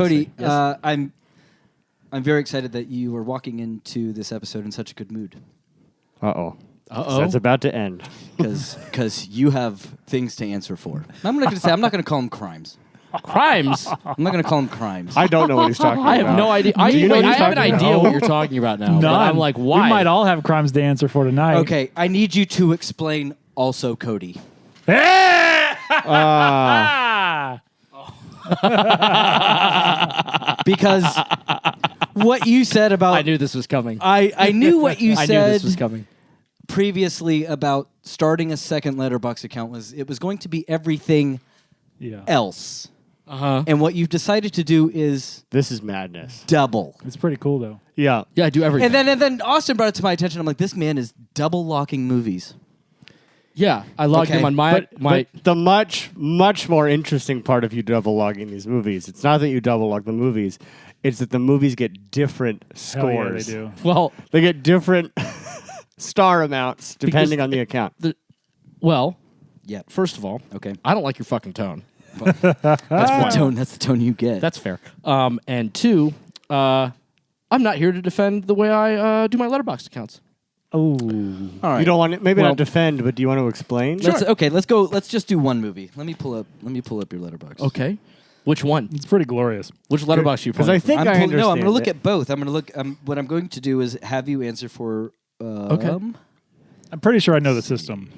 Cody, Yes. I'm very excited that you are walking into this episode in such a good mood. Uh-oh. Uh-oh. So it's about to end. Because you have things to answer for. I'm not going to call them crimes. Crimes? I'm not going to call them crimes. I don't know what he's talking about. I have no idea. I Do you know what he's have an talking idea about? what you're talking about now. But None. I'm like, why? We might all have crimes to answer for tonight. Okay, I need you to explain also Cody. Ah! Because what you said about... I knew this was coming. I knew what you I said knew this was coming. previously about starting a second Letterboxd account was it was going to be everything Yeah. else. Uh-huh. And what you've decided to do is This is madness. double. It's pretty cool, though. Yeah. Yeah, I do everything. And then Austin brought it to my attention. I'm like, this man is double locking movies. yeah, I logged Okay, him on my... But the much more interesting part of you double logging these movies, it's not that you double log the movies, it's that the movies get different Hell yeah, they scores. do. well, They get different star amounts depending Because on the account. Yeah. first of all, Okay. I don't like your fucking tone. That's the tone. That's the tone you get. That's fair. And two, I'm not here to defend the way I do my Letterboxd accounts. Oh. all right. You don't want to, maybe Well- not defend, but do you want to explain? Let's, okay, let's go. Let's just do one movie. Let me pull up your letterbox. Okay. Which one? It's pretty glorious. Which Letterboxd you Because playing? I think I No, understand. I'm going to look it. at both. I'm going to look. What I'm going to do is have you answer for. Okay. I'm pretty sure I know the system.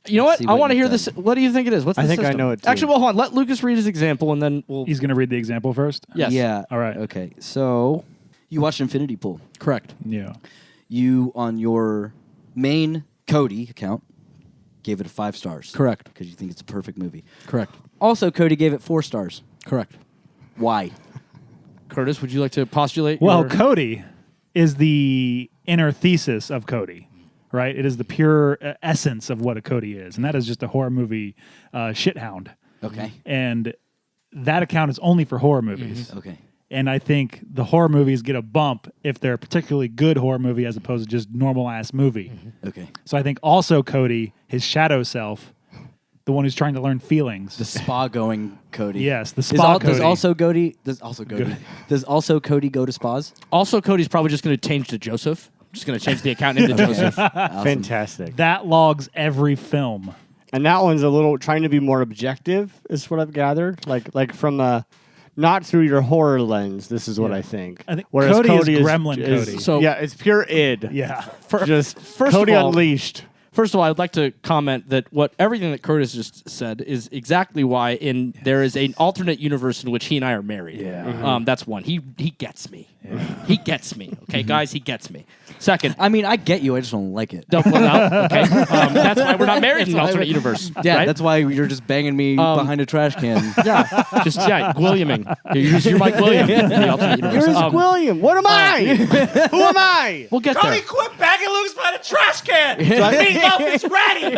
You know Let's what? see I what want to you've hear done. this. What do you think it is? What's the I think I system? know it, too. Actually, well, hold on. Let Lucas read his example, and then we'll. He's going to read the example first? Yes. Yeah. All right. Okay. So you watched Infinity Pool. Correct. Yeah. You on your main Cody account gave it 5 stars. Correct. Because you think it's a perfect movie. Correct. Also, Cody gave it 4 stars. Correct. Why? Curtis, would you like to postulate? Well, your... Cody is the inner thesis of Cody, right? It is the pure essence of what a Cody is, and that is just a horror movie shithound. Okay. And that account is only for horror movies. Okay. And I think the horror movies get a bump if they're a particularly good horror movie as opposed to just normal-ass movie. Okay. So I think also Cody, his shadow self, the one who's trying to learn feelings. The spa-going Cody. Yes, the spa Cody. Does also Cody go to spas? Also, Cody's probably just going to change to Joseph. Just going to change the account into Joseph. Fantastic. That logs every film. And that one's a little trying to be more objective, is what I've gathered. Like from a not through your horror lens. This is what I think. I think Whereas Cody is Gremlin Cody. So- yeah, it's pure id. Yeah. Just first Cody of all- unleashed. First of all, I'd like to comment that everything that Curtis just said is exactly why there is an alternate universe in which he and I are married. Yeah. That's one. He gets me. He gets me. Okay, guys, he gets me. Second, I mean, I get you. I just don't like it. okay. That's why we're not married in an alternate universe. Yeah, right? that's why you're just banging me behind a trash can. Williaming. You're Mike William in the alternate universe. Here's William. What am I? Who am I? We'll get there. Quit bagging Lucas by the trash can! Meatloaf is ready!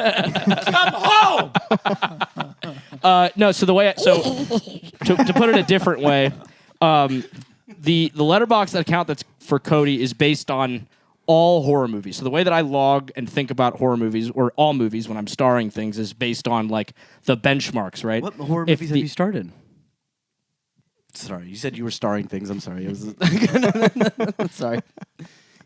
Come home! No, so the way to put it a different way, the Letterboxd account that's for Cody is based on all horror movies. So the way that I log and think about horror movies or all movies when I'm starring things is based on like the benchmarks, right? What horror movies have you started? Sorry, you said you were starring things. I'm sorry. I was sorry.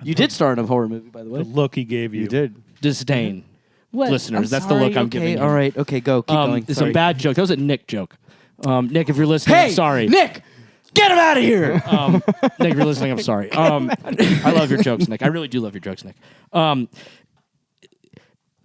You did star in a horror movie, by the way. The look he gave you. You did. Disdain. What? Listeners, I'm that's sorry. the look I'm Okay, giving you. All right, okay, go. Keep going. It's Sorry. a bad joke. That was a Nick joke. Nick, if you're listening, Hey, I'm sorry. Nick, get him out of here. Nick, if you're listening, I'm sorry. I love your jokes, Nick. I really do love your jokes, Nick.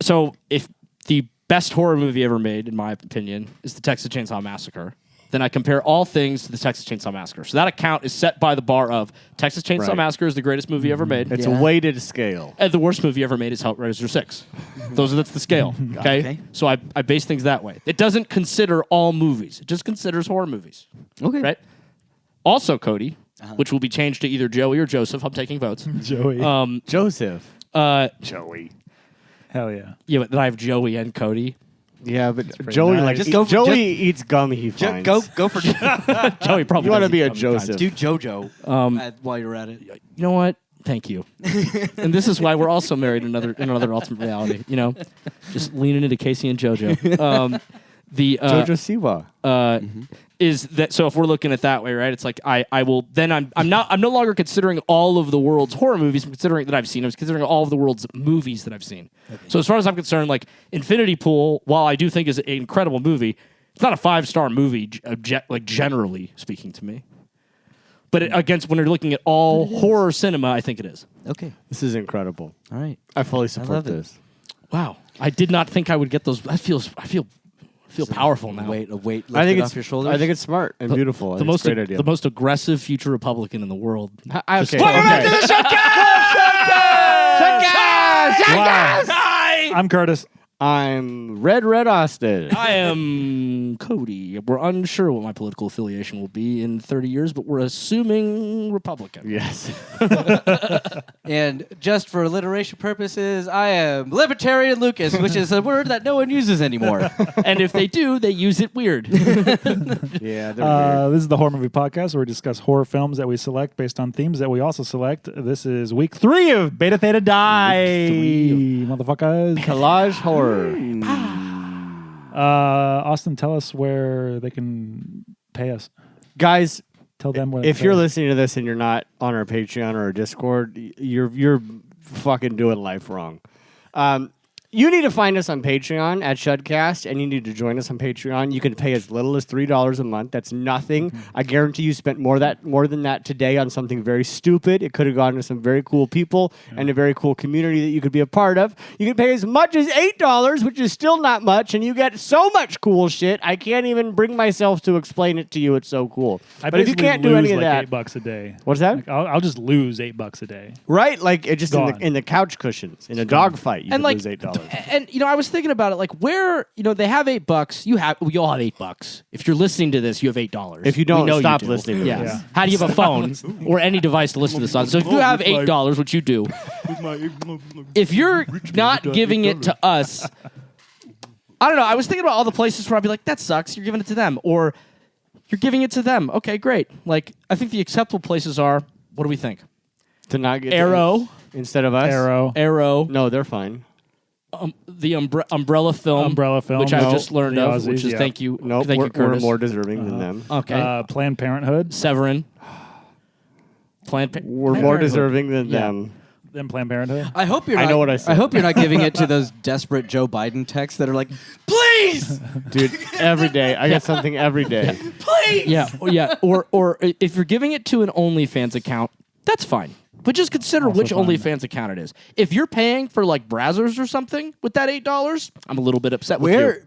So if the best horror movie ever made, in my opinion, is the Texas Chainsaw Massacre, then I compare all things to the Texas Chainsaw Massacre. So that account is set by the bar of Texas Chainsaw Right. Massacre is the greatest movie ever made. It's Yeah. a weighted scale. And the worst movie ever made is Hellraiser 6. That's the scale. Okay? Okay. So I base things that way. It doesn't consider all movies. It just considers horror movies. Okay. Right? Also, Cody, which will be changed to either Joey or Joseph. I'm taking votes. Joey. Joseph. Joey. Hell yeah. Yeah, but then I have Joey and Cody. Yeah, but Joey nice. like Just go for- Joey just- eats gum he finds. Go for Joey probably You want to does be eat a gummy Joseph. kinds. do JoJo while you're at it. You know what? Thank you. And this is why we're also married in another ultimate reality. You know, just leaning into Casey and JoJo. Jojo Siwa. is that so if we're looking at it that way, right? It's like I will then I'm no longer considering all of the world's horror movies I'm considering that I've seen. I'm considering all of the world's movies that I've seen. Okay. So as far as I'm concerned, like Infinity Pool, while I do think is an incredible movie, it's not a 5-star movie, like generally speaking to me. But against when you're looking at all horror cinema, I think it is. Okay. This is incredible. All right. I fully support love it. this. Wow, I did not think I would get those. I feel powerful now. A weight I think lifted it's off your shoulders. I think it's smart and beautiful. The and most it's a great idea. the most aggressive future Republican in the world. Okay. I'm Curtis. I'm Red Austin. I am Cody. We're unsure what my political affiliation will be in 30 years, but we're assuming Republican. Yes. And just for alliteration purposes, I am Libertarian Lucas, which is a word that no one uses anymore. And if they do, they use it weird. Yeah, they're weird. This is the Horror Movie Podcast where we discuss horror films that we select based on themes that we also select. This is week 3 of Beta Theta Die. Motherfuckers. Collage horror. Austin, tell us where they can pay us. Guys, Tell them where if they you're pay us. listening to this and you're not on our Patreon or our Discord, you're fucking doing life wrong. You need to find us on Patreon at SHUDcast, and you need to join us on Patreon. You can pay as little as $3 a month. That's nothing. I guarantee you spent more than that today on something very stupid. It could have gone to some very cool people and a very cool community that you could be a part of. You can pay as much as $8, which is still not much, and you get so much cool shit. I can't even bring myself to explain it to you. It's so cool. I But if you basically can't do any lose of like that, $8 a day. what's that? Like, I'll just lose $8 a day. Right? Like it just Gone. in the couch cushions in a dogfight, you And could like, lose $8. and I was thinking about it, like where they have $8. We all have $8. If you're listening to this, you have $8. If you We don't, know stop do. listening to Yeah. this. How do you have a phone or any device to listen to this on? So if you have $8, which you do, if you're not giving it to us, I don't know. I was thinking about all the places where I'd be like, that sucks. You're giving it to them, or you're giving it to them. Okay, great. Like I think the acceptable places are. What do we think? To not get Arrow. instead of us. Arrow. No, they're fine. The Umbrella Film. Umbrella Film. Which I've No. just learned The of, Aussies, which is yeah. thank you. No, thank you, we're Curtis. more deserving than them. Okay. Planned Parenthood. Severin. We're Planned more Parenthood. deserving than Yeah. them. Then Planned Parenthood. I hope you're I not, know what I said. I hope you're not giving it to those desperate Joe Biden texts that are like, please, Dude, every day. I get something every day. please. Yeah, or if you're giving it to an OnlyFans account, that's fine. But just consider Also which fine. OnlyFans account it is. If you're paying for like Brazzers or something with that $8, I'm a little bit upset with We're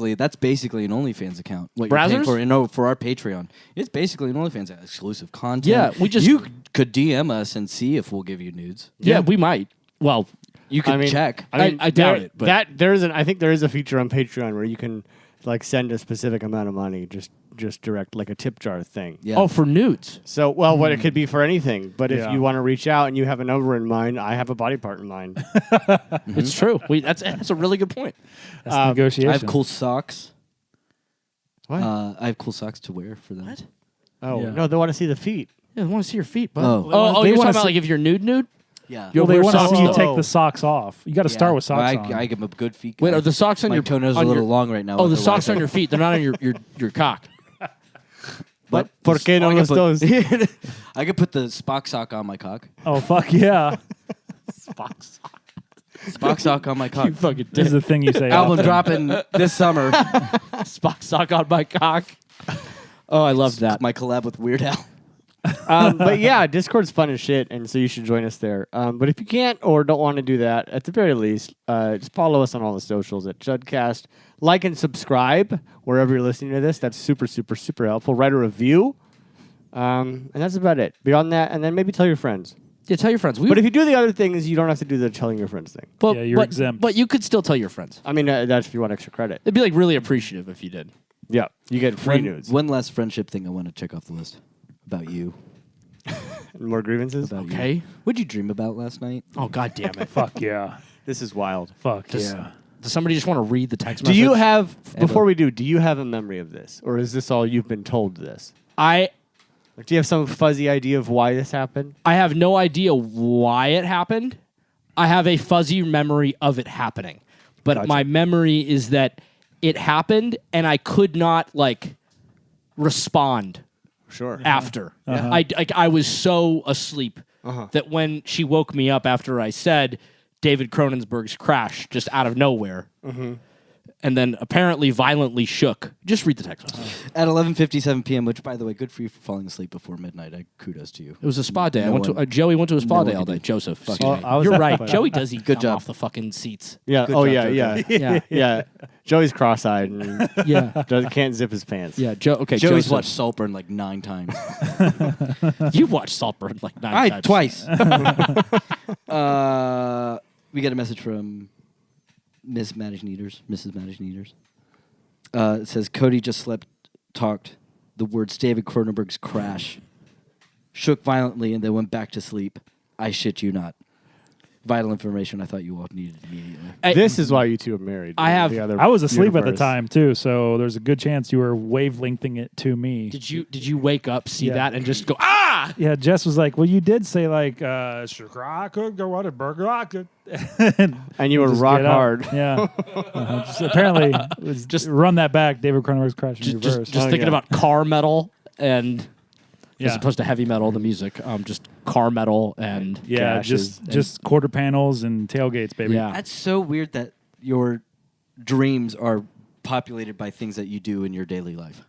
you. that's basically an OnlyFans account. What you're paying Brazzers? for our Patreon. It's basically an OnlyFans exclusive content. Yeah, we just- you could DM us and see if we'll give you nudes. Yeah, we might. Well, You could check. I doubt it, but- I think there is a feature on Patreon where you can like send a specific amount of money, just direct like a tip jar thing. Yeah. oh, for nudes. So, well, what it could be for anything, but if Yeah. you want to reach out and you have a number in mind, I have a body part in mind. It's true. That's a really good point. That's negotiation. I have cool socks. What? I have cool socks to wear for them. What? Oh Yeah. no, they want to see the feet. Yeah, I want to see your feet, bud. Oh. oh, They you're wanna talking about see- like if you're nude? Yeah. You'll Well, they wear want to socks see you though. take the socks off. You got to start with socks I on. give them a good feet. Wait, guy. are the socks on My your toenails on are a little your- long right now. Oh, the with socks Wi-Fi. on your feet. They're not on your cock. But ¿Por qué no I los could dos? put- I could put the Spock sock on my cock. Oh, fuck yeah. Spock sock on my cock. You fucking This is dick. the thing you say. Album often. dropping this summer. Spock sock on my cock. Oh, I love that. My collab with Weird Al. But yeah, Discord's fun as shit, and so you should join us there. But if you can't or don't want to do that, at the very least, just follow us on all the socials at SHUDcast. Like and subscribe wherever you're listening to this. That's super, super, super helpful. Write a review. And that's about it. Beyond that, and then maybe tell your friends. Yeah, tell your friends. But if you do the other things, you don't have to do the telling your friends thing. but, Yeah, you're but, exempt. But you could still tell your friends. I mean, that's if you want extra credit. It'd be like really appreciative if you did. Yeah, you get free nudes. One last friendship thing I want to check off the list. About you. More grievances. About Okay. you. What'd you dream about last night? Oh, God damn it. Fuck yeah. This is wild. Fuck Does- yeah. Does somebody just want to read the text Do message? you have before we do you have a memory of this, or is this all you've been told? This. I Like, do you have some fuzzy idea of why this happened? have no idea why it happened. I have a fuzzy memory of it happening. But Gotcha. my memory is that it happened and I could not respond Sure. after. I was so asleep that when she woke me up after I said David Cronenberg's Crash just out of nowhere, and then apparently violently shook. Just read the text message. At 11:57 p.m., which, by the way, good for you for falling asleep before midnight. Kudos to you. It was a spa day. No Joey went to a spa no day one all could day. do. Joseph, Oh, fucking I was you're at right. the- Joey does eat Good gum job. off the fucking seats. Yeah. Good Oh job, yeah. Joker. Yeah. Yeah, Yeah. Joey's cross-eyed and yeah, can't zip his pants. yeah. Okay, Joey's Joseph. watched Saltburn like 9 times. You watched Saltburn like 9 times. Twice. We got a message from Mrs. Maddie Needers. It says, Cody just talked the words David Cronenberg's Crash, shook violently, and then went back to sleep. I shit you not. Vital information I thought you all needed immediately. This is why you two are married. I have- The other I was asleep at the universe. time too, so there's a good chance you were wavelengthing it to me. Did you wake up, see Yeah. that, and just go ah? Yeah, Jess was like, "Well, you did say like, I could go on a burger, I could." And you were Just rock get up. hard. Yeah. Just apparently, it was Just- run that back. David Cronenberg's Crash in Just reverse. thinking yeah. about car metal and Yeah. as opposed to heavy metal, the music. Just car metal and Yeah, gashes just quarter panels and tailgates, baby. yeah. That's so weird that your dreams are populated by things that you do in your daily life.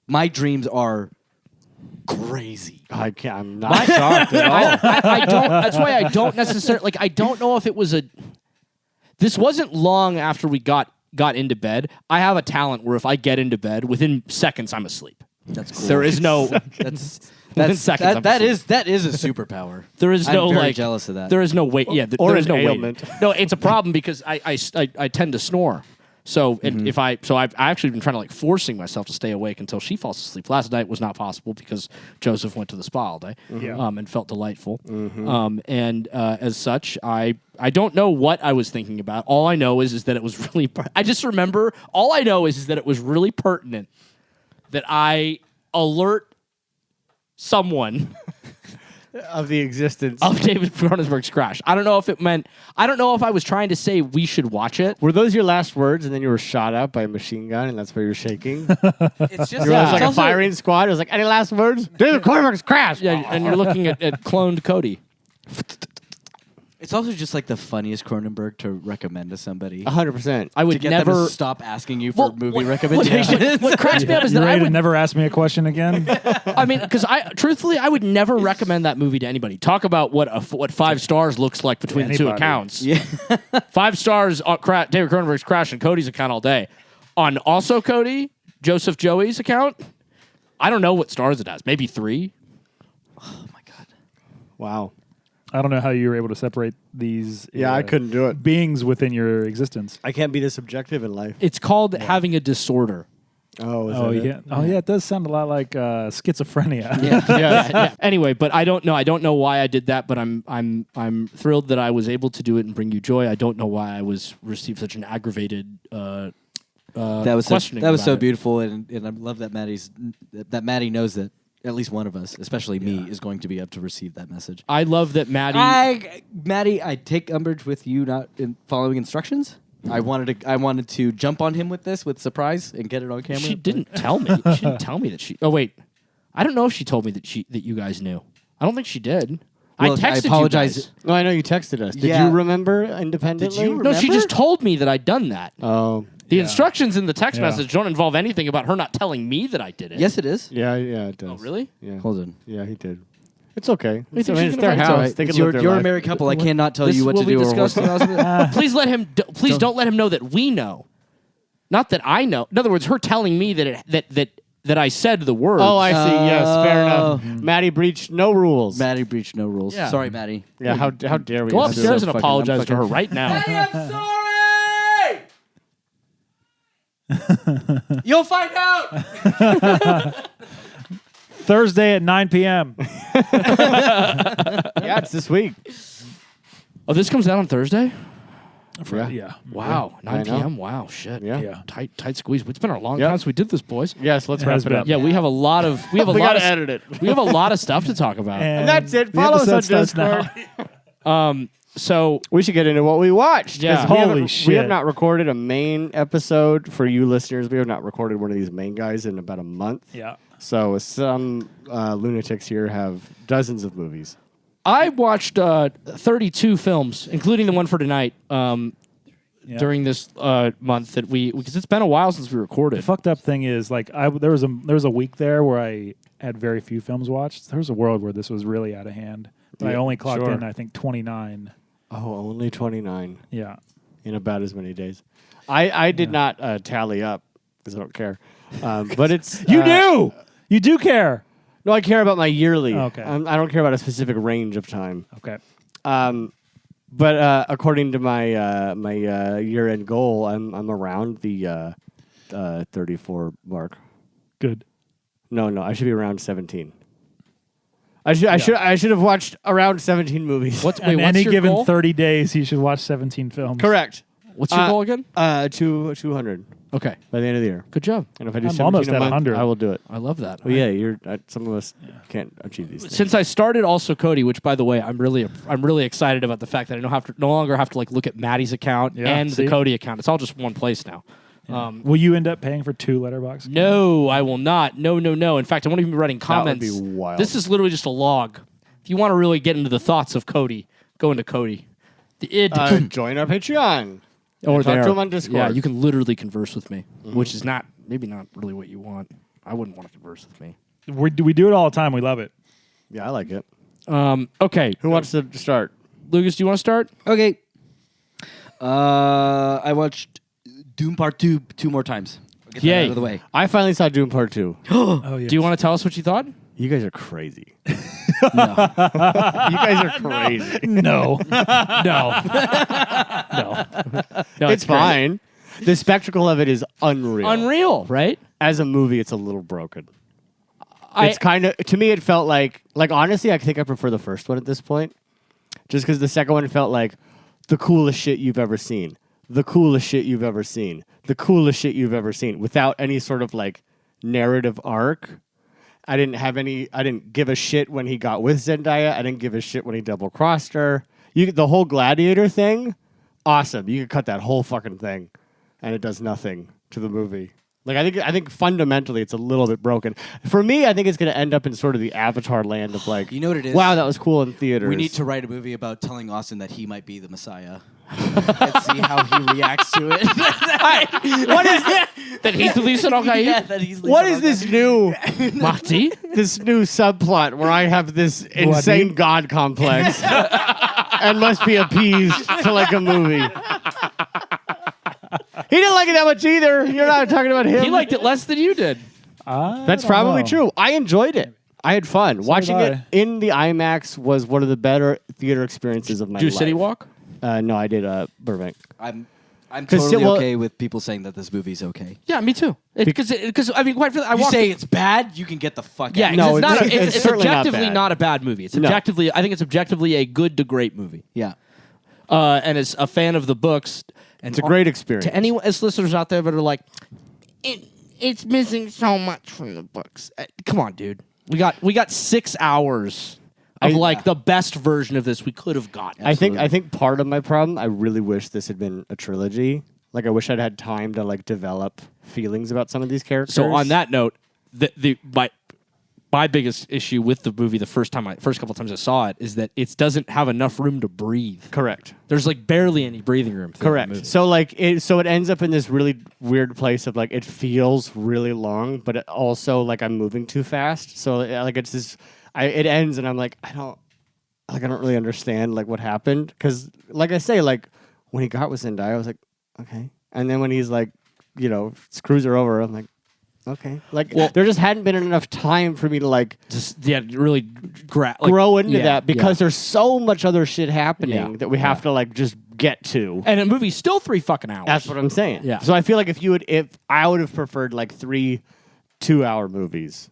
My dreams are crazy. I can't. I'm not shocked at all. I don't. That's why I don't necessarily like. I don't know if it was a. This wasn't long after we got into bed. I have a talent where if I get into bed, within seconds I'm asleep. That's cool. There is no. That's seconds, I'm that asleep. is a superpower. There is no I'm very like. jealous of that. There is no way. Yeah, Or there is an no ailment. way. No, it's a problem because I tend to snore. So and if I've actually been trying to like forcing myself to stay awake until she falls asleep. Last night was not possible because Joseph went to the spa all day, and felt delightful. And as such, I don't know what I was thinking about. All I know is that it was really. I just remember. All I know is that it was really pertinent that I alert someone Of the existence. of David Cronenberg's Crash. I don't know if it meant. I don't know if I was trying to say we should watch it. Were those your last words, and then you were shot at by a machine gun, and that's why you're shaking? It's just It was like a also- firing squad. It was like, any last words? David Cronenberg's Crash. Yeah, and you're looking at cloned Cody. It's also just like the funniest Cronenberg to recommend to somebody. 100%. I To would get them never to stop asking you for Well, movie what- recommendations. What cracks me up is You that I ready to would never ask me a question again? I mean, because truthfully, I would never recommend that movie to anybody. Talk about what 5 stars looks like between the two Anybody. accounts. Yeah. 5 stars, David Cronenberg's Crash and Cody's account all day. On also Cody, Joseph Joey's account, I don't know what stars it has. Maybe 3. Oh my god. Wow. I don't know how you were able to separate these. Yeah, I couldn't do it. Beings within your existence. I can't be this objective in life. It's called having a disorder. Oh, is Oh that it? yeah. Oh yeah. It does sound a lot like schizophrenia. Yeah. Anyway, but I don't know why I did that, but I'm thrilled that I was able to do it and bring you joy. I don't know why I received such an aggravated That was questioning so about it. beautiful, and I love that Maddie knows that at least one of us, especially me, is going to be up to receive that message. I love that Maddie. Maddie, I take umbrage with you not following instructions. I wanted to jump on him with this with surprise and get it on camera. She didn't tell me. She didn't tell me that she. Oh wait, I don't know if she told me that you guys knew. I don't think she did. Well, I texted apologize. you guys. No, I know you texted us. Did Yeah. you remember independently? Did you No, she remember? just told me that I'd done that. Oh, The instructions in the text Yeah. message don't involve anything about her not telling me that I did it. Yes, it is. yeah, it does. Oh, really? Yeah. Hold on. Yeah, he did. It's okay. you think I mean, she's it's gonna their find- house. It's They can You're live their a life. married couple. I cannot tell you what will to we do or discuss what. Please let him. Please don't let him know that we know. Not that I know. In other words, her telling me that I said the words. Oh, I see. Yes, fair Oh. enough. Maddie breached no rules. Maddie breached no rules. Yeah. Sorry, Maddie. Yeah, how dare we? Go That's upstairs so and fucking- apologize I'm to her fucking- right now. am sorry. You'll find out. Thursday at 9 p.m. Yeah, it's this week. Oh, this comes out on Thursday? Yeah. Wow. 9 I know. p.m. Wow. Shit. Yeah. Yeah. Tight squeeze. It's been a long Yep. time since we did this, boys. Yes, let's It wrap has it up. been. Yeah, we have a lot of We gotta edit it. we have a lot of stuff to talk about. And that's it. the Follow us on episode starts Discord. now. So We should get into what we watched. 'cause Yeah. Holy We have shit. not recorded a main episode for you listeners. We have not recorded one of these main guys in about a month. Yeah. So some lunatics here have dozens of movies. I watched 32 films, including the one for tonight. During this month that because it's been a while since we recorded. The fucked up thing is, like, there was a week there where I had very few films watched. There was a world where this was really out of hand. But I Yeah, only clocked sure. in, I think, 29. Oh, only 29 Yeah. in about as many days. I did not tally up because I don't care. But it's You do! You do care! No, I care about my yearly. Okay. I don't care about a specific range of time. Okay. But according to my my year-end goal, I'm around the 34 mark. Good. No, I should be around 17. I should have watched around 17 movies. What's In what's any your given goal? 30 days, you should watch 17 films. Correct. What's your goal again? 200 Okay, by the end of the year. good job. And if I do I'm 17 almost a at month, 100. I will do it. I love that. Well, yeah, you're. Some of us can't achieve these things. Since I started also Cody, which by the way, I'm really excited about the fact that I no longer have to like look at Maddie's account Yeah, and see? the Cody account. It's all just one place now. Will you end up paying for 2 Letterboxd? No, I will not. No. In fact, I won't even be writing would comments. be wild. This is literally just a log. If you want to really get into the thoughts of Cody, go into Cody. The id Join our Patreon. or talk there. to him on Discord. Yeah, you can literally converse with me, which is maybe not really what you want. I wouldn't want to converse with me. We do it all the time. We love it. Yeah, I like it. Okay, Who wants to start? Lucas, do you want to start? Okay. I watched Doom Part 2 2 more times. I'll get that Yay. out of the way. I finally saw Dune Part 2. Oh, yeah. Do you want to tell us what you thought? You guys are crazy. You guys are crazy. No. No. No, It's great. fine. The spectacle of it is unreal. Unreal, right? As a movie, it's a little broken. I- It's kind of, to me, it felt like honestly, I think I prefer the first one at this point. Just because the second one felt like the coolest shit you've ever seen. The coolest shit you've ever seen. The coolest shit you've ever seen. Without any sort of like narrative arc. I didn't give a shit when he got with Zendaya. I didn't give a shit when he double crossed her. The whole gladiator thing, awesome. You could cut that whole fucking thing, and it does nothing to the movie. Like I think fundamentally it's a little bit broken. For me, I think it's going to end up in sort of the Avatar land of like, You know what it is? wow, that was cool in theaters. We need to write a movie about telling Austin that he might be the Messiah. And see how he reacts to it. What is That he's the Lisa okay? Yeah, that he's what is this new Marty? this new subplot where I have this insane god complex and must be appeased to like a movie? He didn't like it that much either. You're not talking about him. He liked it less than you did. That's probably true. I enjoyed it. I had fun. Watching did it I. in the IMAX was one of the better theater experiences of my Do life. City Walk? No, I did Burbank. I'm 'Cause totally well- okay with people saying that this movie's okay. Yeah, me too. Because I mean, quite frankly, I You walked. say it's bad, you can get the fuck Yeah, out. No, it's not. it's It's certainly not objectively bad. not a bad movie. It's No. objectively. I think it's objectively a good to great movie. Yeah. And as a fan of the books, and It's a great experience. to anyone as listeners out there that are like, it's missing so much from the books. Come on, dude. We got 6 hours of like the best version of this we could have gotten. I think part of my problem, I really wish this had been a trilogy. Like I wish I'd had time to like develop feelings about some of these characters. So on that note, my biggest issue with the movie the first couple times I saw it is that it doesn't have enough room to breathe. correct. There's like barely any breathing room. through the Correct. movie. So like it ends up in this really weird place of like it feels really long, but it also like I'm moving too fast. So like it's this it ends and I'm like I don't really understand like what happened because like I say like when he got with Zendaya I was like okay, and then when he's like screws her over I'm like okay, like there just hadn't been enough time for me to like Just really grow into that because there's so much other shit happening Yeah. that we have to like just get to. And a movie's still 3 fucking hours. That's what I'm saying. Yeah. So I feel like if I would have preferred like 3 2-hour movies,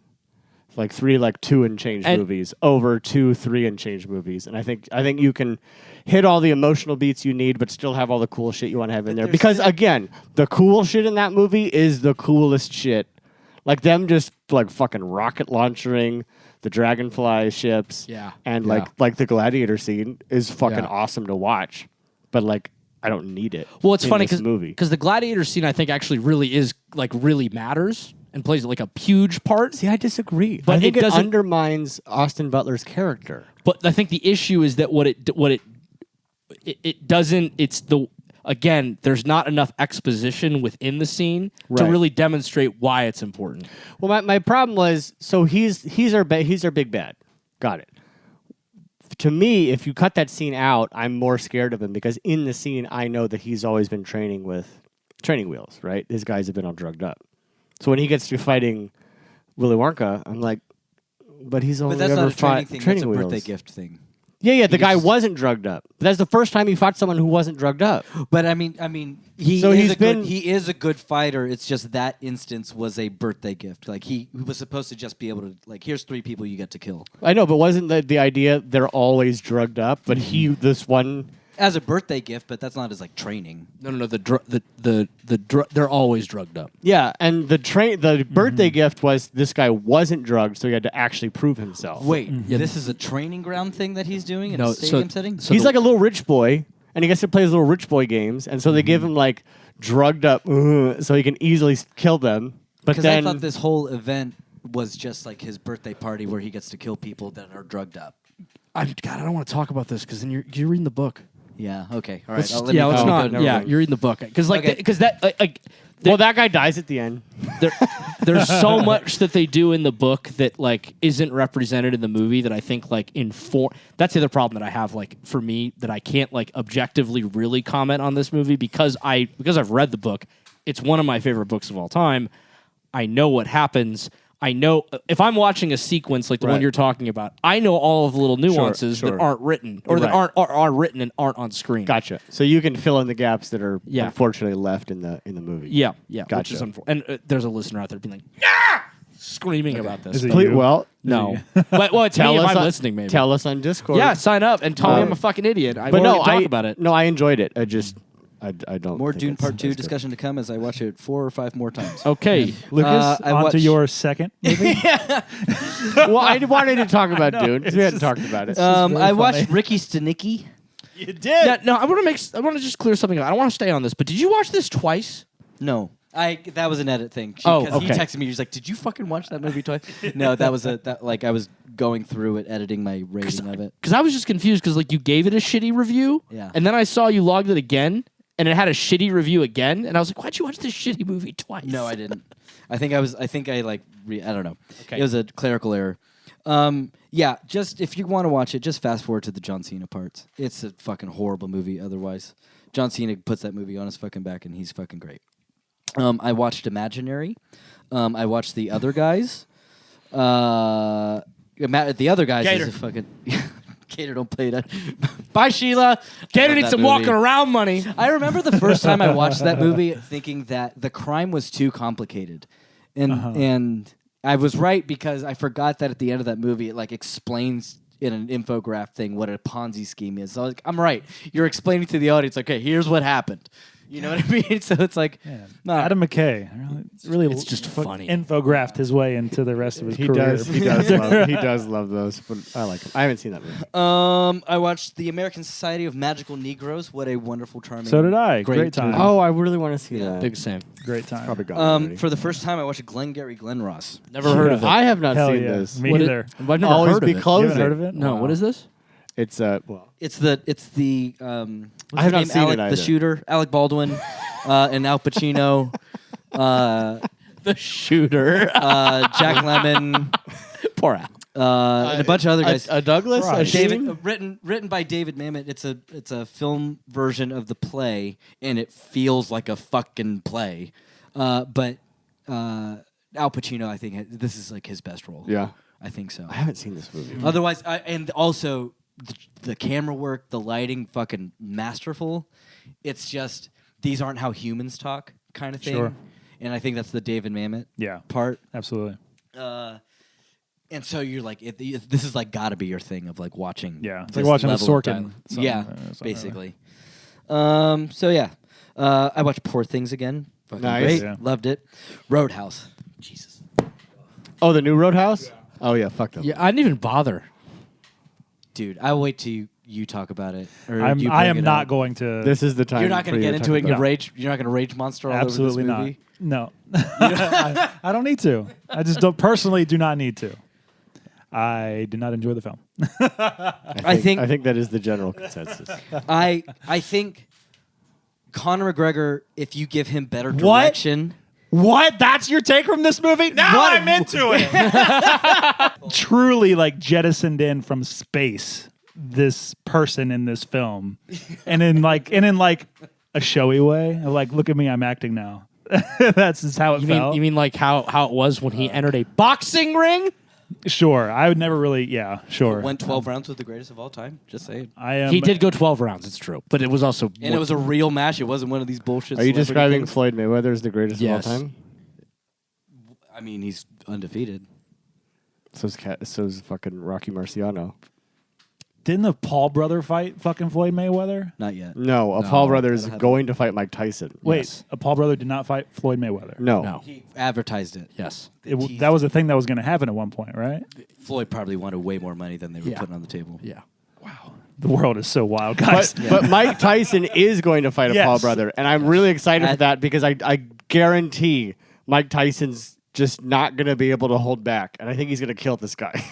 like 3 like 2 and change movies over 2 3 and change movies, and I think you can hit all the emotional beats you need, but still have all the cool shit you want to have in there. Because again, the cool shit in that movie is the coolest shit. Like them just like fucking rocket launching the dragonfly ships, Yeah. and Yeah. like the gladiator scene is fucking Yeah. awesome to watch. But like, I don't need it. Well, it's in funny this movie. because the gladiator scene I think actually really is like really matters and plays like a huge part. See, I disagree. But I think it it doesn't- undermines Austin Butler's character. But I think the issue is that what it doesn't. It's the again. There's not enough exposition within the scene to Right. really demonstrate why it's important. Well, my problem was, so he's our big bad. Got it. To me, if you cut that scene out, I'm more scared of him because in the scene, I know that he's always been training with training wheels, right? His guys have been all drugged up. So when he gets to fighting Willy Wonka, I'm like, but he's only But that's ever not a training fought thing. training That's a wheels. birthday gift thing. Yeah, the He guy just- wasn't drugged up. But that's the first time he fought someone who wasn't drugged up. But I mean, he So is he's a good, been- he is a good fighter. It's just that instance was a birthday gift. Like he was supposed to just be able to like, here's 3 people you get to kill I know, but wasn't the idea they're always drugged up? But this one. as a birthday gift. But that's not as like training. No. They're always drugged up. Yeah, and the birthday gift was this guy wasn't drugged, so he had to actually prove himself. Wait, this is a training ground thing that he's doing in No, a so- stadium setting. so he's the- like a little rich boy, and he gets to play his little rich boy games, and so they give him like drugged up, so he can easily kill them. But Because I then, thought this whole event was just like his birthday party where he gets to kill people that are drugged up. God, I don't want to talk about this because then you're reading the book. Yeah. Okay. All right. Let's let me let's go. not. Never Yeah, mind. you're reading the book because Okay. well, that guy dies at the end. there's so much that they do in the book that like isn't represented in the movie that I think like that's the other problem that I have like for me that I can't like objectively really comment on this movie because I've read the book. It's one of my favorite books of all time. I know what happens. I know if I'm watching a sequence like the one Right. you're talking about, I know all of the little nuances sure. that aren't written or that Right. are written and aren't on screen. Gotcha. So you can fill in the gaps that are Yeah. unfortunately left in the movie. Yeah, which Gotcha. is and there's a listener out there being like, yeah, screaming about this. Is it Please, you? well, No, but it's me if I'm listening. Maybe Tell us on Discord. yeah, sign up and tell me I'm a fucking idiot. I but won't no, even talk about it. No, I enjoyed it. I don't. More think Dune it's Part 2 as good. discussion to come as I watch it 4 or 5 more times. Okay, Lucas, I on to watch- your second movie. Well, I wanted to talk about Dune because we hadn't talked about it. I watched Ricky Stanicky. You did. yeah, no, I want to just clear something up. I don't want to stay on this, but did you watch this twice? No. That was an edit thing. Oh, Because he okay. texted me. He's like, "Did you fucking watch that movie twice?" No, that was I was going through it, editing my rating of it. Because I was just confused because like you gave it a shitty review, Yeah. and then I saw you logged it again, and it had a shitty review again, and I was like, why'd you watch this shitty movie twice? No, I didn't. I think I like. I don't know. Okay. It was a clerical error. Yeah, just if you want to watch it, just fast forward to the John Cena parts. It's a fucking horrible movie. Otherwise, John Cena puts that movie on his fucking back, and he's fucking great. I watched Imaginary. I watched The Other Guys. The Other Guys Gator. is a fucking. Gator, don't play that. Bye, Sheila. Gator Love needs that some movie. walking around money. I remember the first time I watched that movie thinking that the crime was too complicated. And I was right because I forgot that at the end of that movie it like explains in an infograph thing what a Ponzi scheme is. So I was like, I'm right. You're explaining to the audience, okay, here's what happened. You know what I mean? So it's like Adam McKay really It's just funny. infographed his way into the rest of his He career. does. He does love those. But I like him. I haven't seen that movie. I watched The American Society of Magical Negroes. What a wonderful, charming. So did I. Great time. movie. Oh, I really want to see that. Big Sam. Great time. Probably gone already. For the first time, I watched Glengarry Glen Ross. Never heard of it. I have not Hell seen yeah. this. Me What is- either. I've never Always heard be of it. You closing. haven't heard of it? No, Wow. what is this? It's well. It's the what's I have his not name? seen Alec, it the either. shooter, Alec Baldwin, and Al Pacino, The shooter. Jack Lemmon, Poor Al. and a bunch of other guys. A Douglas. A David, Sheen? written by David Mamet. It's a film version of the play, and it feels like a fucking play. But Al Pacino, I think this is like his best role. Yeah. I think so. I haven't seen this movie. Otherwise, and also the camera work, the lighting, fucking masterful. It's just these aren't how humans talk, kind of thing. Sure. And I think that's the David Mamet Yeah, part. absolutely. And so you're like, this is like got to be your thing of like watching. Yeah, it's this like watching a level of Sorkin dialogue. song, Yeah, something basically. So yeah, I watched Poor Things again. Fucking Nice. great, Yeah. loved it. Roadhouse. Jesus. Oh, the new Roadhouse. Oh yeah, fuck them. Yeah, I didn't even bother. Dude, I'll wait till you talk about it. Or I you am bring it not up. going to. This is the time. You're not for going to you get talk into it and about you rage. You're not going to rage monster all absolutely over this movie. not. No, I don't need to. I just don't personally do not need to. I did not enjoy the film. I think that is the general consensus. I think Conor McGregor, if you give him better direction. What? That's your take from this movie? Now What? I'm into it. Truly, like jettisoned in from space. This person in this film, and in like a showy way. Like, look at me, I'm acting now. That's just how it felt. You mean like how it was when he entered a boxing ring? Sure, I would never really. Yeah, sure. Went 12 rounds with the greatest of all time. Just saying. I am. He did go 12 rounds. It's true, but it was also And it was a real match. It wasn't one of these bullshit. Are you celebrity describing things. Floyd Mayweather as the greatest Yes. of all time? I mean, he's undefeated. So's fucking Rocky Marciano. Didn't the Paul brother fight fucking Floyd Mayweather? Not yet. No, a Paul brother is that'll happen. going to fight Mike Tyson. Wait, Yes. a Paul brother did not fight Floyd Mayweather. No. He advertised it. yes. That was a thing that was going to happen at one point, right? Floyd probably wanted way more money than they were Yeah. putting on the table. Yeah. The world is so wild, guys. But Mike Tyson is going to fight a Yes. Paul brother, and I'm really excited for At- that because I guarantee Mike Tyson's just not going to be able to hold back, and I think he's going to kill this guy.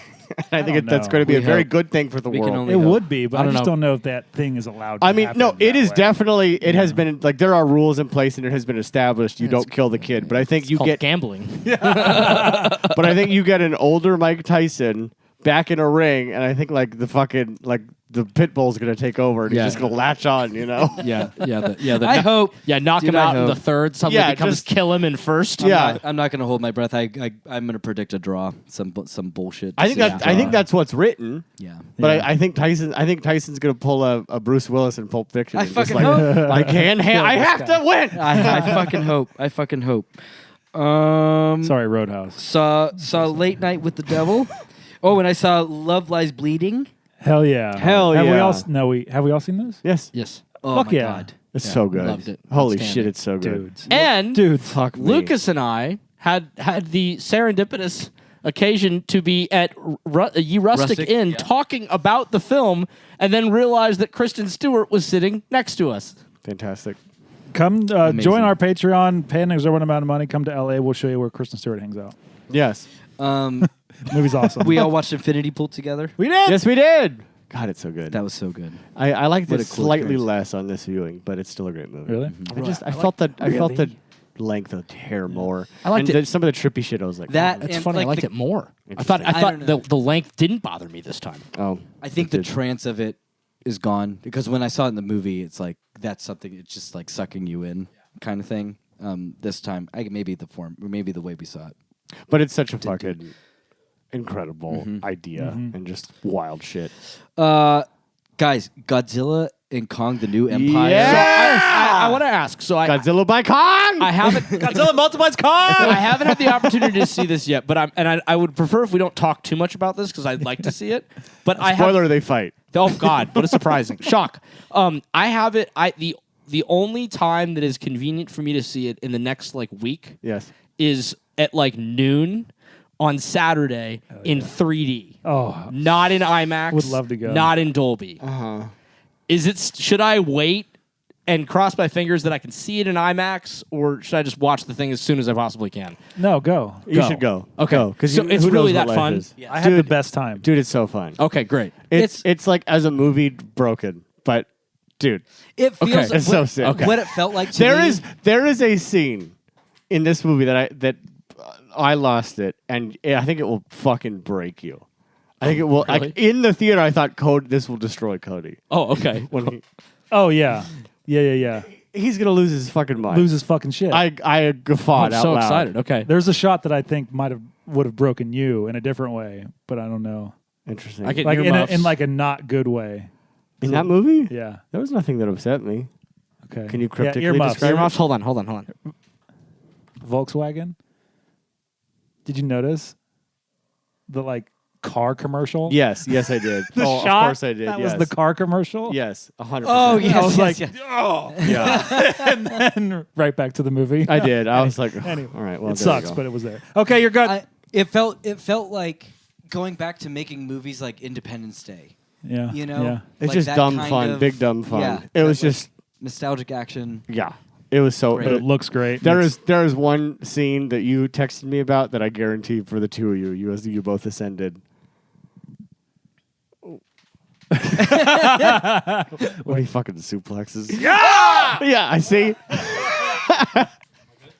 And I think don't that's know. going to be We a very hope. good thing for the We can world. only It hope. would be, but I I, don't just know. don't know if that thing is allowed to I mean, happen no, that it is way. definitely, it has been, like, there are rules in place and it has been established you don't kill the kid. But I think you Called get, gambling. but I think you get an older Mike Tyson back in a ring, and I think, like, the fucking, like, the pit bull's going to take over and Yeah. he's just going to latch on, you know? Yeah. I hope. Yeah, knock Dude, him I out in the hope. third. Suddenly Yeah, becomes just- kill him in first. Yeah. I'm not going to hold my breath. I'm going to predict a draw. Some bullshit. I think I think that's what's written. Yeah. But Yeah. I think Tyson's gonna pull a Bruce Willis in Pulp Fiction. I and just fucking like, hope. I can't. I have to win. I fucking hope. I fucking hope. Sorry, Roadhouse. Saw Late Night with the Devil. Oh, and I saw Love Lies Bleeding. Hell yeah. Hell have We yeah. all, have we all seen this? Yes, Yes. Oh Fuck my yeah. god. it's so good. loved it. Holy Outstanding. shit, it's so good. Dudes. And Dude, Fuck me. Lucas and I had the serendipitous occasion to be at Ye Rustic Rustic, Inn yeah. talking about the film, and then realized that Kristen Stewart was sitting next to us. Fantastic. come Amazing. join our Patreon. Pay an exorbitant amount of money. Come to LA. We'll show you where Kristen Stewart hangs out. Yes, Movie's awesome. We all watched Infinity Pool together. We did. yes, we did. God, it's so good. That was so good. I liked What it a cool slightly experience. less on this viewing, but it's still a great movie. Really? I felt the length of hair more. I liked and it. some of the trippy shit. I was like, That That's and funny. like I liked the- it more. I Interesting. thought don't know. the length didn't bother me this time. oh, I think the trance of it is gone because when I saw it in the movie, it's like that's something. It's just like sucking you in, kind of thing. This time, maybe the form, or maybe the way we saw it. but it's such a fucking incredible idea and just wild shit. Guys, Godzilla and Kong: The New Empire. Yeah! I want to ask. So Godzilla by Kong. I haven't. Godzilla multiplies Kong. I haven't had the opportunity to see this yet, but I would prefer if we don't talk too much about this because I'd like to see it. But I have. Spoiler: they fight. Oh God! What a surprising shock! I have it. The only time that is convenient for me to see it in the next like week Yes. is at like noon on Saturday in 3D, Oh, not in IMAX. Would love to go. Not in Dolby. Is it? Should I wait and cross my fingers that I can see it in IMAX, or should I just watch the thing as soon as I possibly can? no, go. You should go. Okay. Because So it's really that fun? I had the best time. Dude, it's so fun. Okay, great. It's like as a movie broken, but dude, It feels Okay. like it's so sick. Okay. what it felt like to There me. is a scene in this movie that I lost it, and I think it will fucking break you. I think it will. really? Like in the theater, I thought, this will destroy Cody. Oh, okay. When Oh yeah, yeah. he's gonna lose his fucking mind. Lose his fucking shit. I guffawed I'm out so loud. excited. Okay. There's a shot that I think would have broken you in a different way, but I don't know. Interesting. I get Like earmuffs. in like a not good way. in that movie, Yeah. there was nothing that upset me. Okay. Can you Yeah, cryptically earmuffs. describe Earmuffs. Hold on. Volkswagen? Did you notice the like car commercial? Yes, I did. The Of shot? course I did. That yes. was the car commercial? Yes, 100%. Oh yes, I was yes, like, yes. yeah, and then right back to the movie. I did. I was like, Anyway, all right, well, it there you sucks, go. but it was there. Okay, you're good. It felt like going back to making movies like Independence Day. Yeah. You know? Yeah. It's Like just that dumb kind fun, of- big dumb fun. Yeah, it was that, like, just nostalgic action. yeah. It was so. But it looks great. There is one scene that you texted me about that I guarantee for the two of you both ascended. What he fucking suplexes? Yeah, yeah. I see.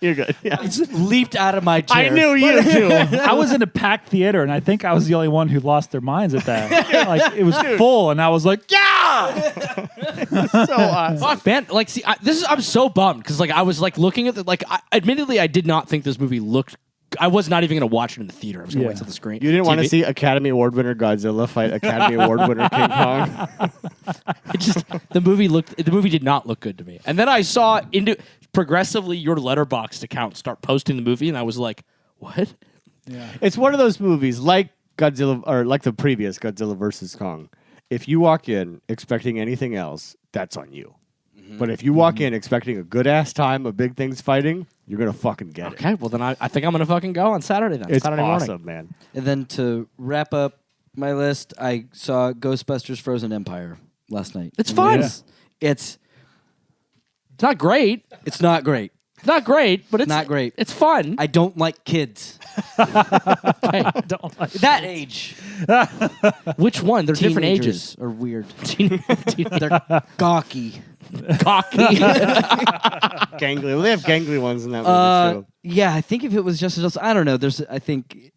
You're good. Yeah. Leaped out of my chair. I knew you too. I was in a packed theater, and I think I was the only one who lost their minds at that. Like it was full, and I was like, "Yeah!" So awesome. Fuck, man. Like, see, I'm so bummed because, like, I was like looking at the, like, admittedly, I did not think this movie looked. I was not even going to watch it in the theater. I was going to wait till the screen. You didn't want to TV. see Academy Award winner Godzilla fight Academy Award winner King Kong. It just the movie did not look good to me. And then I saw progressively your Letterboxd account start posting the movie, and I was like, what? It's one of those movies like Godzilla or like the previous Godzilla versus Kong. If you walk in expecting anything else, that's on you. But if you walk in expecting a good ass time of big things fighting, you're gonna fucking get it. Okay, well then I think I'm gonna fucking go on Saturday then. It's Saturday morning. awesome, man. And then to wrap up my list, I saw Ghostbusters Frozen Empire last night. It's fun. Yeah. It's It's not great. it's not great. It's not great, but it's Not great. It's fun. I don't like kids. Don't like That age. Which one? They're different Teenagers ages. are weird. They're They're gawky. cocky. Gangly. Well, they have gangly ones in that movie too. Yeah, I think if it was just adults, I don't know. I think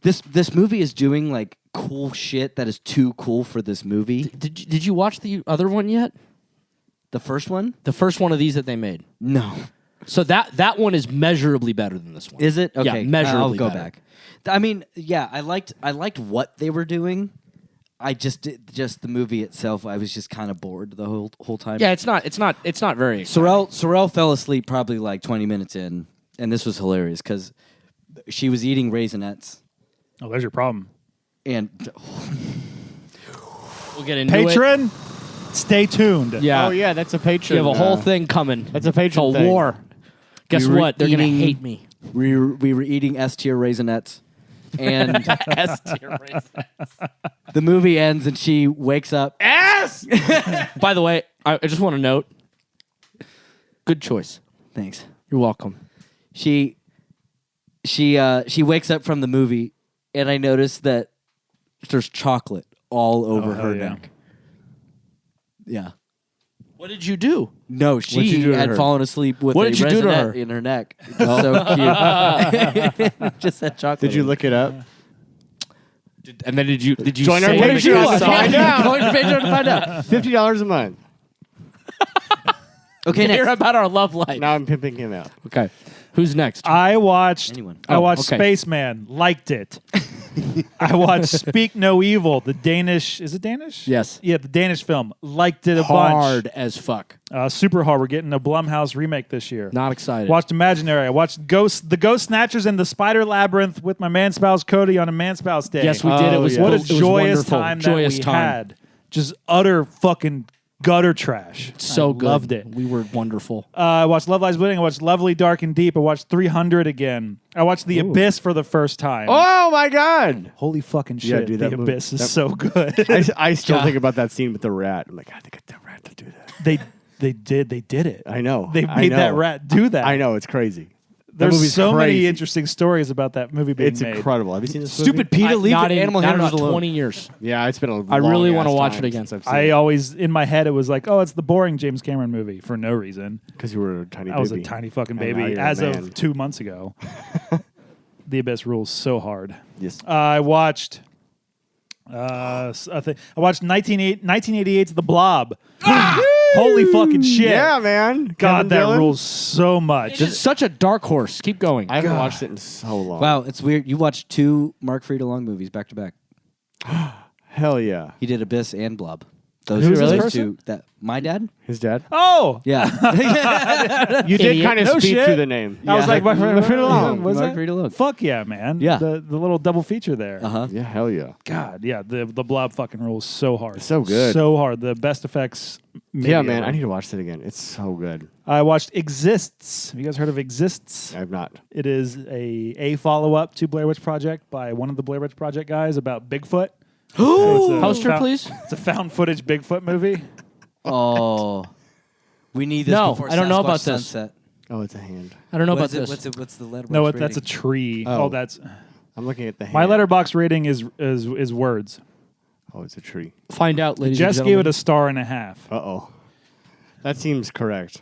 this movie is doing like cool shit that is too cool for this movie. Did you watch the other one yet? The first one? The first one of these that they made. No. So that one is measurably better than this one. Is it? Okay. Yeah, measurably I'll go better. back. I mean, yeah, I liked what they were doing. I just the movie itself. I was just kind of bored the whole time. Yeah, it's not very. Sorrel fell asleep probably like 20 minutes in, and this was hilarious because she was eating Raisinets, Oh, there's your problem. and We'll get into it. Patron, stay tuned. Yeah. Oh yeah, that's a patron. You have a whole thing coming. That's a patron It's a thing. war. Guess We were what? They're gonna eating- hate me. we were eating S-tier Raisinets, and the movie ends, and she wakes up. By the way, I just want to note. Good choice. Thanks. You're welcome. She wakes up from the movie, and I noticed that there's chocolate all over hell her yeah. neck. Yeah. What did you do? No, you she do to had her? fallen asleep with What a did you do to Raisinette her? in her neck. It was so cute. Just that chocolate. Did you look it up? And then did you Join our say Patreon what you to saw? find out. Join our Patreon to find out. $50 a month. Okay, Hear next. about our love life. Now I'm pimping him out. Okay. Who's next? I watched Anyone. Oh, okay. Spaceman, liked it. I watched Speak No Evil, the Danish. Is it Danish? Yes. Yeah, the Danish film. Liked it a Hard as fuck. bunch. Super hard. We're getting a Blumhouse remake this year. Not excited. Watched Imaginary. I watched the Ghost Snatchers and the Spider Labyrinth with my man spouse Cody on a man spouse day. Yes, we did. It Oh, was yeah. What a it was joyous wonderful. time Joyous that we time. had. Just utter fucking gutter trash. So I good. Loved it. We were wonderful. I watched Love Lies Bleeding. I watched Lovely, Dark, and Deep. I watched 300 again. I watched The Abyss for the first time. Oh my God! Holy fucking shit. Yeah, dude, The that movie- Abyss is that- so good. I still think about that scene with the rat. I'm like, I think it's the rat to do that. They did it. I know. They I made know. that rat do that. I know. It's crazy. That There's movie's so many crazy. interesting stories about that movie being It's made. incredible. Have you seen this Stupid movie? Peter, leave not the in, animal not in handlers about alone. 20 years. Yeah, it's been a I really want wanna watch it again. I always, in my head, it was like, oh, it's the boring James Cameron movie for no reason. because you were a tiny I was a baby. tiny fucking And now baby you're a as man. of 2 months ago. The Abyss rules so hard. Yes. I watched. I watched 1988's The Blob. Holy fucking shit! Yeah, man. God, Kevin that Dillon? rules so much. It's such a dark horse. Keep going. I haven't watched it in so long. Wow, it's weird. You watched two Mark Frieda long movies back to back. Hell yeah. He did Abyss and Blob. Those Who's this those person? two. That my dad. His dad. Oh, Yeah. You did Idiot. kind of No speed shit. through the name. I was like, Mark it along. Was Mark that? it along. Fuck yeah, man. Yeah. The little double feature there. Uh-huh. Yeah, hell yeah. God, yeah. The Blob fucking rules so hard. So good. So hard. The best effects. maybe Yeah, man. ever. I need to watch that again. It's so good. I watched Exists. Have you guys heard of Exists? I've not. It is a follow-up to Blair Witch Project by one of the Blair Witch Project guys about Bigfoot. Poster, please. It's a found footage Bigfoot movie. Oh. We need this No, before I don't know Sasquatch about this. Sunset. Oh, it's a hand. I don't know What's about it, this. what's the Letterboxd No, rating? that's a tree. Oh. Oh, that's I'm looking at the hand. my letterbox rating is words. Oh, it's a tree. Find out, ladies Jess and gave gentlemen. it a star and a half. Uh-oh. That seems correct.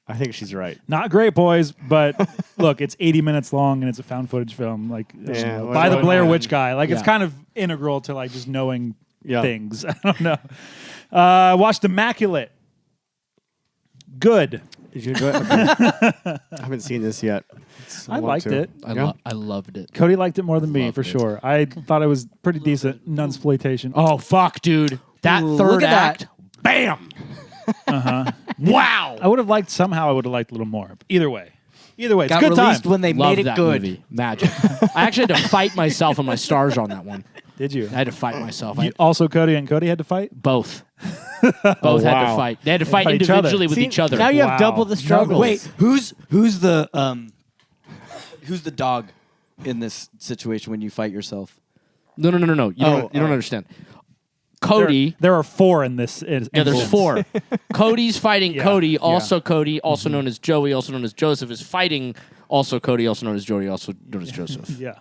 I think she's right. Not great, boys, but look, it's 80 minutes long and it's a found footage film, like Yeah, by the what- Blair what- Witch guy. Like it's Yeah. kind of integral to like just knowing Yeah. things. I don't know. Watched Immaculate. Good. Did you enjoy it? Okay. I haven't seen this yet. I want liked to. it. I loved it. Cody liked it more than me Loved for it. sure. I thought it was pretty decent. Nunsploitation. Oh fuck, dude! That Ooh, third look at act, bam! Wow! I would have liked somehow. I would have liked a little more. Either way, it's Got good time. released when they Loved made it that good. movie. Magic. I actually had to fight myself on my stars on that one. Did you? I had to fight myself. Also, Cody and Cody had to fight. Both had wow. to fight. They had to fight Fight each other. individually with See, each other. Now you Wow. have double the struggle. Wait, who's the dog in this situation when you fight yourself? No. You don't understand. Cody. There are four in this. Yeah, there's four. Cody's fighting Yeah, Cody. yeah. Also, Cody, also known as Joey, also known as Joseph, is fighting also Cody, also known as Joey, also known as Joseph. Yeah.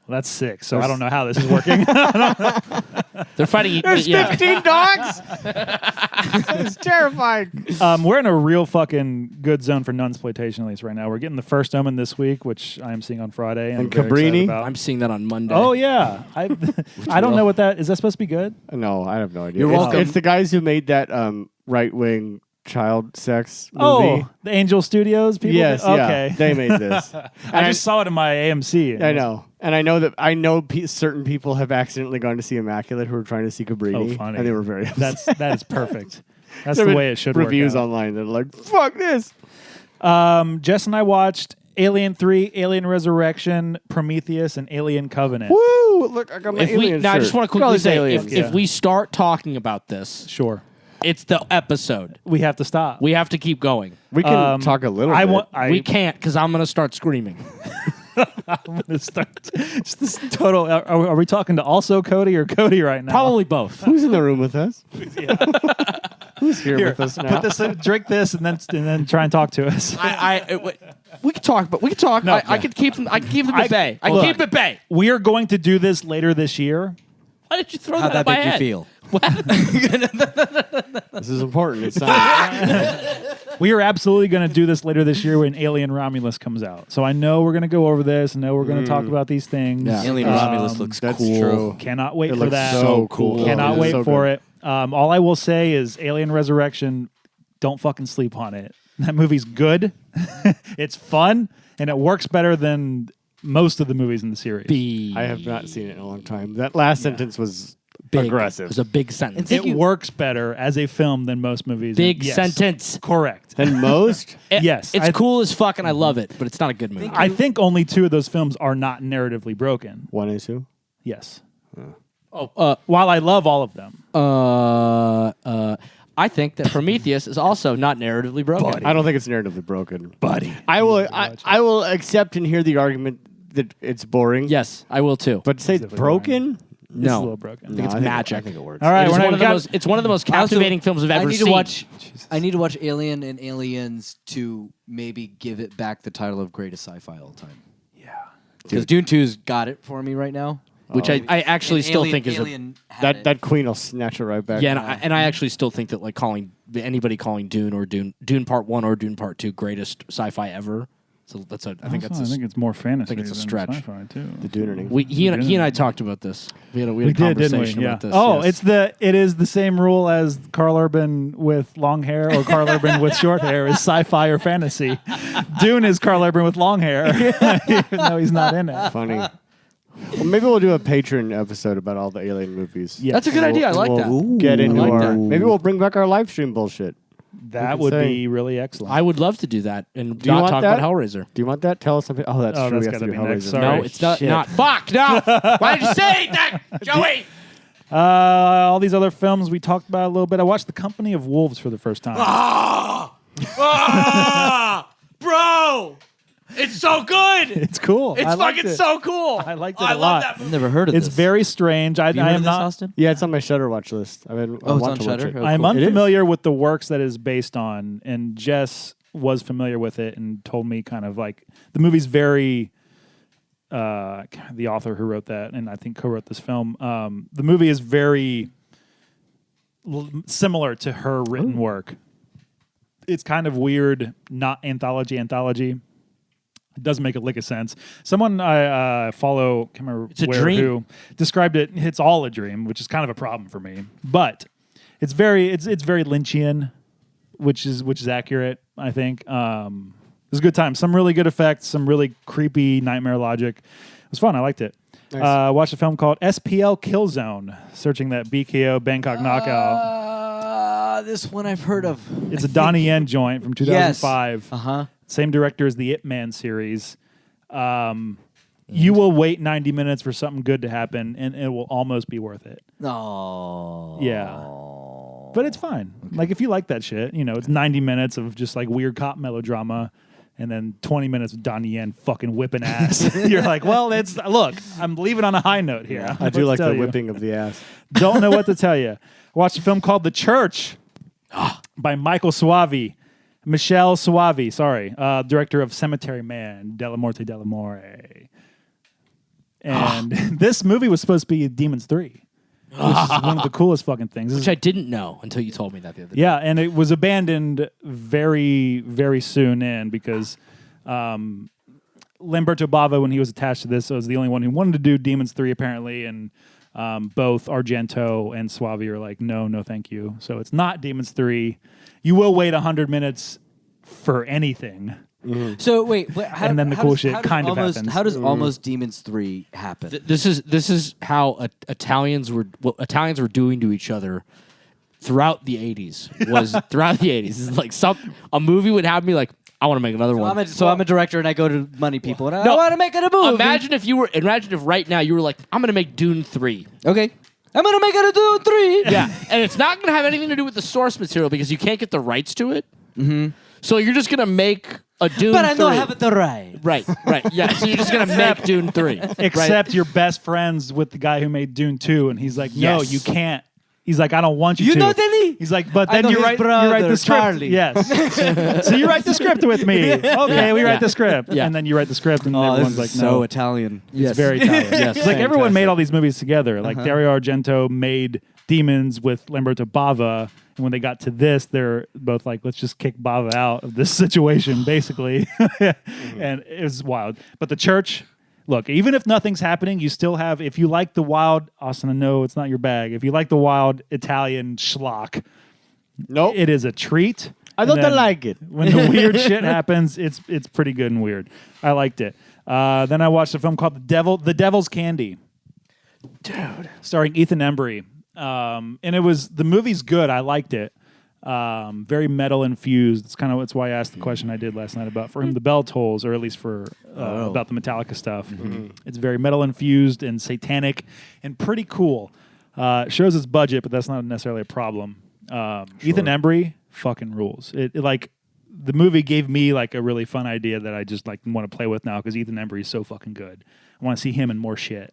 Well, that's 6. So I don't know how this is working. They're fighting. There's yeah. 15 dogs? It's terrifying. We're in a real fucking good zone for nunsploitation, at least right now. We're getting the First Omen this week, which I am seeing on Friday. And I'm very excited Cabrini? about. I'm seeing that on Monday. Oh yeah, I don't know what that is. That supposed to be good? No, I have no idea. You're It's- welcome. It's the guys who made that right-wing child sex movie. Oh, the Angel Studios people. Yes, Okay. yeah. They made this. I just saw it in my AMC. I know. And I know certain people have accidentally gone to see Immaculate who were trying to see Cabrini. Oh, funny. And they were very upset. That is perfect. That's There the have way been it should reviews work out. online that are like, fuck this. Jess and I watched Alien 3, Alien Resurrection, Prometheus, and Alien Covenant. Woo! Look, I got my alien Now I just shirt. want to Look at all quickly these say, aliens. if we start talking about this, Sure. it's the episode. We have to stop. We have to keep going. We can talk a little bit. We can't because I'm going to start screaming. I'm gonna start. Just this total. Are we talking to also Cody or Cody right now? Probably both. Who's in the room with us? Who's here with us now? Put this in, drink this, and then try and talk to us. We can talk, but we can talk. No. I could keep them. I can keep them at bay. I can look. keep it at bay. We are going to do this later this year. Why did you throw How'd that that at my make you head? feel? This is important. It's science. We are absolutely going to do this later this year when Alien Romulus comes out. So I know we're going to go over this. I know we're going to talk about these things. Yeah. Alien Romulus looks that's cool. true. Cannot wait It for looks that. so cool. Cannot It is wait so for good. it. All I will say is Alien Resurrection, don't fucking sleep on it. That movie's good. It's fun, and it works better than most of the movies in the series. I have not seen it in a long time. That last sentence was Big. aggressive. It was a big sentence. It works better as a film than most movies. Big Yes. sentence. Correct. Than most? Yes. It's I- cool as fuck, and I love it, but it's not a good movie. I think only 2 of those films are not narratively broken. 1 and 2? Yes. Oh, While I love all of them. I think that Prometheus is also not narratively broken. I don't think it's narratively broken. Buddy. I will accept and hear the argument that it's boring. Yes, I will too. But say it's broken? It's a no, little broken. I think it's magic. I think it works. All right, It's we're one, not of the most, it's one of the most captivating films I've ever seen. I need to watch Alien and Aliens to maybe give it back the title of greatest sci-fi all time. Yeah. Because Dune 2's got it for me right now. which I actually And still Alien- think is Alien had it. That queen will snatch it right back. yeah, and I actually still think that like anybody calling Dune or Dune Part 1 or Dune Part 2 greatest sci-fi ever. So I think that's I think it's more fantasy. think it's a than stretch. Sci-fi too. The Dunerning. he and I talked about this. We had a We did, didn't conversation we? Yeah. about this. Oh, yes. it is the same rule as Carl Urban with long hair or Carl Urban with short hair is sci-fi or fantasy. Dune is Carl Urban with long hair, even though he's not in it. Funny. Well, maybe we'll do a Patreon episode about all the Alien movies. Yeah. That's a good idea. I like that. We'll get into I like our. that. Maybe we'll bring back our live stream bullshit. That could would say- be really excellent. I would love to do that and Do you not want talk that? about Hellraiser. Do you want that? Tell us something. Oh, that's Oh, true. that's We have to gotta do be next. Hellraiser. Sorry. No, it's not. Shit. Not. Fuck no. Why did you say that, Joey? all these other films we talked about a little bit. I watched The Company of Wolves for the first time. Bro, it's so good. It's cool. It's I liked fucking it. so cool. I liked it I a love lot. that movie. I've never heard of It's this. very strange. I Have you heard am of this, not. Austin? Yeah, it's on my Shudder watch list. I mean, I Oh, it's want on to watch Shudder? it. Oh, I'm cool. It is? unfamiliar with the works that is based on, and Jess was familiar with it and told me kind of like the movie's very. The author who wrote that, and I think co-wrote this film. The movie is very similar to her written work. It's kind of weird, not anthology. It doesn't make a lick of sense. Someone I follow, can't remember It's a where, dream. who described it. It's all a dream, which is kind of a problem for me. But it's very Lynchian, which is accurate. I think it was a good time. Some really good effects. Some really creepy nightmare logic. It was fun. I liked it. Nice. Watched a film called SPL Killzone, searching that BKO Bangkok knockout. This one I've heard of. It's a Donnie Yen joint from 2005. Uh-huh. Same director as the Ip Man series. You will wait 90 minutes for something good to happen, and it will almost be worth it. Oh. Yeah. But it's fine. Like, if you like that shit, it's 90 minutes of just, like, weird cop melodrama, and then 20 minutes of Donnie Yen fucking whipping ass. You're like, well, look, I'm leaving on a high note here. I do like the whipping of the ass. Don't know what to tell you. Watched a film called The Church by Michael Michelle Suavi, sorry, director of Cemetery Man, Della Morte Della More. And this movie was supposed to be Demons 3, which is one of the coolest fucking things. This Which is- I didn't know until you told me that the other day. yeah, and it was abandoned very, very soon in because Lamberto Bava, when he was attached to this, was the only one who wanted to do Demons 3, apparently, and both Argento and Suavi are like, no, thank you. So it's not Demons 3. You will wait 100 minutes for anything. So wait, how, And then the how cool does- shit how does kind of almost, happens. How does Almost Demons 3 happen? This is how Italians were doing to each other throughout the 80s. Was throughout the 80s. It's like a movie would have me like, I want to make another one. I'm a director and I go to money people and I No, want to make it a movie. Imagine if right now you were like, I'm going to make Dune 3. Okay. I'm going to make it a Dune 3. Yeah. And it's not going to have anything to do with the source material because you can't get the rights to it. Mm-hmm. So you're just going to make a Dune 3. But I don't have the right. Right. Yeah. So you're just going to make Dune 3. Except you're best friends with the guy who made Dune 2, and he's like, no, Yes. you can't. He's like, I don't want you You to. know Denny? He's like, but I then know you his write brother, the script. Charlie. Yes. So you write the script with me. Okay, we write the script. Yeah. And then you write the script, and Oh, everyone's this like, is no. so Italian. It's very Italian. Yes. It's like everyone Fantastic. made all these movies together. Like Dario Argento made Demons with Lamberto Bava, and when they got to this, they're both like, let's just kick Bava out of this situation, basically. And it was wild. But The Church, look, even if nothing's happening, you still have, if you like the wild, Austin, I know it's not your bag. If you like the wild Italian schlock, Nope. it is a treat. I And don't then like it. When the weird shit happens, it's pretty good and weird. I liked it. Then I watched a film called The Devil's Candy. Dude. Starring Ethan Embry. And the movie's good. I liked it. Very metal infused. It's why I asked the question I did last night about For Whom the Bell Tolls, or at least for about the Metallica stuff. It's very metal infused and satanic and pretty cool. Shows its budget, but that's not necessarily a problem. Ethan Embry fucking rules. The movie gave me like a really fun idea that I just like want to play with now because Ethan Embry is so fucking good. I want to see him in more shit.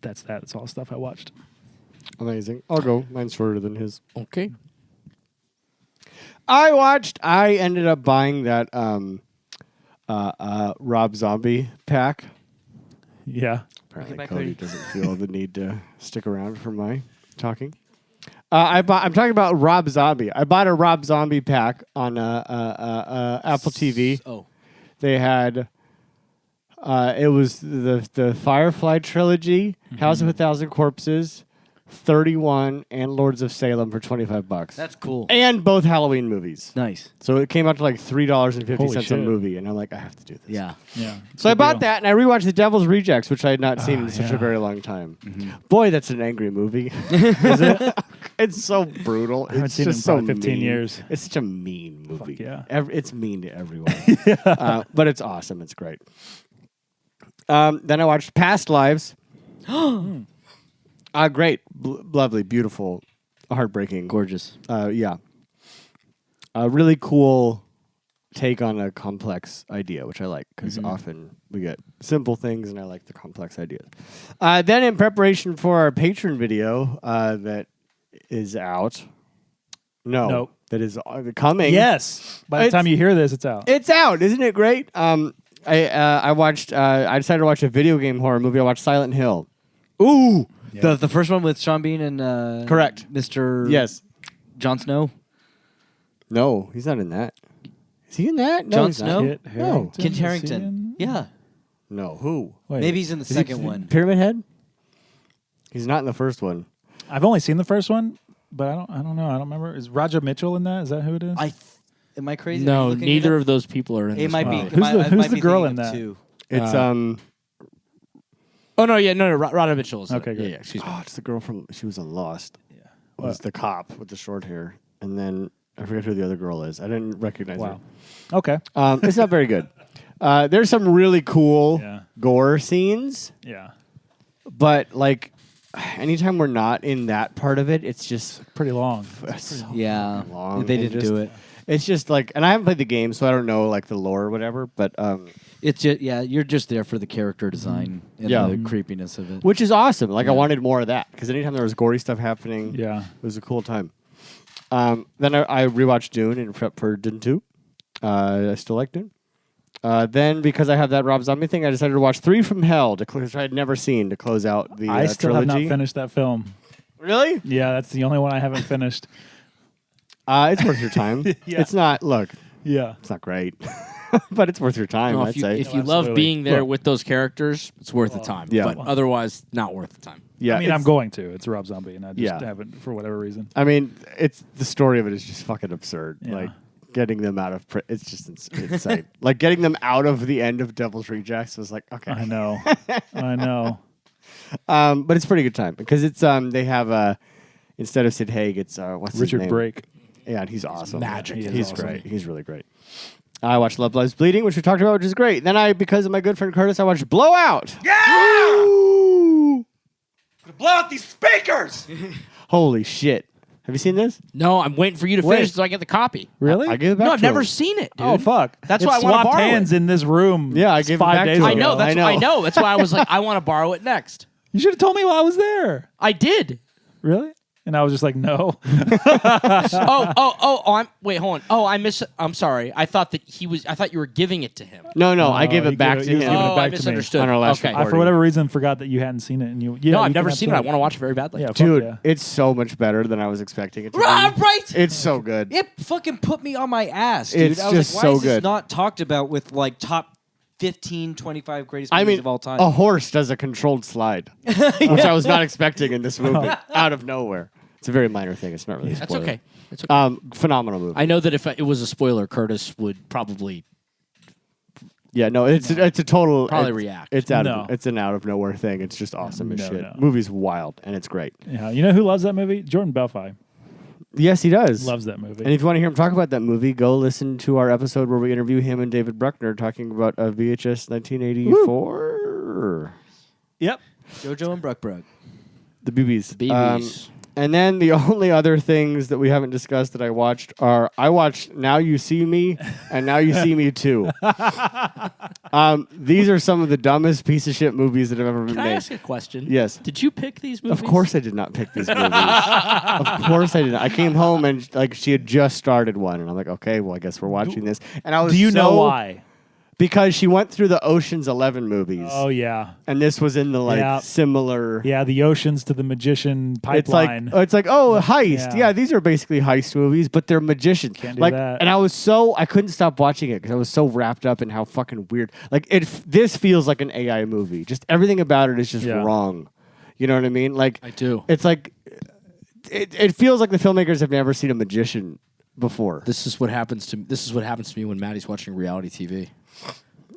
That's all the stuff I watched. Amazing. I'll go. Mine's shorter than his. Okay. I ended up buying that Rob Zombie pack. Yeah. Apparently back, Cody Cody. doesn't feel the need to stick around for my talking. I'm talking about Rob Zombie. I bought a Rob Zombie pack on Apple TV. Oh. They had it was the Firefly trilogy, House of a Thousand Corpses, 31, and Lords of Salem for $25. That's cool. And both Halloween movies. Nice. So it came out to like $3.50 Holy a shit. movie, and I'm like, I have to do this. Yeah. Yeah. So I bought that, and I rewatched The Devil's Rejects, which I had not seen in such yeah. a very long time. Boy, that's an angry movie. Is it? It's so brutal. haven't It's seen it just in so probably 15 mean. years. It's such a mean movie. yeah. It's mean to everyone. But it's awesome. It's great. Then I watched Past Lives. Great. Lovely. Beautiful. Heartbreaking. Gorgeous. Yeah. A really cool take on a complex idea, which I like because often we get simple things and I like the complex ideas. Then in preparation for our patron video that is out. No. Nope. That is coming. Yes. By the It's- time you hear this, it's out. It's out. Isn't it great? I watched I decided to watch a video game horror movie. I watched Silent Hill. Ooh. Yeah. The first one with Sean Bean and Correct. Mr. Yes. Jon Snow. No, he's not in that. Is he in that? No, Jon he's not. Snow? Kit No. Kit is Harrington. he in- Yeah. No, who? Wait, Maybe he's in the Is he second one. Pyramid Head? He's not in the first one. I've only seen the first one, but I don't know. I don't remember. Is Roger Mitchell in that? Is that who it is? Am I crazy? No, Are you looking neither it up? of those people are in It this might be. movie. Who's the- I who's might the be girl thinking in of that? two. It's Oh no, yeah, no, Rada Mitchell is Okay, it. good. Yeah, excuse me. oh, it's the girl from she was on Lost. Yeah. It was the cop with the short hair. And then I forget who the other girl is. I didn't recognize Wow. Okay. her. It's not very good. There's some really cool Yeah. gore scenes, Yeah. but like anytime we're not in that part of it, it's just Pretty long. so Yeah. long. They and didn't just- do it. It's just like, and I haven't played the game, so I don't know like the lore or whatever. But It's just you're just there for the character design and Yeah. the creepiness of it. which is awesome. Like I Yeah. wanted more of that because anytime there was gory stuff happening, Yeah. it was a cool time. Then I rewatched Dune and prep for Dune 2. I still like Dune. Then because I have that Rob Zombie thing, I decided to watch 3 from Hell, which I had never seen to close out the I still trilogy. have not finished that film. Really? Yeah, that's the only one I haven't finished. It's worth your time. Yeah. It's not. Look, Yeah. it's not great, but it's worth your time. No, I'd say. if you No, love absolutely. being there Look. with those characters, it's worth the time. Yeah. But otherwise, not worth the time. yeah, I mean, it's- I'm going to. It's Rob Zombie, and I just Yeah. haven't for whatever reason. I mean, it's the story of it is just fucking absurd. Yeah. Like getting them out of it's just insane. Like getting them out of the end of Devil's Rejects was like okay. I know. I know. But it's a pretty good time because it's they have instead of Sid Haig, it's what's his Richard name? Brake. Yeah, and he's awesome. magic. He is He's awesome. great. He's really great. I watched Love Lies Bleeding, which we talked about, which is great. Then because of my good friend Curtis, I watched Blowout. Yeah! Ooh. Blow out these speakers! Holy shit! Have you seen this? No, I'm waiting for you to Wait. finish so I get the copy. Really? I gave it back. No, to I've never him. seen it, dude. Oh fuck! That's It why I wanna swapped borrow hands in this room. Yeah, I gave it 5 back days to ago. him. I know. That's I know. I know. That's why I was like, I want to borrow it next. You should have told me while I was there. I did. Really? And I was just like, no. Wait, hold on. Oh, I'm sorry. I thought you were giving it to him. No, I gave it back to he was him. giving it Oh, back I to me. misunderstood. On our last okay. recording. I, for whatever reason, forgot that you hadn't seen it, and you. Yeah, No, you I've can never seen it. I absolutely- want to watch it very badly. Yeah, fuck Dude, yeah. it's so much better than I was expecting it to Right, be. right. It's so good. It fucking put me on my ass, dude. It's I was just like, why so is this good. not talked about with like top 15, 25 greatest I movies mean, of all time? a horse does a controlled slide, which I was not expecting in this movie, out of nowhere. It's a very minor thing. It's not really a That's spoiler. okay. That's okay. Phenomenal movie. I know that if it was a spoiler, Curtis would probably Yeah, no, it's a total. Probably it's, react. It's out. No. It's an out of nowhere thing. It's just awesome as No, shit. no. Movie's wild and it's great. Yeah, you know who loves that movie? Jordan Belfi Yes, he does. loves that movie. And if you want to hear him talk about that movie, go listen to our episode where we interview him and David Bruckner talking about VHS 1984. Yep. Jojo and Bruck. The BBs. BBs. And then the only other things that we haven't discussed that I watched are I watched Now You See Me and Now You See Me Too. These are some of the dumbest piece of shit movies that have ever been Can I made. ask a question? Yes. Did you pick these movies? Of course I did not pick these movies. Of course I did not. I came home and like she had just started one and I'm like, okay, well I guess we're watching this. And I was Do you know so- why? Because she went through the Ocean's 11 movies. Oh yeah, And this was in the like Yeah. similar yeah. The oceans to the magician pipeline. It's like heist. Yeah. Yeah. These are basically heist movies, but they're magicians. Can't do like, that. and I couldn't stop watching it because I was so wrapped up in how fucking weird. Like this feels like an AI movie. Just everything about it is just Yeah. wrong. You know what I mean? Like I do. It's like it feels like the filmmakers have never seen a magician before. This is what happens to me when Maddie's watching reality TV.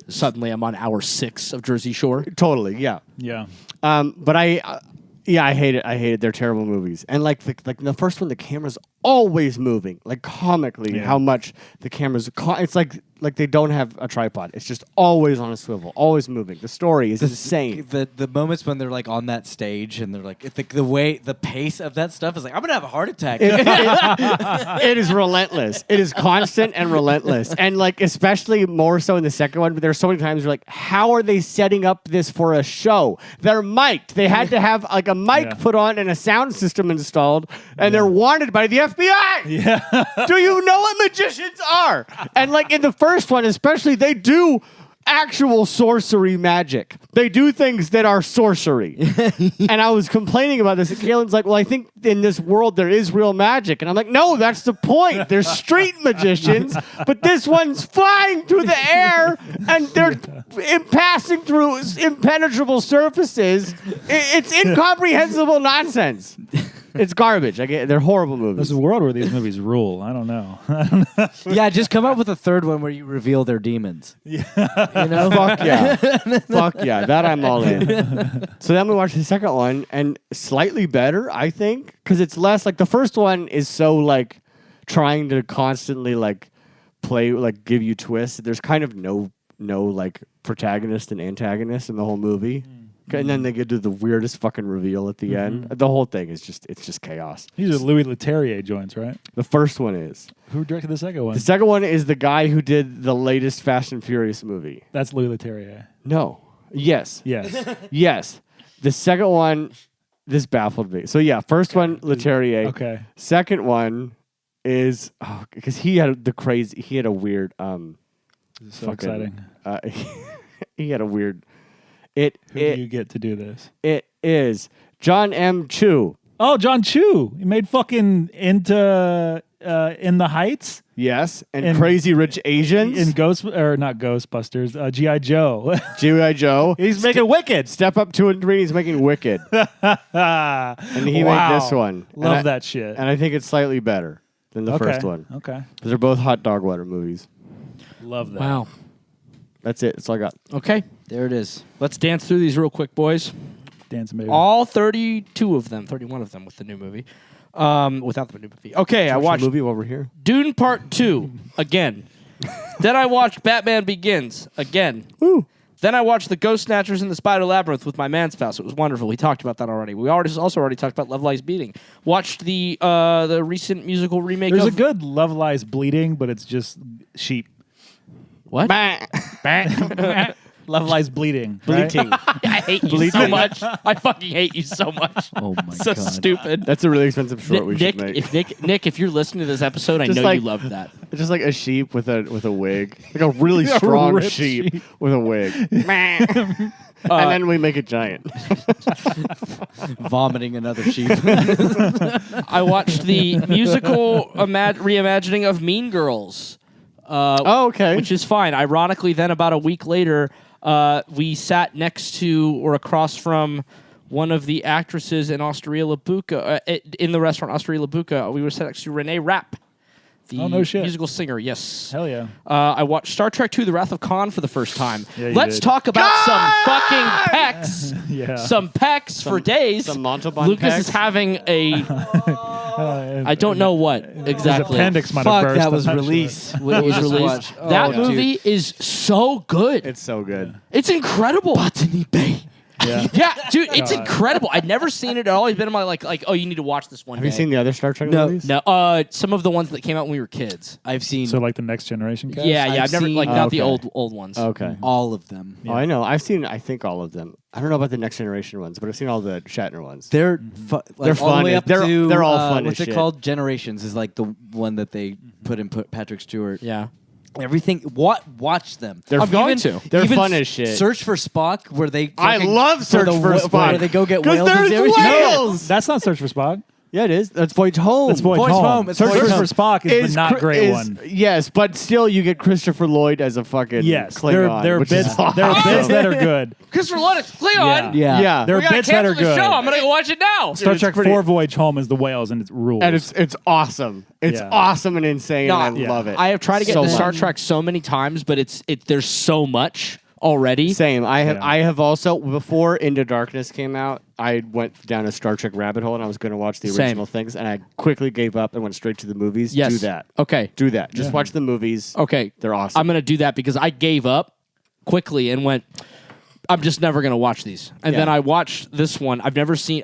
Suddenly, I'm on hour 6 of Jersey Shore. Totally, yeah. Yeah. But I hate it. I hate it. They're terrible movies. And like the first one, the camera's always moving, like comically. How much the camera's? It's like they don't have a tripod. It's just always on a swivel, always moving. The story is insane. The moments when they're like on that stage and they're like, it's like the pace of that stuff is like, I'm gonna have a heart attack. It is relentless. It is constant and relentless. And like especially more so in the second one, but there's so many times you're like, how are they setting up this for a show? They're mic'd. They had to have like a mic put on and a sound system installed, and they're wanted by the FBI. Yeah. Do you know what magicians are? And like in the first one, especially, they do actual sorcery magic. They do things that are sorcery. And I was complaining about this, and Kaylin's like, well, I think in this world there is real magic. And I'm like, no, that's the point. They're street magicians, but this one's flying through the air, and they're passing through impenetrable surfaces. It's incomprehensible nonsense. It's garbage. They're horrible movies. There's a world where these movies rule. I don't know. Yeah, just come up with a third one where you reveal their demons. You know? Fuck yeah. Fuck yeah. That I'm all in. So then we watched the second one, and slightly better, I think, because it's less like the first one is so like trying to constantly like play, like give you twists. There's kind of no like protagonist and antagonist in the whole movie. And then they get to the weirdest fucking reveal at the end. The whole thing is just chaos. These are Louis Leterrier joints, right? The first one is. Who directed the second one? The second one is the guy who did the latest Fast and Furious movie. That's Louis Leterrier. No. Yes. Yes. Yes. The second one, this baffled me. So yeah, first one, Leterrier. Okay. Second one is, because he had a weird, So exciting. he had a weird, Who do you get to do this? It is John M. Chu. Oh, John Chu. He made fucking into In the Heights. Yes, and Crazy Rich Asians. In not Ghostbusters, G.I. Joe. G.I. Joe. He's making Wicked. Step Up 2 and 3, he's making Wicked. And he made this one. Love that shit. And I think it's slightly better than the first one. Okay. Because they're both hot dog water movies. Love that. Wow. That's it. That's all I got. Okay. There it is. Let's dance through these real quick, boys. Dance maybe. All 31 of them with the new movie. Without the new movie. Okay, I watched the movie while we're here. Dune Part 2 again. Then I watched Batman Begins again. Woo. Then I watched The Ghost Snatchers and the Spider Labyrinth with my man spouse. It was wonderful. We talked about that already. We also already talked about Love Lies Beating. Watched the recent musical remake There's of... a good Love Lies Bleeding, but it's just sheep. What? Love Lies Bleeding. Right? Bleating. I hate you so much. I fucking hate you so much. Oh my So god. stupid. That's a really expensive short we should make. Nick, if you're listening to this episode, I Just know like- you loved that. It's just like a sheep with a wig. Like a really strong ripped sheep with a wig. And then we make it giant. Vomiting another sheep. I watched the musical reimagining of Mean Girls. Okay. Which is fine. Ironically, then about a week later, we sat next to or across from one of the actresses in Osteria Labuca, in the restaurant Osteria Labuca. We were sat next to Renee Rapp, the Oh, no shit. musical singer. Yes. Hell yeah. I watched Star Trek II: The Wrath of Khan for the first time. Yeah, you Let's did. talk about some fucking pecs. Yeah. Some pecs for days. some Montalban Lucas pecs. is having a... I don't know what His exactly. appendix might have Fuck, burst. that was I'm not sure. released. It was released. That movie is so good. It's so good. It's incredible. Botany Bay. Yeah. Yeah, dude, it's incredible. I'd never seen it. It always been in my like, oh, you need to watch this one. Have you seen the other Star Trek movies? No, some of the ones that came out when we were kids. I've seen So like the Next Generation cast? Yeah, I've I've never seen- like not the okay. old ones. Okay. all of them. Oh, I know. I've seen, I think, all of them. I don't know about the Next Generation ones, but I've seen all the Shatner ones. They're They're all the way fun. up They're- to they're all fun What's as it shit. called? Generations is like the one that they put in Patrick Stewart. Yeah. Everything. Watch them. They're I'm going Even- to. They're even fun as shit. Search for Spock, where they. I fucking- love Search for Spock. Where they go get 'Cause whales. there's and everything. whales! That's not Search for Spock. Yeah, it is. That's Voyage Home. That's Voyage Home. It's Search Voyage for Home. Spock is the not great one. Yes, but still, you get Christopher Lloyd as a fucking Yes, Klingon. there are which is bits. There are bits that are good. Christopher Lloyd, it's Klingon. Yeah. Yeah. There We are gotta bits that cancel are the good. show. I'm gonna go watch it now. Star it's Trek pretty- 4 Voyage Home is the whales and it rules. And it's awesome. It's Yeah. awesome and insane, and I love it. I have tried to get so into Star much. Trek so many times, but there's so much already. Same. I Yeah. have also, before Into Darkness came out, I went down a Star Trek rabbit hole and I was going to watch the Same. original things, and I quickly gave up and went straight to the movies. Yes. Do that. Okay. Do that. Just watch the movies. Okay. They're awesome. I'm gonna do that because I gave up quickly and went, I'm just never gonna watch these. And Yeah. then I watched this one. I've never seen.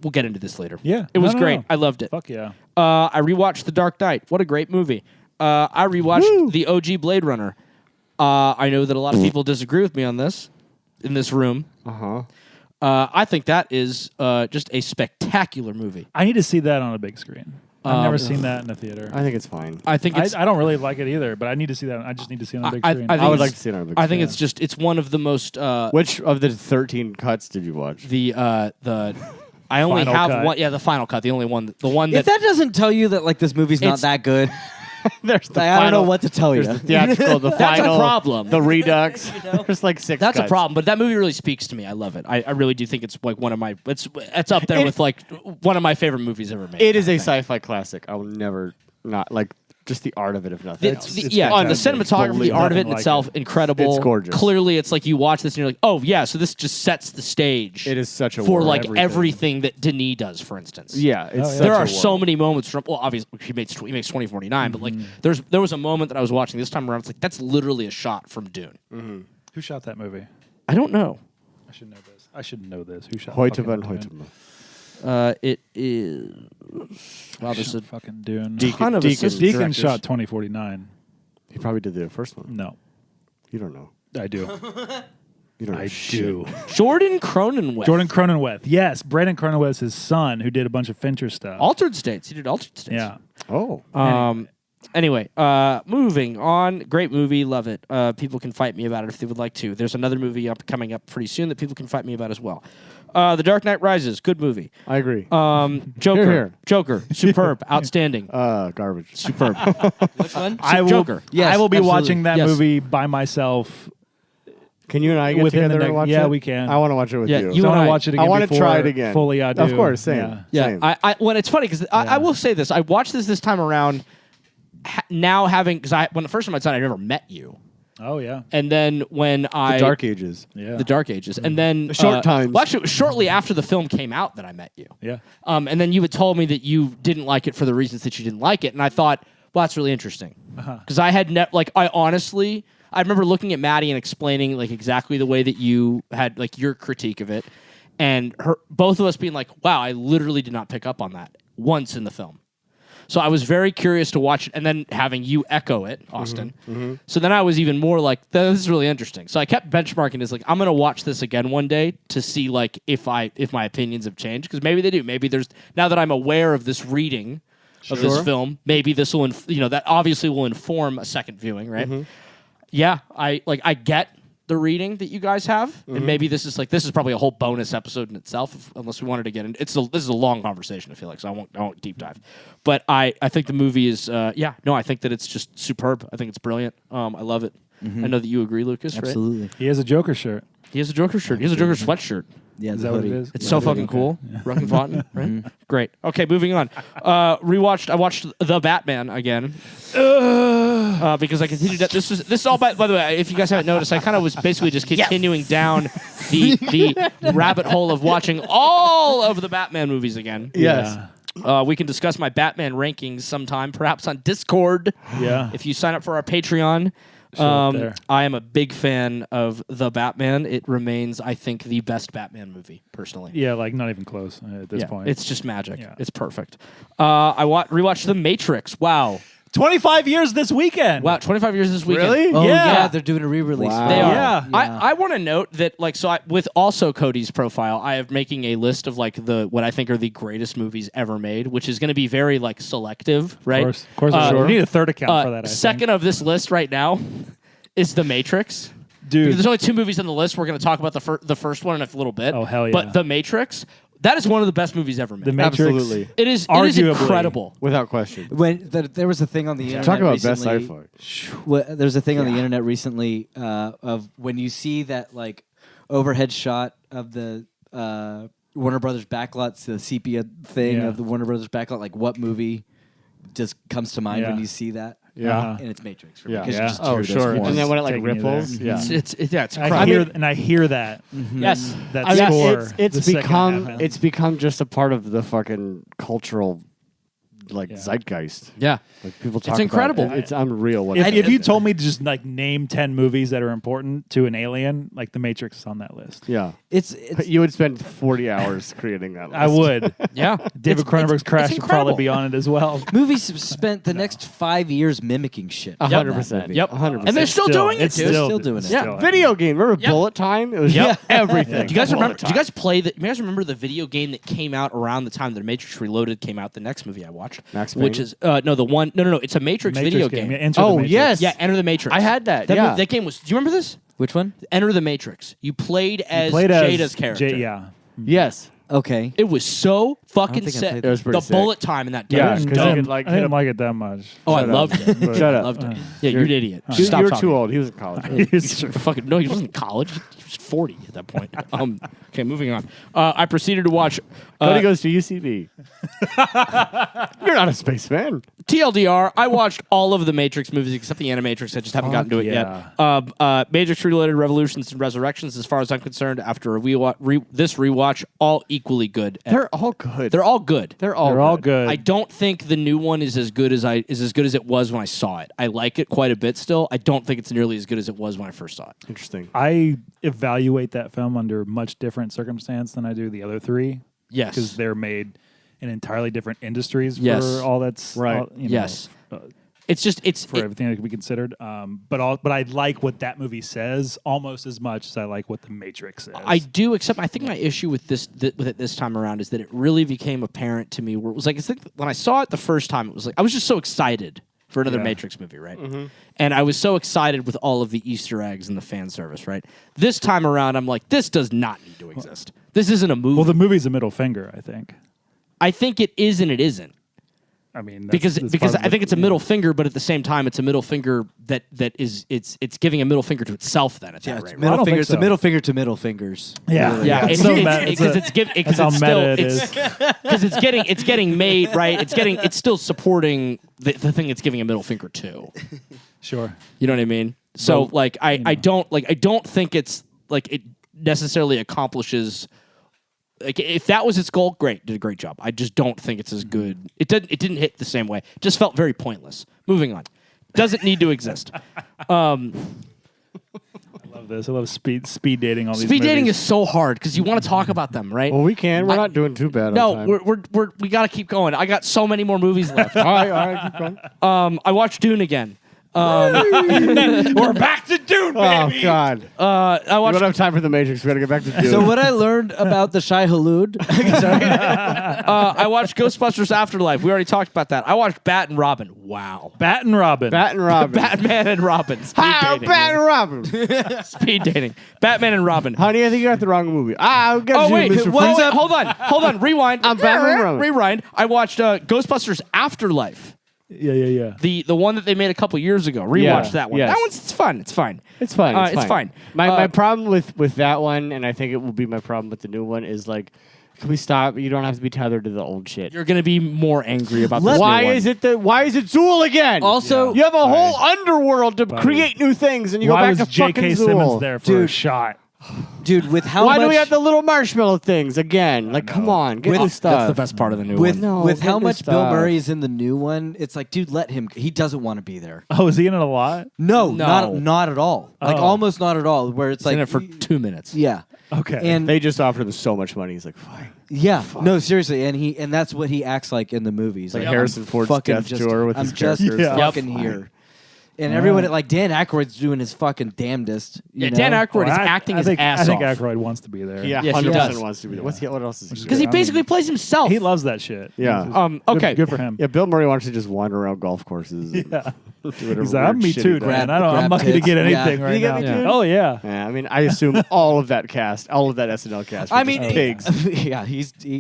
We'll get into this later. Yeah. It was No. great. I loved it. Fuck yeah. I rewatched The Dark Knight. What a great movie. I rewatched the OG Blade Runner. I know that a lot of people disagree with me on this in this room. Uh-huh. I think that is just a spectacular movie. I need to see that on a big screen. I've never seen that in a theater. I think it's fine. I think it's. I don't really like it either, but I need to see that. I just need to see it on a big I- screen. I I think would it's- like to see it on a big I think screen. it's one of the most Which of the 13 cuts did you watch? the I only Final have cut. one. Yeah, the final cut. The only one. The one If that doesn't tell you that like this movie's not It's- that good, There's the I don't know final- what to tell you. There's the theatrical, the That's a final, problem. the redux. There's like 6 That's cuts. a problem, but that movie really speaks to me. I love it. I really do think it's like one of my. It's up there with like one of my favorite movies ever made. It is a I think. sci-fi classic. I will never not like just the art of it if nothing else. The fantastic. cinematography, the art of it in Nothing like itself, it. incredible. It's gorgeous. Clearly, it's like you watch this and you're like, oh yeah, so this just sets the stage. It is such a for world. like everything. everything that Denis does, for instance. Yeah, it's yeah. such There a are world. so many moments from. Well, obviously he makes 2049, but like there was a moment that I was watching this time around. It's like that's literally a shot from Dune. Who shot that movie? I don't know. I should know this. I should know this. Who shot Hoytema and fucking Dune? Hoytema. It is. Wow, there's a Fucking Dune. ton of Deacon. assistant Deacon directors. shot 2049. He probably did the first one. No, You don't know. I do. You don't know. I shit. do. Jordan Cronenweth. Jordan Cronenweth. Yes, Brandon Cronenweth's his son who did a bunch of Fincher stuff. Altered States. He did Altered States. Yeah. Oh. Anyway, moving on. Great movie. Love it. People can fight me about it if they would like to. There's another movie coming up pretty soon that people can fight me about as well. The Dark Knight Rises. Good movie. I agree. Joker. Here. Joker. Superb. Outstanding. Garbage. Superb. Which one? I will, Joker. Yes, I will be absolutely. watching that Yes. movie by myself. Can you and I get Within the together and next- watch it? yeah, we can. I want to watch it with Yeah, you. you So I and want I- to watch it again. I want to before try it again. Fully, I do. Of course, same. Yeah. Yeah. Same. When it's funny because I will say this. I watched this time around. Now having because when the first time I saw it, I never met you, Oh yeah. and then when I The Dark Ages. Yeah. the Dark Ages, and then Short times. Well, actually, it was shortly after the film came out that I met you. Yeah. And then you had told me that you didn't like it for the reasons that you didn't like it, and I thought, well, that's really interesting because I had I honestly, I remember looking at Maddie and explaining like exactly the way that you had like your critique of it, and both of us being like, wow, I literally did not pick up on that once in the film. So I was very curious to watch it, and then having you echo it, Austin. So then I was even more like, this is really interesting. So I kept benchmarking this, like, I'm gonna watch this again one day to see like if my opinions have changed, because maybe they do. Maybe there's now that I'm aware of this reading of this film, maybe this will that obviously will inform a second viewing, right? Yeah, I get the reading that you guys have, and maybe this is probably a whole bonus episode in itself, unless we wanted to get in. This is a long conversation, I feel like, so I won't deep dive. But I think the movie is I think that it's just superb. I think it's brilliant. I love it. I know that you agree, Lucas. Right? Absolutely. He has a Joker shirt. He has a Joker shirt. He has a Joker sweatshirt. Yeah, Is the that what it hoodie. is? It's so fucking cool. Ruck and Fountain, right? Great. Okay, moving on. I watched The Batman again. Because I continued. This is all by the way. If you guys haven't noticed, I kind of was basically just continuing down the rabbit hole of watching all of the Batman movies again. Yes. We can discuss my Batman rankings sometime, perhaps on Discord. Yeah. If you sign up for our Patreon. Up there. I am a big fan of The Batman. It remains, I think, the best Batman movie, personally. Yeah, like not even close at this point. It's just magic. Yeah. It's perfect. I rewatched The Matrix. Wow. 25 years this weekend. Wow, 25 years this weekend. Really? Oh Yeah. yeah, they're doing a re-release. Wow. They are. Yeah. I want to note that, with also Cody's profile, I am making a list of what I think are the greatest movies ever made, which is going to be very selective, right? Of course. We need a third account for that. I Second think. of this list right now is The Matrix. Dude. Because there's only 2 movies on the list. We're going to talk about the first one in a little bit. Oh, hell yeah. But The Matrix, That is one of the best movies ever made. The Matrix. Absolutely. It is Arguably. incredible. Without question. When there was a thing on the internet Talk about recently, best sci-fi. There's a thing on the internet recently of when you see that like overhead shot of the Warner Brothers backlots, the sepia thing of the Warner Brothers backlot. Like, what movie just comes to mind when you see that? Yeah. And it's Matrix. For Yeah. me, 'cause you Yeah. just Oh, hear those sure. horns. And then when it like Taking you ripples. there. Yeah. It's incredible. I hear that. Yes. That I mean, score. it's the second become half. it's become just a part of the fucking cultural zeitgeist. Yeah. Like people talk incredible. about it. It's unreal. What If you told me to just like name 10 movies that are important to an alien, like The Matrix is on that list. yeah, It's you would spend 40 hours creating that list. I would. Yeah. David Cronenberg's Crash would probably incredible. be on it as well. movies spent the next 5 years mimicking shit. 100%. Yep. 100%. And they're still doing it, It's dude. Still doing it. Yeah. Video game. Remember Yep. Bullet Time? It was Yep. everything. Do you guys remember? Bullet Do you guys play that? You guys remember the video game that came out around the time that Matrix Reloaded came out? The next movie I watched, Max which Payne? is no. It's a Matrix video game. Yeah, Enter the Oh, Matrix. yes. Yeah, Enter the Matrix. I had that, That, yeah. that game was. Do you remember this? Which one? Enter the Matrix. You played as Played as Jada's character. yeah. Yes. Okay. It was so fucking think I sick. played It was pretty The sick. bullet time in that game. Yeah, was 'cause dope. you could, like, I hit didn't a- like it that much. Oh, I Shut up. loved it. Shut up. Loved it. Yeah, you're an idiot. You- Stop You're talking. too old. He was in college. Fucking no, he wasn't in college. He was 40 at that point. Okay, moving on. I proceeded to watch Cody goes to UCB. You're not a spaceman. TLDR. I watched all of the Matrix movies except the Animatrix. I just haven't gotten to it yet. Matrix Reloaded, Revolutions, and Resurrections. As far as I'm concerned, after this rewatch, all equally good. They're all good. They're all good. They're all They're all good. I don't think the new one is as good as it was when I saw it. I like it quite a bit still. I don't think it's nearly as good as it was when I first saw it. Interesting. I evaluate that film under much different circumstance than I do the other three. Yes. Because they're made in entirely different industries Yes. for all that's Right. Yes. It's just for everything that can be considered. But I like what that movie says almost as much as I like what The Matrix says. I do, except I think my issue with with it this time around is that it really became apparent to me where it was like, it's like when I saw it the first time, it was like I was just so excited for another Yeah. Matrix movie, right? And I was so excited with all of the Easter eggs and the fan service, right? This time around, I'm like, this does not need to exist. This isn't a movie. Well, the movie's a middle finger, I think. I think it is and it isn't. I mean, Because I think it's a middle finger, but at the same time, it's a middle finger that is it's giving a middle finger to itself. Then at Yeah, that it's rate, middle don't finger. think It's a so. middle finger to middle fingers. Yeah, Yeah, It's it's so because meta. it's getting made right. It's still supporting the thing it's giving a middle finger to. Sure. You know what I mean? So Well, like I don't think it's like it necessarily accomplishes. Like if that was its goal, great, did a great job. I just don't think it's as good. It didn't hit the same way. It just felt very pointless. Moving on. Doesn't need to exist. I love this. I love speed dating all these Speed dating movies. is so hard because you want to talk about them, right? Well, we can. We're not doing too bad. No, on time. we got to keep going. I got so many more movies left. all right. Keep going. I watched Dune again. We're back to Dune, Oh baby. God. I We watched. don't have time for the Matrix. We got to get back to Dune. So what I learned about the Shai Hulud, I watched Ghostbusters Afterlife. We already talked about that. I watched Bat and Robin. Wow. Bat and Robin. Bat and Robin. Batman and Robin. Speed Hi, dating. Bat and Robin. Speed dating. Batman and Robin. Honey, I think you got the wrong movie. I'll get Oh you, wait, Mr. what's Freeze. up? Hold on. Rewind. I'm Batman and Robin. Rewind. I watched Ghostbusters Afterlife. Yeah. The one that they made a couple years ago. Rewatched Yeah, that one. yes. That one's it's fun. It's fine. It's fine. It's fine. My problem with that one, and I think it will be my problem with the new one, is like, can we stop? You don't have to be tethered to the old shit. You're gonna be more angry about this. Why new one. is it Zool again? Also- you have a whole underworld to create new things, and you Why go was back to J.K. fucking Simmons Zool. there for a shot? dude, with how Why much do we have the little marshmallow things again? Like, come on, get new stuff. That's the best part of the new with one. No, with how get new much Bill stuff. Murray is in the new one? It's like, dude, let him. He doesn't want to be there. Oh, is he in it a lot? No, No. not at all. Like Oh. almost not at all. Where it's It's like in it for 2 minutes. yeah, Okay. and They just offered him so much money. He's like, fine. yeah, no, seriously, and that's what he acts like in the movies. Like I'm Harrison Ford's fucking death just- tour with I'm his just characters. Yeah. fucking Yep. here. And everyone, like Dan Aykroyd's doing his fucking damnedest. Yeah, Dan Aykroyd is acting his ass I think off. Aykroyd wants to be there. Yeah, Yes, he 100% does. wants to be there. What else is he Because he doing? basically plays himself. He loves that shit. Yeah. Okay. Good for him. Yeah, Bill Murray wants to just wander around golf courses. And Yeah. do whatever He's like, I'm weird me shit too, he does. man. I'm grab lucky to tits. get Yeah. anything right You get now. me too? Oh yeah. Yeah, I mean, I assume all of that cast, all of that SNL cast. I were mean, just pigs. yeah,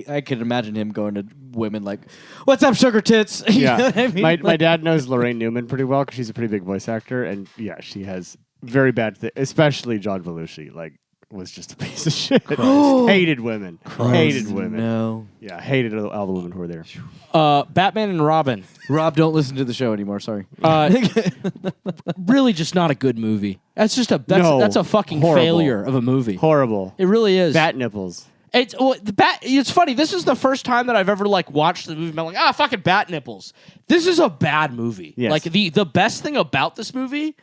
I could imagine him going to women like, "What's up, sugar tits?" You know Yeah, what I mean? my dad knows Lorraine Newman pretty well because she's a pretty big voice actor, and yeah, she has very bad, especially John Belushi. Like, was just a piece of shit. Hated women. Hated women. No, Yeah, hated all the women who were there. Batman and Robin. Rob, don't listen to the show anymore. Sorry. Really, just not a good movie. That's just No. that's a fucking Horrible. failure of a movie. Horrible. It really is. Bat nipples. It's funny. This is the first time that I've ever like watched the movie. And I'm like, fucking bat nipples. This is a bad movie. Yes. Like the best thing about this movie.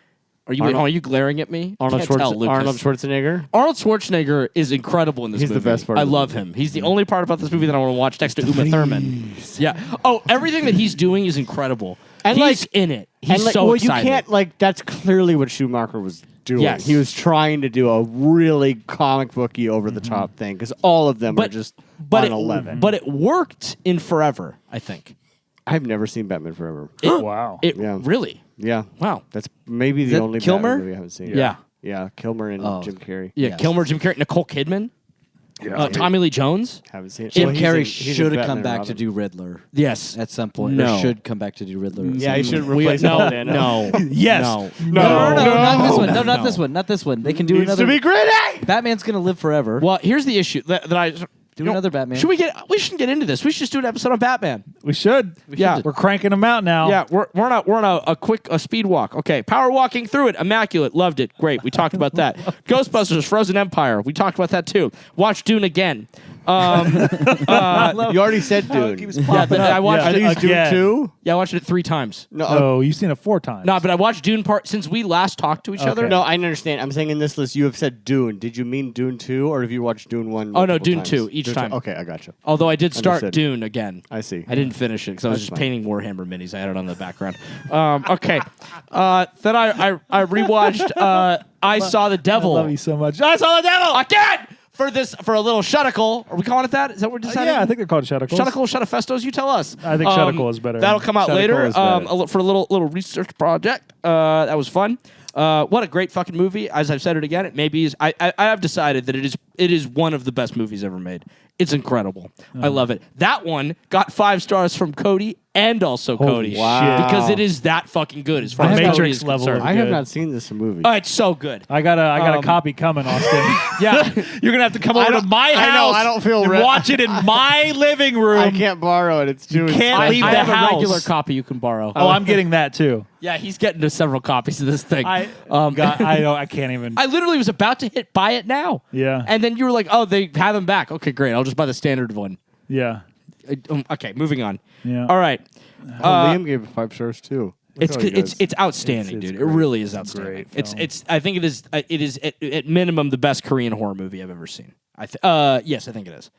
Are you glaring at me? Arnold Can't tell, Lucas. Schwarzenegger. Arnold Schwarzenegger is incredible in this He's the movie. best part I of the love him. He's the only part about this movie that I want to watch next to Uma Thurman. Yeah. Oh, everything that he's doing is incredible. And, he's like- in it. He's And like, so well, excited. you can't like. That's clearly what Schumacher was doing. Yes. He was trying to do a really comic booky, over the top thing because all of them are just on 11. But it worked in Forever, I think. I've never seen Batman Forever. Wow. It Yeah. really. Yeah, Wow. that's maybe the that only Kilmer? Batman movie I haven't seen. Yeah. Yeah, Kilmer and Oh. Jim Carrey. Yeah, Yes. Kilmer, Jim Carrey, Nicole Kidman, Tommy Lee Jones. Haven't seen it. Jim Well, he's Carrey in- he's in should have Batman come and back Robin. to do Riddler Yes. at some point. No. Or should come back to do Riddler. at Yeah, some he point. should replace no, Paul Dano. no, Yes. no. No, not this one. No, not No. this one. Not this one. They can do Needs another. to be gritty. Batman's gonna live forever. Well, here's the issue that I Do another Batman. We shouldn't get into this. We should just do an episode on Batman. We should. Yeah. We're cranking them out now. Yeah, we're on a quick speed walk. Okay, power walking through it, immaculate, loved it, great. We talked about that. Ghostbusters, Frozen Empire, we talked about that too. Watch Dune again. You already said Dune. I watched Are it. these Dune again. 2? Yeah, I watched it 3 times. No, Oh, you've seen it 4 times. No, but I watched Dune since we last talked to each other. no, I understand. I'm saying in this list you have said Dune. Did you mean Dune 2 or have you watched Dune 1? Oh, no, multiple Dune times? 2 each Dune time. Okay, I gotcha. Although I did start Understood. Dune again. I see. I didn't finish it because I was That's just fine. painting Warhammer minis. I had it on the background. Okay. Then I rewatched I Saw the I Devil. love you so much. I saw the devil. Again! For a little Shudicle. Are we calling it that? Is that what we're deciding? Yeah, I think they're called Shudicles. Shudicle, Shudifestos, you tell us. I think Shudicle is better. That'll come out Shudicle later is better. for a little research project. That was fun. What a great fucking movie. As I've said it again, it maybe is. I have decided that it is one of the best movies ever made. It's incredible. I love it. That one got 5 stars from Cody and also Holy Cody. wow. shit. Because it is that fucking good as far The as Cody Matrix is level concerned. of I have Good. not seen this movie. Oh, it's so good. I got a copy coming, Austin. Yeah. You're gonna have to come over to don't- my I know, house I don't feel and re- watch it in my living room. I can't borrow it. It's too can't I, leave I the have house. a regular copy you can borrow. Oh, I'm getting that too. Yeah, he's getting to several copies of this thing. I can't even. I literally was about to hit buy it now. Yeah. And then you were like, oh, they have them back. Okay, great. I'll just buy the standard one. Yeah. Okay, moving on. Yeah. All right. Liam gave it 5 stars too. It's Look how he it's goes. it's outstanding, It's dude. It great. really is It's a outstanding. great It's film. I think it is at minimum the best Korean horror movie I've ever seen. Yes, I think it is.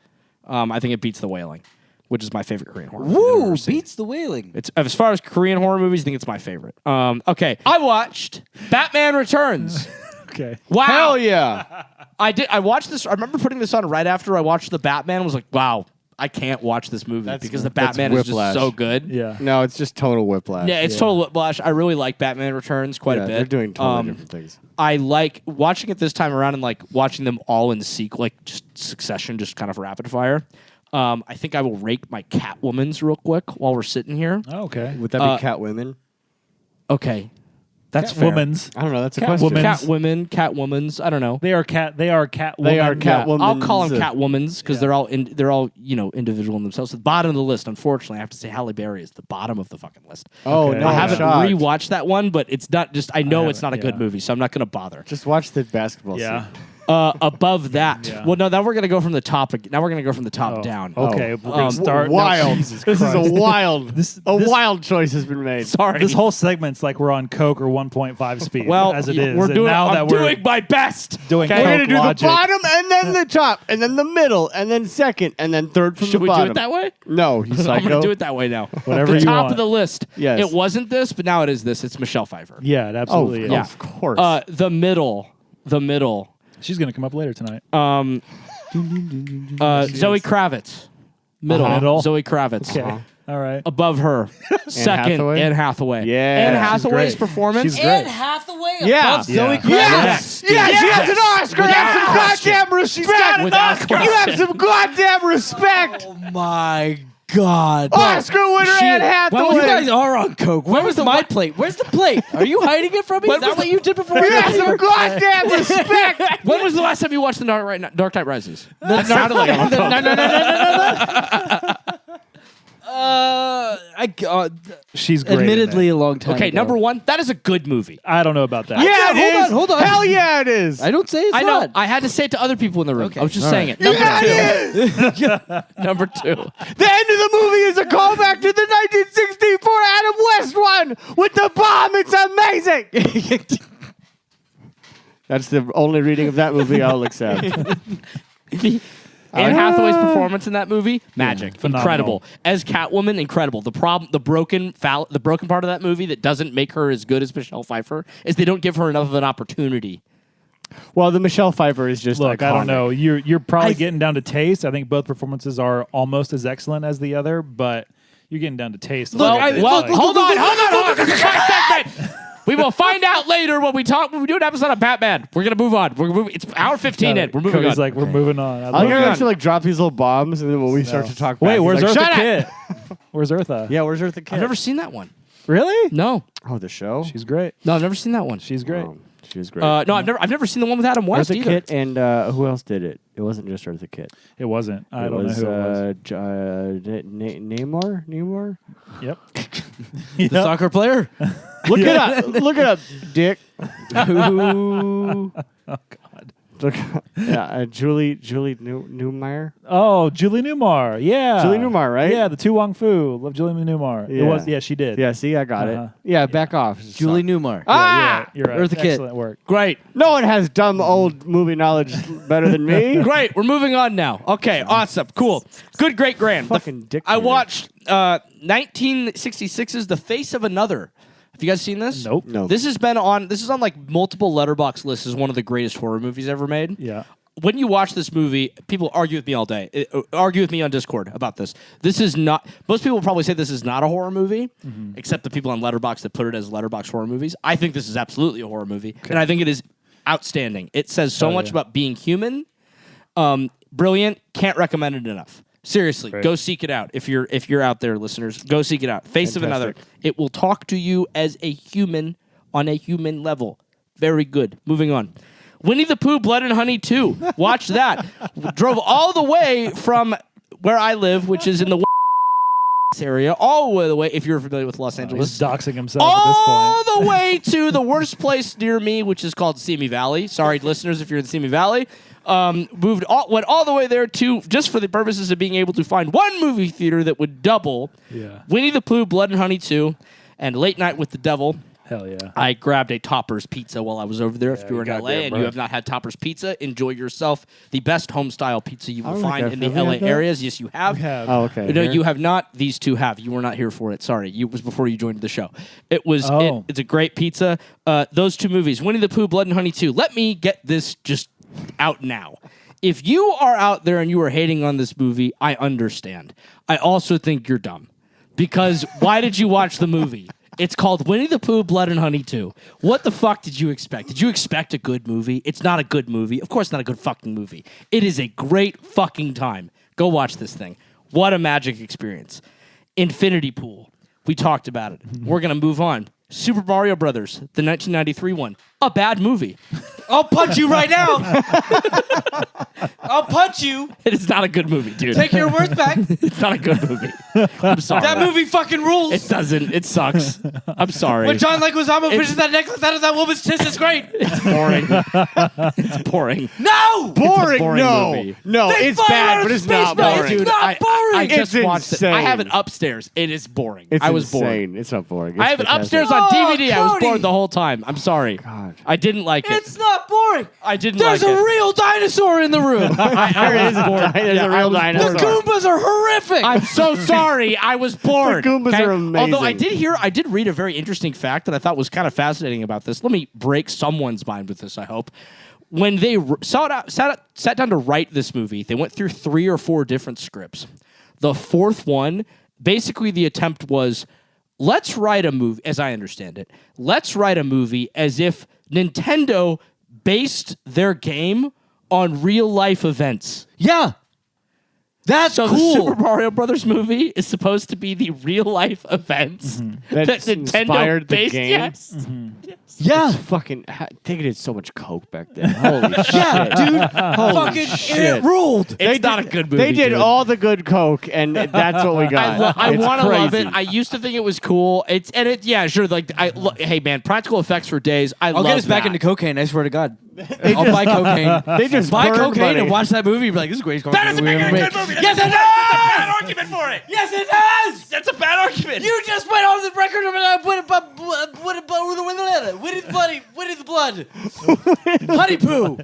I think it beats The Wailing, which is my favorite Korean horror movie I've Woo! ever seen. Beats the Wailing. It's as far as Korean horror movies, I think it's my favorite. Okay, I watched Batman Returns. Okay. Wow. Hell yeah! I did. I watched this. I remember putting this on right after I watched the Batman. I was like, wow, I can't watch this movie because the that's Batman is just whiplash. so good. Yeah. No, it's just total whiplash. Yeah, it's total whiplash. I really like Batman Returns quite Yeah, a bit. they're doing totally different things. I like watching it this time around and like watching them all in just succession, just kind of rapid fire. I think I will rake my Catwomans real quick while we're sitting here. Oh, okay. Would that be Catwomen? Okay, that's fair. Women's. I don't know. That's a Catwoman. question. Catwomans. I don't know. They are cat. They are cat. They are woman. cat- Yeah, I'll call them Catwomans. Catwomans because they're all individual in themselves. At the bottom of the list, unfortunately, I have to say Halle Berry is the bottom of the fucking list. Oh Okay. no! I haven't shocked. rewatched that one, but it's not just. I know it's not a haven't, good yeah. movie, so I'm not going to bother. Just watch the basketball Yeah. scene. Above that, Yeah. well, no, now we're going to go from the top. Now we're going to go from the top Oh, down. Okay. We're gonna Um, start. Wild. Jesus This is Christ. a wild. This- a this- wild choice has been made. Sorry. This whole segment's like we're on Coke or 1.5 speed. well, as it is. we're And doing. now I'm that we're doing my best. doing Okay? We're gonna Coke do logic. the bottom and then the top, and then the middle, and then second, and then third from Should the we bottom. do it that way? No, you psycho. I'm going to do it that way now. Whatever the you top want. of the list. Yes. It wasn't this, but now it is this. It's Michelle Pfeiffer. Yeah, it absolutely is. Oh, of course. The middle. She's gonna come up later tonight. Zoe Kravitz. Middle. Zoe Kravitz. Okay. All right. Above her. Second, Hathaway? Anne Hathaway. Yeah. Anne She's Hathaway's great. performance. She's great. Anne Hathaway Yeah. above Zoe Yeah. Kravitz. Yes! Yes! She has an Oscar! Without Have some question. goddamn respect! Without question. You have some goddamn respect! Oh my God. Oscar winner Anne Hathaway! You guys are on coke. Where was the my plate? Where's the plate? Are you hiding it from me? When Is that was what the- you did before? You have some goddamn respect! When was the last time you watched The Dark Knight Rises? That sounded like I'm on coke. She's great. in Admittedly, it. a long time Okay, ago. number one, that is a good movie. I don't know about that. Yeah, it is! hold on. Hell yeah, it is! I don't say it's I know. not. I had to say it to other people in the room. Okay. I was just All saying right. it. Number Yeah, two. it is! Number two. The end of the movie is a callback to the 1964 Adam West one with the bomb. It's amazing. That's the only reading of that movie I'll accept. Anne Hathaway's performance in that movie, magic, phenomenal. incredible. As Catwoman, incredible. The broken part of that movie that doesn't make her as good as Michelle Pfeiffer is they don't give her enough of an opportunity. Well, the Michelle Pfeiffer is just Look, I don't iconic. know. You're probably getting down to taste. I think both performances are almost as excellent as the other, but you're getting down to taste. a Look, little I- bit. Well, Like- hold on. This is my segment. We will find out later when we do an episode of Batman. We're gonna move on. We're moving. It's hour 15 in. We're moving Cody's on. like, we're moving on. I I love think it. I actually like drop these little bombs, and then when we start to talk, Wait, back, where's he's Eartha like, Shut Kitt? up! Where's Eartha? Yeah, where's Eartha Kitt? I've never seen that one. Really? No, Oh, the show. She's great. no, I've never seen that one. She's great. She was great. No, I've never seen the one with Adam West Eartha either. Kitt and who else did it? It wasn't just Eartha Kitt. It wasn't. I It don't was, know who it was. Namor. Namor. Yep. The soccer player? Look it up. Look it up, Dick. Who? Look, yeah, Julie Newmar. Oh, Julie Newmar. Yeah. Julie Newmar, right? Yeah, the Tu Wong Fu. Love Julie Newmar. It Yeah. was. Yeah, she did. Yeah, see, I got Uh-huh. it. Yeah, back off. Julie Newmar. Ah! You're right. Eartha Kitt. Excellent work. Great, No one has dumb old movie knowledge better than me. great. We're moving on now. Okay, awesome, cool, good, great, grand. Fucking dick. I watched 1966's The Face of Another. Have you guys seen this? Nope. No. This is on like multiple Letterboxd lists as one of the greatest horror movies ever made. Yeah. When you watch this movie, people argue with me all day. Argue with me on Discord about this. This is not. Most people will probably say this is not a horror movie, except the people on Letterboxd that put it as Letterboxd horror movies. I think this is absolutely a horror movie, and I think it is outstanding. It says so much about being human. Brilliant. Can't recommend it enough. Seriously, Great. go seek it out. If you're out there, listeners, go seek it out. Face of Another. It will talk to you as a human on a human level. Very good. Moving on. Winnie the Pooh, Blood and Honey 2. Watch that. Drove all the way from where I live, which is in the area, all the way, if you're familiar with Los Angeles. He's doxing himself at this All point. the way to the worst place near me, which is called Simi Valley. Sorry, listeners, if you're in Simi Valley. Went all the way there to just for the purposes of being able to find one movie theater that would double Yeah. Winnie the Pooh, Blood and Honey 2, and Late Night with the Devil. Hell yeah. I grabbed a Topper's Pizza while I was over there. If Yeah, you were in you LA goddamn and right. you have not had Topper's Pizza, enjoy yourself the best home-style pizza you will don't think find I've in the ever LA had that. areas. Yes, you have. We have. Oh, okay. No, Here. you have not. These two have. You were not here for it. Sorry. It was before you joined the show. It was. Oh. It's a great pizza. Those two movies, Winnie the Pooh, Blood and Honey 2. Let me get this just out now. If you are out there and you are hating on this movie, I understand. I also think you're dumb. Because why did you watch the movie? It's called Winnie the Pooh, Blood and Honey 2. What the fuck did you expect? Did you expect a good movie? It's not a good movie. Of course not a good fucking movie. It is a great fucking time. Go watch this thing. What a magic experience. Infinity Pool. We talked about it. We're going to move on. Super Mario Brothers, the 1993 one. A bad movie. I'll punch you right now. I'll punch want you. It is not a good movie, dude. Take your words back. It's not a good movie. I'm sorry. That movie fucking rules. It doesn't. It sucks. I'm sorry. When John Leguizamo fishes that necklace out of that woman's tits, it's great. It's boring. It's boring. No! Boring? boring No. movie. No, They it's fly bad, out but of it's space, not man. boring. It's Dude, not boring. I just It's watched it. I have it insane. upstairs. It is boring. It's I was bored. insane. It's not boring. I have it fantastic. upstairs on DVD. I was Cody. bored the whole time. I'm sorry. God. I didn't like it. It's not boring. I didn't There's like a it. real dinosaur in the room. There is bored. There's Yeah, a I real was dinosaur. The Goombas are horrific. I'm so sorry. I was bored. The Goombas are amazing. Although I did read a very interesting fact that I thought was kind of fascinating about this. Let me break someone's mind with this, I hope. When they sat down to write this movie, they went through 3 or 4 different scripts. The fourth one, basically the attempt was, let's write a movie, as I understand it, let's write a movie as if Nintendo based their game on real life events. yeah. That's So cool. the Super Mario Brothers movie is supposed to be the real life events that That's Nintendo inspired the based. game? Yes. yeah. Fucking, they did so much coke back then. Holy shit. Yeah, dude. Fucking shit. it ruled. It's not a good movie. They did dude. all the good coke, and that's what we got. I It's want to love crazy. it. I used to think it was cool. Yeah, sure. Like, hey man, practical effects for days. I'll love get us back that. into cocaine. I swear to God. I'll buy cocaine. They just buy burned cocaine money. and watch that movie. And be like, this is the greatest That doesn't make it a movie good ever movie. made. Yes, it That's a bad does. argument for it. Yes, it does. That's a bad argument. You just went on the record of Winnie the Blood, Honey Poo.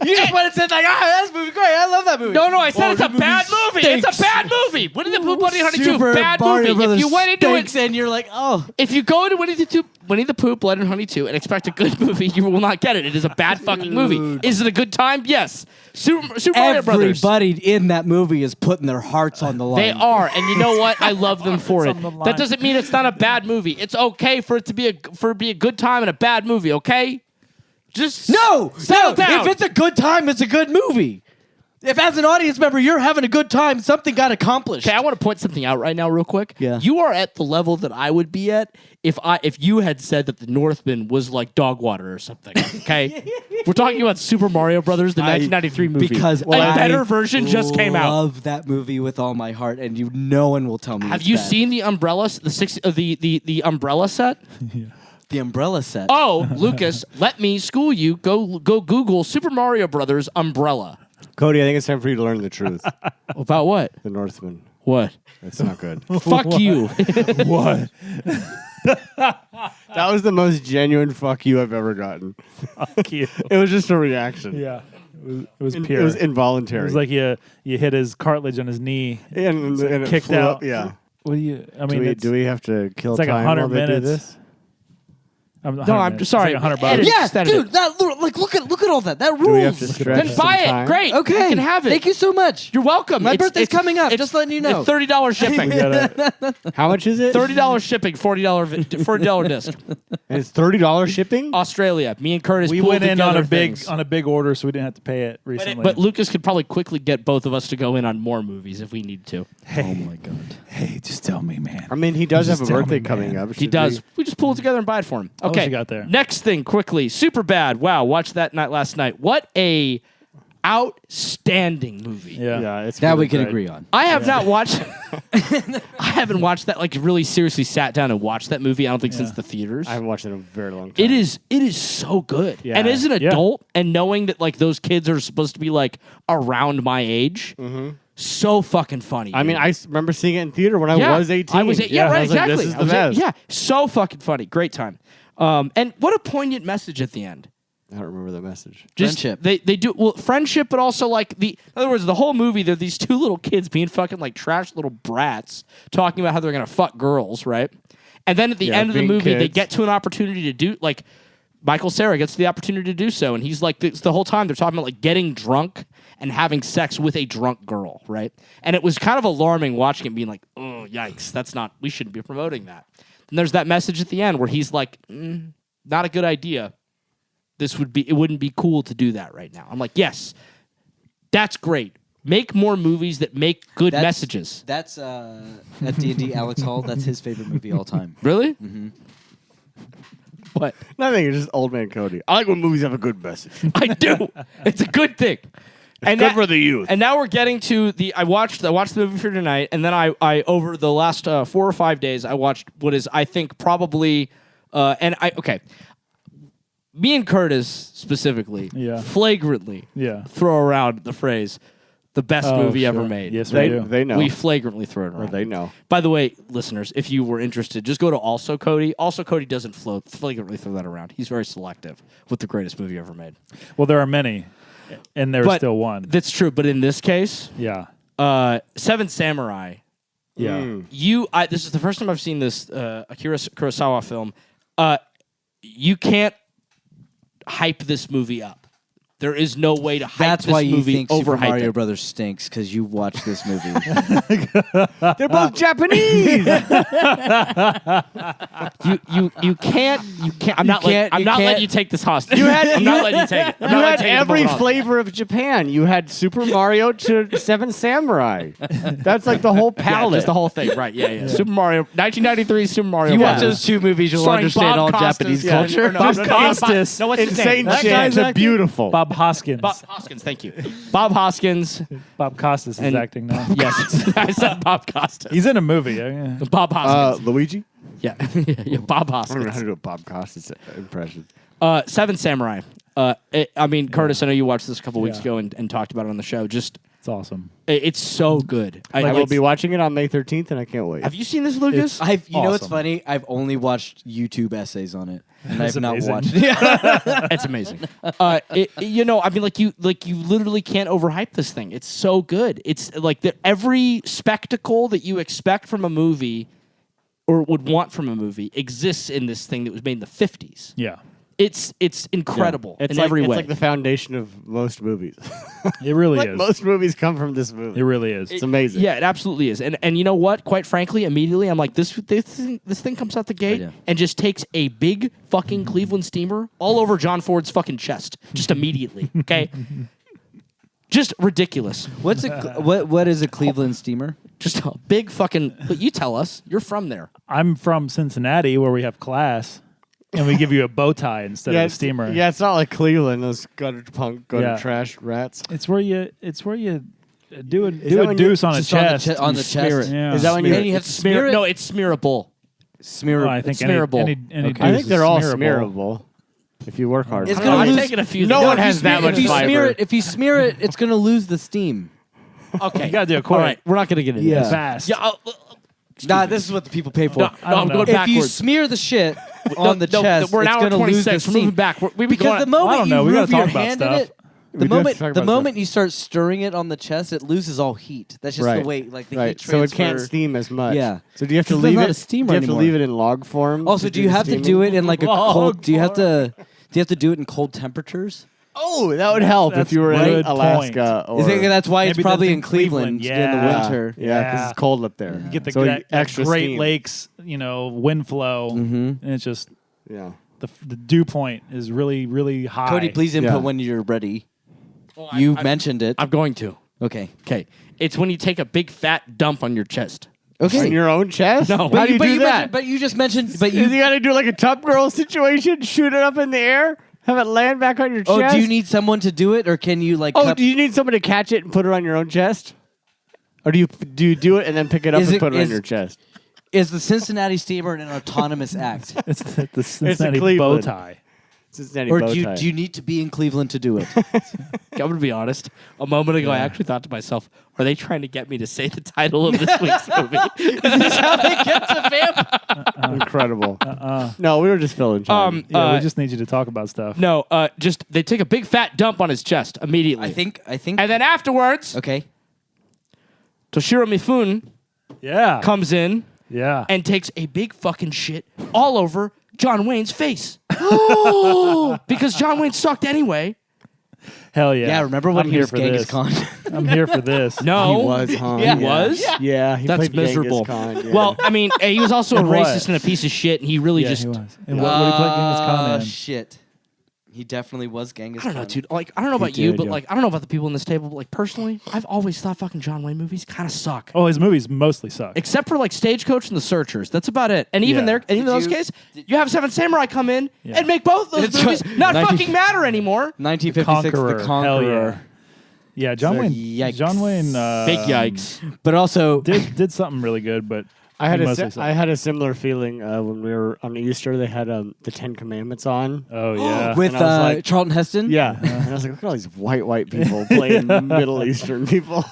You just went and said like, that's movie great. I love that movie. No, I said it's a the bad movie. It's a stinks. bad movie. Winnie the Pooh, Bloody Honey 2, Super bad Mario movie. If you went into Brothers it, and you're like, oh, if you go into Winnie the Pooh, Blood and Honey 2 and expect a good movie, you will not get it. It is a bad fucking movie. Is it a good time? Yes. Super Mario Brothers. everybody in that movie is putting their hearts on the line. They are, and you know what? I love them for it. on the line. That doesn't mean it's not a bad movie. It's okay for it to be a good time and a bad movie. Okay, just No, settle down. If it's a good time, it's a good movie. If as an audience member you're having a good time, something got accomplished. Okay, I want to point something out right now, real quick. Yeah. You are at the level that I would be at if you had said that the Northman was like dog water or something. Okay, we're talking about Super Mario Brothers, the 1993 movie. Because a better version just came I out. love that movie with all my heart, and no one will tell me. Have it's you bad. seen the umbrella, the umbrella set? the umbrella set? Oh, Lucas, let me school you. Go Google Super Mario Brothers umbrella. Cody, I think it's time for you to learn the truth. About what? The Northman. What? That's not good. Fuck you. What? That was the most genuine fuck you I've ever gotten. Fuck you. It was just a reaction. Yeah. It was pure. It was involuntary. It was like you hit his cartilage on his knee. and it kicked flew out. up. Yeah. What do you? I mean, Do we have to kill it's like time 100 while they do minutes. this? No, I'm sorry. It's like $100. Edit. Yeah, Extended dude. it. That look at all that. That Do we have to rules. stretch Then some buy it. time? Great. Okay, You can have it. Thank you so much. You're welcome. My birthday's coming up, just letting you know. It's $30 shipping. How much is it? $30 shipping, $40 disc. And it's $30 shipping? Australia. Me and Curtis We pooled went in on together a big things. on a big order, so we didn't have to pay it recently. But Lucas could probably quickly get both of us to go in on more movies if we need to. Oh my god. hey, just tell me, man. I mean, he does have Just a tell birthday me, coming man. up. He Should does. We just pull it together and buy it for him. wish Okay. you got there. Next thing, quickly. Super bad. Wow. Watched that night last night. What a outstanding movie. Yeah. Yeah, it's That really we can great. agree on. I have not watched. I haven't watched that. Like really seriously sat down and watched that movie. I don't think since the theaters. I haven't watched it in a very long time. It is so good. Yeah. And as an Yeah. adult and knowing that like those kids are supposed to be like around my age, so fucking funny. I mean, dude. I remember seeing it in theater when I Yeah. was 18. I was right, I was like, exactly. this is I the was best. yeah, so fucking funny. Great time. And what a poignant message at the end. I don't remember the message. Just, Friendship. They do well friendship, but also like in other words, the whole movie, they're these two little kids being fucking like trash little brats talking about how they're gonna fuck girls, right? And then at the Yeah, end of the being movie, they kids. get to an opportunity to do like Michael Cera gets the opportunity to do so, and he's like it's the whole time they're talking about like getting drunk and having sex with a drunk girl, right? And it was kind of alarming watching it, being like, oh yikes, we shouldn't be promoting that. And there's that message at the end where he's like, not a good idea. It wouldn't be cool to do that right now. I'm like, yes, that's great. Make more movies that make good messages. That's at D&D Alex Hall. That's his favorite movie all time. Really? What? Nothing. It's just old man Cody. I like when movies have a good message. I do. It's a good thing. And good for the youth. And now we're getting to the. I watched the movie for tonight, and then I over the last 4 or 5 days, I watched what is I think probably, me and Curtis specifically, flagrantly, throw around the phrase, the best movie ever made. Yes, they do. They know. We flagrantly throw it around. Or they know. By the way, listeners, if you were interested, just go to Also Cody. Also Cody doesn't flagrantly throw that around. He's very selective with the greatest movie ever made. Well, there are many, and there's still one. That's true, but in this case, Seven Samurai. Yeah. This is the first time I've seen this Akira Kurosawa film. You can't hype this movie up. There is no way to hype That's this why you movie think Super overhype Mario it. Brothers stinks, because you watched this movie. They're both Japanese. You can't. I'm not letting you take this hostage. I'm not letting you take it. I'm You not had letting you take every the moment flavor of Japan. You had Super Mario to Seven Samurai. That's like the whole Yeah, palette. just the whole thing, right? Yeah. Super Mario, 1993 Super Mario. You watch Brothers. those two movies, you'll Starring understand Bob all Costas, Japanese yeah. culture. No, Bob no, Costas. No, what's his Insane name? That shit. guy's They're acting? beautiful. Bob Hoskins. Bob Hoskins, thank you. Bob Hoskins. Bob Costas is And- acting now. Yes, I said Bob Costas. He's in a movie. Yeah. Bob Hoskins. Luigi? Yeah, Bob I don't know how Hoskins. to do a Bob Costas impression. Seven Samurai. Curtis, I know you watched this a couple weeks Yeah. ago and talked about it on the show. Just, It's awesome. it's so good. I will be watching it on May 13th, and I can't wait. Have you seen this, Lucas? You know what's Awesome. funny? I've only watched YouTube essays on it, and That's I've not amazing. watched it. It's amazing. You literally can't overhype this thing. It's so good. It's like every spectacle that you expect from a movie or would want from a movie exists in this thing that was made in the 50s. Yeah. It's incredible It's in like, every it's way. like the foundation of most movies. It really like is. most movies come from this movie. It really is. It's amazing. Yeah, it absolutely is. And you know what? Quite frankly, immediately I'm like, this thing comes out the gate Yeah. and just takes a big fucking Cleveland steamer all over John Ford's fucking chest. Just immediately. Okay? Just ridiculous. What is a Cleveland steamer? Just a big fucking. But you tell us. You're from there. I'm from Cincinnati, where we have class, and we give you a bow tie instead of a steamer. Yeah, it's not like Cleveland. Those gutter Yeah. trash rats. It's where you do a that when deuce on a Just on the chest. che- on You the smear chest. it. Yeah. Is that when And you have to smear it? No, it's smearable. Smear. Oh, I think It's smearable. any Okay. I deuce think is they're all smearable. smearable if you work hard. It's I don't know, gonna I've lose. taken a few. No that- one has that much If you fiber. smear it, it's gonna lose the steam. Okay. You gotta do it All quick. right. We're not going to get into Yeah. this. Fast. Yeah. Nah, this is what the people pay for. No, I don't I'm know. going If backwards. you smear the shit on the chest, we're an it's hour gonna lose the 26. We're moving steam. back. We've been Because going. the moment I don't you know. We move gotta your talk about hand in stuff. it, We the do have to moment talk the about moment you start stirring it on the chest, it loses all heat. That's just Right. the way, like the Right, heat so it can't transfer. steam as much. Yeah. So do you have to 'Cause there's leave not it? a steamer do you have anymore. to leave it in log form? Also, do you the have to steaming? do it in like a Log cold? Do you have form. to do it in cold temperatures? Oh, that would help That's if you were in good Alaska. Or, Is it, that's why it's Maybe probably that's in in Cleveland, Cleveland. in the Yeah. winter. Yeah, because Yeah. it's cold up there. You get the so that extra Great steam. Lakes, wind flow, and it's just Yeah. the dew point is really, really high. Cody, please input Yeah. when you're ready. Well, You mentioned it. I'm going to. Okay. Okay. It's when you take a big fat dump on your chest. Okay. On your own chest? No. How do you do that? mentioned- but you just mentioned. But You you. got to do like a Top Girl situation, shoot it up in the air, have it land back on your Oh, chest? do you need someone to do it, or can you like? Oh, cup- do you need someone to catch it and put it on your own chest? Or do you do it and then pick it up Is and it- put it on is- your chest? Is the Cincinnati steamer an autonomous act? It's the Cincinnati bow Cleveland. tie. Cincinnati Or bow do tie. you need to be in Cleveland to do it? I'm going to be honest. A moment ago, I actually thought to myself, are they trying to get me to say the title of this week's movie? Is this how they get to Vamp? Incredible. No, we were just filling time. Yeah, we just need you to talk about stuff. No, just they take a big fat dump on his chest immediately. I think. And then afterwards, Okay. Toshiro Mifune Yeah. comes in Yeah. and takes a big fucking shit all over John Wayne's face. Because John Wayne sucked anyway. Hell yeah. Yeah. Remember when I'm he here was for Genghis this. Khan? I'm here for this. No. He was, huh? He was? Yeah, he That's played Genghis miserable. Khan, yeah. Well, I mean, he was also a In what? racist and a piece of shit, and he really Yeah, just... he was. And what did he play Genghis Khan in? Shit. He definitely was Genghis I don't know, Khan. dude. Like, I don't know about you, did, but yeah. like, I don't know about the people in this table. But like, personally, I've always thought fucking John Wayne movies kind of suck. Oh, his movies mostly suck. Except for like Stagecoach and The Searchers. That's about it. And even Yeah. there, and even in those you- cases, you have Seven Samurai come in Yeah. and make both those It's movies right. not 19 fucking matter anymore. 1956, Conqueror. The Hell Conqueror. yeah. Yeah, John So, Wayne. yikes. John Wayne. Big yikes. But also, Did something really good, but I had he a mostly I sucked. had a similar feeling when we were on Easter. They had the 10 Commandments on. Oh yeah. with And I was like- Charlton Heston. Yeah, and I was like, look at all these white people playing Middle Eastern people.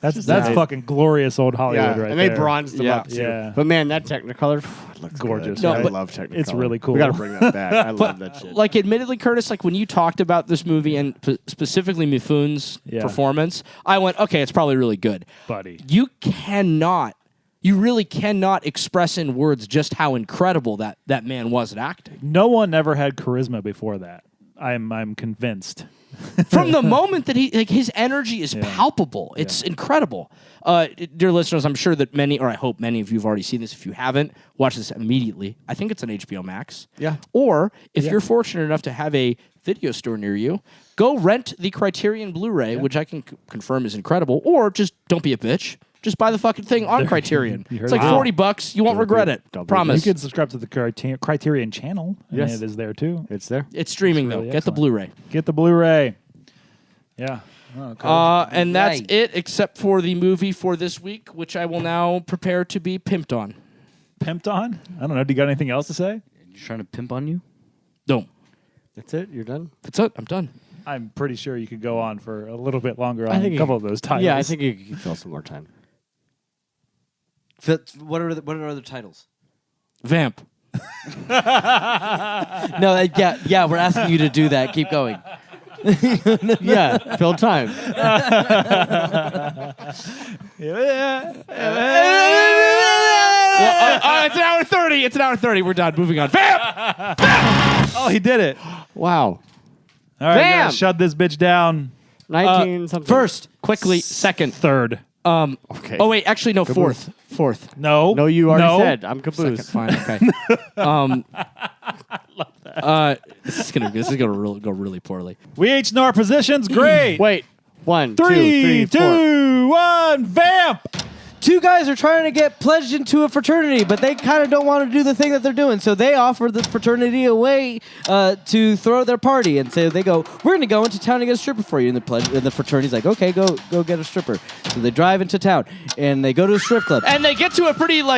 that's nice. fucking glorious old Hollywood right and there. they bronzed them Yeah. up too. Yeah. But man, that Technicolor it looks Gorgeous, Good. right? I But love Technicolor. it's really cool. We got to bring that back. I love that shit. Like, admittedly, Curtis, like when you talked about this movie and specifically Mifun's Yeah. performance, I went, okay, it's probably really good. buddy. You really cannot express in words just how incredible that man was at acting. No one ever had charisma before that. I'm convinced. From the moment that his energy is palpable, it's incredible. Dear listeners, I'm sure that many, or I hope many of you have already seen this. If you haven't, watch this immediately. I think it's on HBO Max. Yeah. Or if you're fortunate enough to have a video store near you, go rent the Criterion Blu-ray, which I can confirm is incredible. Or just don't be a bitch. Just buy the fucking thing on Criterion. You heard It's like it. $40. You won't regret it. Double. Promise. You can subscribe to the Criterion channel. Yes. And it is there too. It's there. It's streaming, really though. Get the excellent. Blu-ray. Get the Blu-ray. Yeah. Oh, cool. And that's Right. it, except for the movie for this week, which I will now prepare to be pimped on. Pimped on? I don't know. Do you got anything else to say? You trying to pimp on you? No. That's it. You're done. That's it. I'm done. I'm pretty sure you could go on for a little bit longer I on think a you- couple of those titles. Yeah, I think you can fill some more time. What are the other titles? Vamp. No, yeah, we're asking you to do that. Keep going. Yeah, fill time. It's an hour 30. It's an hour 30. We're done. Moving on. Vamp! Oh, he did it. Wow. All right, Bam! guys, shut this bitch down. 19 something. First, quickly, second. Third. Okay. Oh, wait, actually, no, fourth. Fourth. No. No, you already No. said. I'm Second, caboose. fine, okay. This is gonna go really poorly. We each know our positions. Great. Wait. 1, 2, Three, 3, 4. 2, 1. Vamp. Two guys are trying to get pledged into a fraternity, but they kind of don't want to do the thing that they're doing. So they offer the fraternity away to throw their party, and so they go, "We're going to go into town and get a stripper for you." And the fraternity's like, "Okay, go get a stripper." So they drive into town and they go to a strip club. And they get to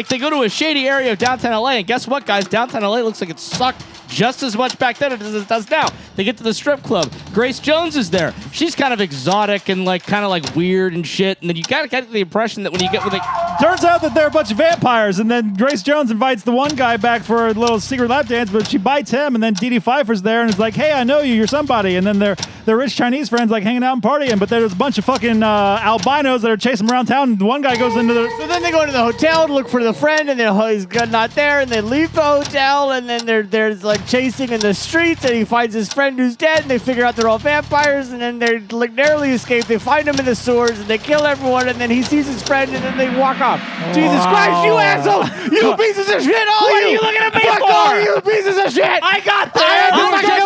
they go to a shady area of downtown LA, and guess what, guys? Downtown LA looks like it sucked just as much back then as it does now. They get to the strip club. Grace Jones is there. She's kind of exotic and kind of weird and shit. And then you gotta get the impression that when you get with Turns out that they're a bunch of vampires, and then Grace Jones invites the one guy back for a little secret lap dance, but she bites him, and then Dee Dee Pfeiffer's there and is like, "Hey, I know you, you're somebody." And then their rich Chinese friends hanging out and partying, but there's a bunch of fucking albinos that are chasing them around town, and the one guy goes into the... So then they go to the hotel to look for the friend, and he's not there, and they leave the hotel, and then there's chasing in the streets, and he finds his friend who's dead, and they figure out they're all vampires, and then they narrowly escape. They find him in the sewers, and they kill everyone, and then he sees his friend, and then they walk off. Jesus Christ, you asshole! You pieces of shit! All What you! are you looking at me Fuck for? all you pieces of shit! I got there.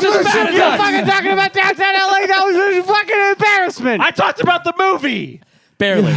You're fucking talking about downtown LA. That was a fucking embarrassment. I talked about the movie. barely.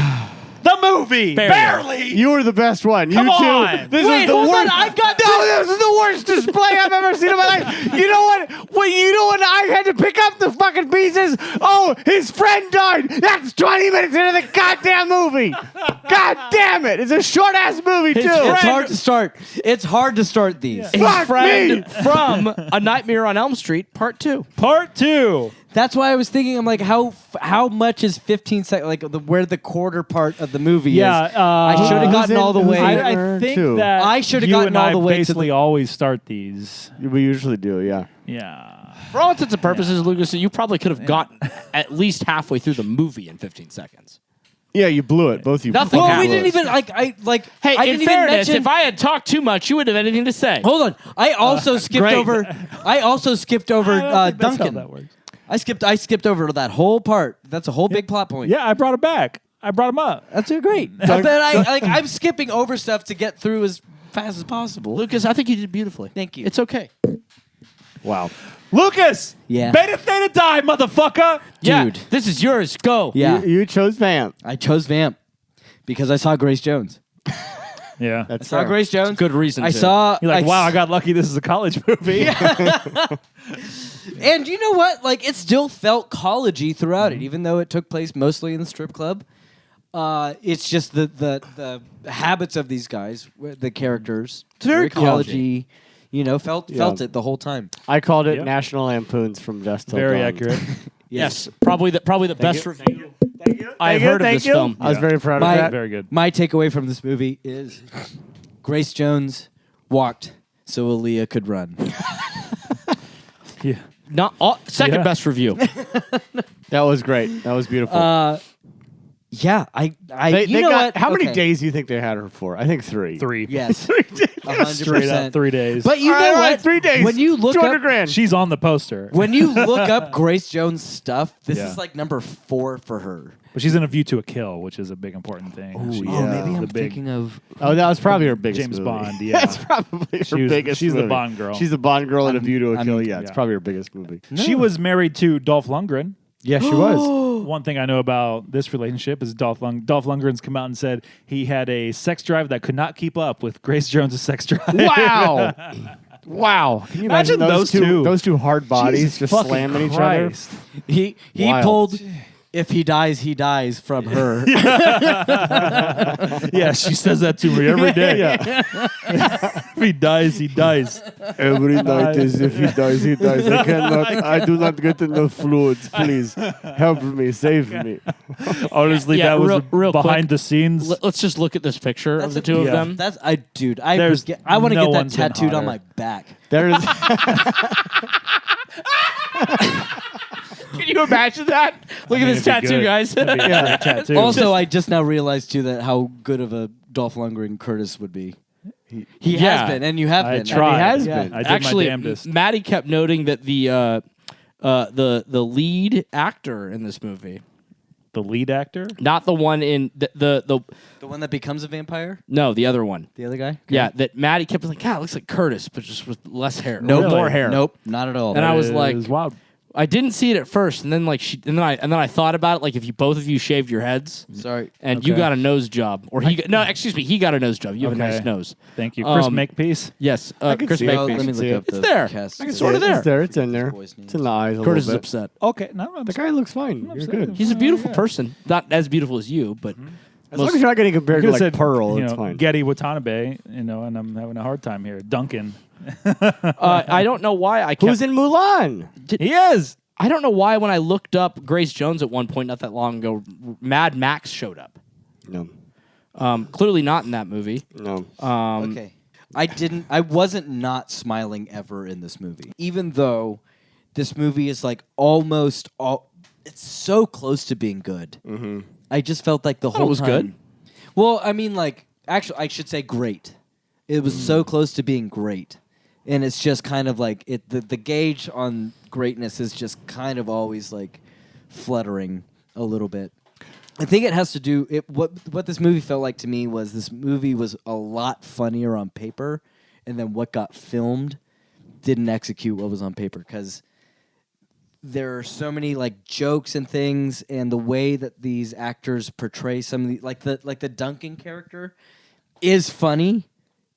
The movie. Barely. Barely. You were the best one. Come you two. on. This Wait, is the hold worst. on, I've got no, this is the worst display I've ever seen in my life. You know what? Well, you know what? I had to pick up the fucking pieces. Oh, his friend died. That's 20 minutes into the goddamn movie. God damn it! It's a short ass movie too. It's hard to start. It's hard to start these. His Fuck friend me. from A Nightmare on Elm Street, Part 2. Part 2. That's why I was thinking. I'm like, how much is 15 seconds? Where the quarter part of the movie Yeah, is. I should have gotten all the way. I think Two. that I should've you gotten and all I the way to basically the- always start these. We usually do, yeah. Yeah. For all intents and purposes, Lucas, you probably could have gotten at least halfway through the movie in 15 seconds. Yeah, you blew it. Both of you. Nothing Well, happened. we didn't even Hey, I in didn't even fairness, mention, if I had talked too much, you wouldn't have anything to say. hold on. I also skipped great. over. I also skipped over That's how Duncan. that works. I skipped over that whole part. That's a whole big plot point. Yeah, I brought it back. I brought him up. That's great. But I'm skipping over stuff to get through as fast as possible. Lucas, I think you did beautifully. Thank you. It's okay. Wow. Lucas. Yeah. Beta Theta Die, motherfucker. Yeah, Dude. this is yours. Go. Yeah, You chose Vamp. I chose Vamp because I saw Grace Jones. Yeah. That's Saw fair. Grace Jones. Good reason I to. saw. You're like, I wow, s- I got lucky. This is a college movie. And you know what? Like, it still felt college-y throughout it, even though it took place mostly in the strip club. It's just the habits of these guys, the characters. It's very college-y. You know, felt it the whole time. I called it Yep. National Lampoons from Dusk Till Very Dawn. accurate. Yes, probably the best review I've Thank you, heard of thank this you. film. I was very proud My- of that. Very good. My takeaway from this movie is Grace Jones walked so Aaliyah could run. Yeah. Not second Yeah. best review. That was great. That was beautiful. Yeah, I they you know got, what? how many Okay. days do you think they had her for? I think 3. 3. Yes, 100%. Straight up 3 days. But you All know right, what? 3 days. When you look 200 up, grand. She's on the poster. when you look up Grace Jones stuff, this Yeah. is like number 4 for her. But she's in A View to a Kill, which is a big important thing. She's yeah. Oh, maybe the I'm big thinking of. Oh, that was probably her biggest James movie. Bond. Yeah. That's probably her was- biggest she's the movie. Bond girl. She's the Bond girl in A View to a I'm- Kill. Yeah, it's yeah. probably her biggest movie. She was married to Dolph Lundgren. Yeah, she was. One thing I know about this relationship is Dolph Lundgren's come out and said he had a sex drive that could not keep up with Grace Jones' sex drive. Wow. Wow. Can you imagine, Imagine those two. Those two hard bodies Jesus just fucking slamming Christ. each other? He Wild. pulled. If he dies from her. Yeah, she says that to me every day. If he dies, he dies. Every night is if he dies, he dies. I do not get enough fluids. Please help me, save me. Honestly, Yeah, that was real behind quick. the scenes. Let's just look at this picture of the two of yeah. them. That's I want to There's get that one's been tattooed on hotter. my back. There's. Can you imagine that? Look at this tattoo, guys. That'd be a great tattoo. Also, I just now realized too that how good of a Dolph Lundgren Curtis would be. He Yeah. has been, and you have I been. tried. He has Yeah. been. I did Actually, my damnedest. Maddie kept noting that the lead actor in this movie, The lead actor? not the one in the The one that becomes a vampire, no, the other one. the other guy. Yeah, that Maddie kept like, God, it looks like Curtis, but just with less hair. Nope. Or more hair. Nope, not at all. And I was It like, was wild. I didn't see it at first, and then I thought about it. Like, if you both of you shaved your heads, Sorry. and you Okay. got a nose job, or he got a nose job. You have a Okay. nice nose. Thank you. Chris Um, Makepeace. Yes, can Chris see it. Well, Makepeace. let me see look up it. the It's there. cast. I can sort of It's there. there. It's in there. Boy's It's in the eyes a Curtis is little bit. upset. Okay, no, I'm The guy looks fine. You're upset. good. He's a beautiful person. Not as beautiful as you, but As long as you're not getting compared to You like said, Pearl, you it's know, fine. Getty Watanabe, and I'm having a hard time here. Duncan. I don't know why I kept. Who's in Mulan? He is. I don't know why when I looked up Grace Jones at one point not that long ago, Mad Max showed up. No. Clearly not in that movie. No. Okay. I wasn't not smiling ever in this movie. Even though this movie is like it's so close to being good. Mm-hmm. I just felt like the whole was time. good. Well, I mean, like, actually, I should say great. It was so close to being great. And it's just kind of like the gauge on greatness is just kind of always like fluttering a little bit. I think it has to do what this movie felt like to me was this movie was a lot funnier on paper, and then what got filmed didn't execute what was on paper because there are so many like jokes and things, and the way that these actors portray some of the like the Duncan character is funny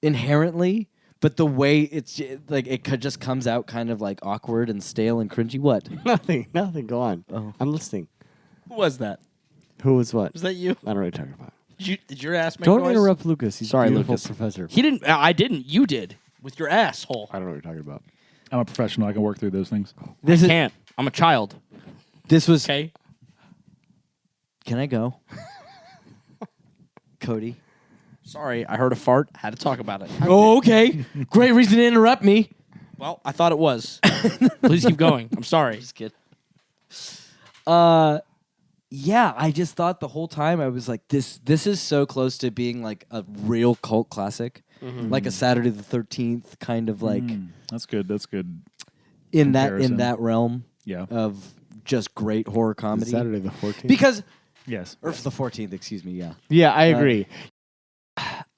inherently. But the way it's like it just comes out kind of like awkward and stale and cringy. What? Nothing. Go on. Oh. I'm listening. Who was that? Who was what? Was that you? I don't know what you're talking about. Did your ass make Don't noise? interrupt Lucas. He's Sorry, a beautiful Lucas. professor. He didn't. I didn't. You did with your asshole. I don't know what you're talking about. I'm a professional. I can work through those things. This is Can't. I'm a child. this was. Okay. Can I go? Cody. Sorry, I heard a fart. Had to talk about it. Oh, okay. Great reason to interrupt me. Well, I thought it was. Please keep going. I'm sorry. Just kidding. Yeah, I just thought the whole time I was like, this is so close to being like a real cult classic, like a Saturday the 13th kind of like That's good. That's good. in comparison. that realm Yeah. of just great horror comedy. Saturday the 14th. Because Yes. or the 14th, excuse me. Yeah. Yeah, I agree.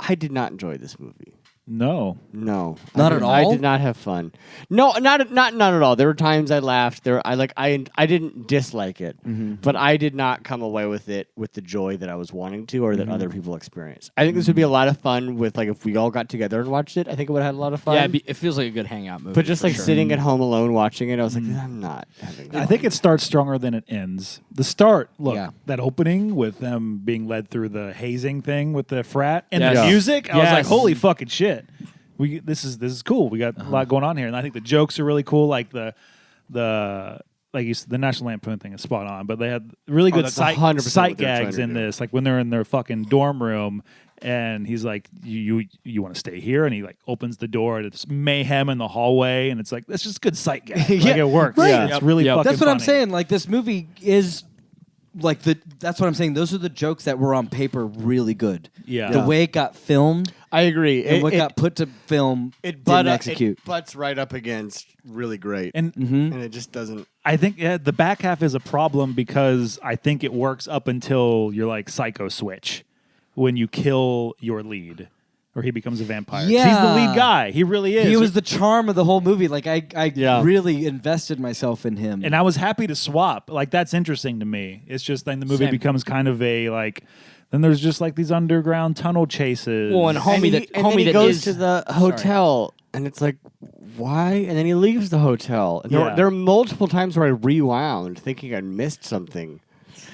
I did not enjoy this movie. No. No, Not at I all? did not have fun. No, not at all. There were times I laughed. I didn't dislike it, but I did not come away with it with the joy that I was wanting to, or that other people experienced. I think this would be a lot of fun with like if we all got together and watched it. I think it would have had a lot of fun. Yeah, it feels like a good hangout movie. but just for like sure. sitting at home alone watching it, I was like, I'm not having. I think it starts stronger than it ends. The start, look, Yeah. that opening with them being led through the hazing thing with the frat and Yes. the Yeah. music, I was like, Yes. holy fucking shit. This is cool. We got a lot going on here, and I think the jokes are really cool. Like the like you said, the National Lampoon thing is spot on, but they had really good that's sight 100% what sight they're trying gags to in do. this. Like when they're in their fucking dorm room, and he's like, "You want to stay here?" And he like opens the door, and it's mayhem in the hallway, and it's like that's just good sight gag. Like it works. Right. Yeah, it's really Yep. fucking. That's what I'm funny. saying. Like this movie is like that's what I'm saying. Those are the jokes that were on paper really good. Yeah. The Yeah. way it got filmed I agree. and what got put to film it didn't execute. It butts right up against really great, And and it just doesn't. I think the back half is a problem because I think it works up until you're like psycho switch when you kill your lead or he becomes a vampire. 'Cause he's the Yeah. lead guy. He really is. He was the charm of the whole movie. Like I Yeah. really invested myself in him. and I was happy to swap. Like that's interesting to me. It's just then the movie Same. becomes kind of a like. Then there's just like these underground tunnel chases. Well, and homie that and then homie he that goes is to the hotel, and it's like, why? And then he leaves the hotel. And Yeah. there are multiple times where I rewound, thinking I'd missed something,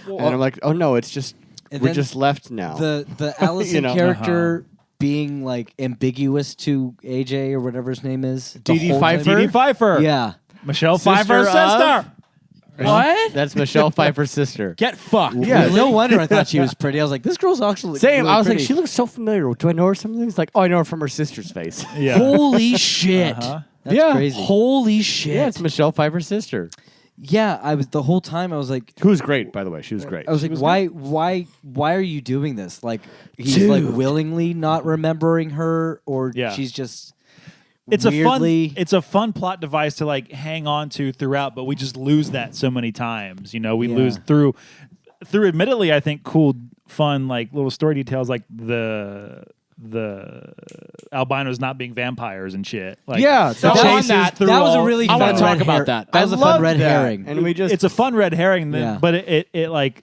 and I'm like, oh no, it's just And we're then just left now. the Allison You know. character being like ambiguous to AJ or whatever his name is. the D.D. whole time. Pfeiffer? D.D. Pfeiffer. Yeah. Michelle Sister Pfeiffer's of- sister. what? That's Michelle Pfeiffer's sister. Get fucked. Yeah. No wonder I thought she was pretty. I was like, this girl's actually Same. really I was pretty. like, she looks so familiar. Do I know her something? It's like, oh, I know her from her sister's face. Yeah. Holy shit. That's yeah. crazy. Holy shit. Yeah, it's Michelle Pfeiffer's sister. Yeah, I was the whole time. I was like, Who was great, by the way. She was great. I was like, why are you doing this? Like, he's like willingly not remembering her, or Yeah. she's just It's weirdly. it's a fun plot device to like hang on to throughout, but we just lose that so many times. You know, we Yeah. lose through admittedly, I think cool, fun like little story details like the albinos not being vampires and shit. Like, Yeah, the that- chases that- through that was a all- really I fun wanna red talk about herring. that. That was a fun loved red that. herring. And we just it's a fun red herring, Yeah. but it like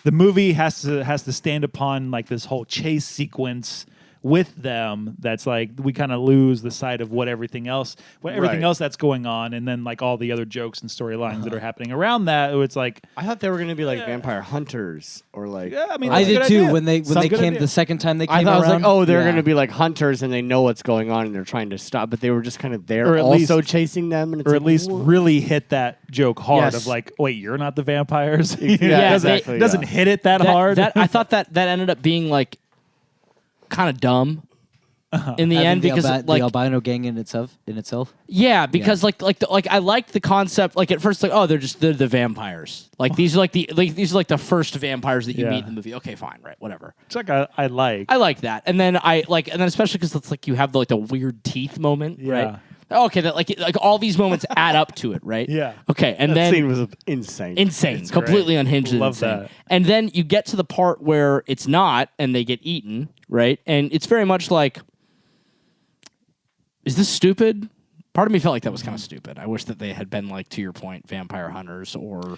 the movie has to stand upon like this whole chase sequence with them. That's like we kind of lose the sight of everything else Right. else that's going on, and then like all the other jokes and storylines that are happening around that. It's like I thought they were going to be like vampire hunters or like. yeah, I mean I that's a did good too idea. when they Sounds good came idea. the second time they came I thought it was around. like, oh, they're Yeah. going to be like hunters and they know what's going on and they're trying to stop, but they were just kind of there, Or at also least- chasing them, and it's or like, at least whoa. really hit that joke hard Yes. of like, wait, you're not the vampires. Yeah, doesn't, exactly, doesn't yeah. hit it that hard. I thought that ended up being like kind of dumb in the Having end because the like albino gang in itself. yeah because like I liked the concept like at first like oh they're the vampires like these are these are the first vampires that you Yeah. meet in the movie. Okay, fine, right, whatever. It's like I like. I like that, and then especially because it's like you have the weird teeth moment, Yeah. right? Okay, that like all these moments add up to it, right? Yeah. Okay, and That then scene was insane. insane, It's completely great. unhinged. And Love insane. that. And then you get to the part where it's not, and they get eaten, right? And it's very much like, is this stupid? Part of me felt like that was kind of stupid. I wish that they had been like, to your point, vampire hunters or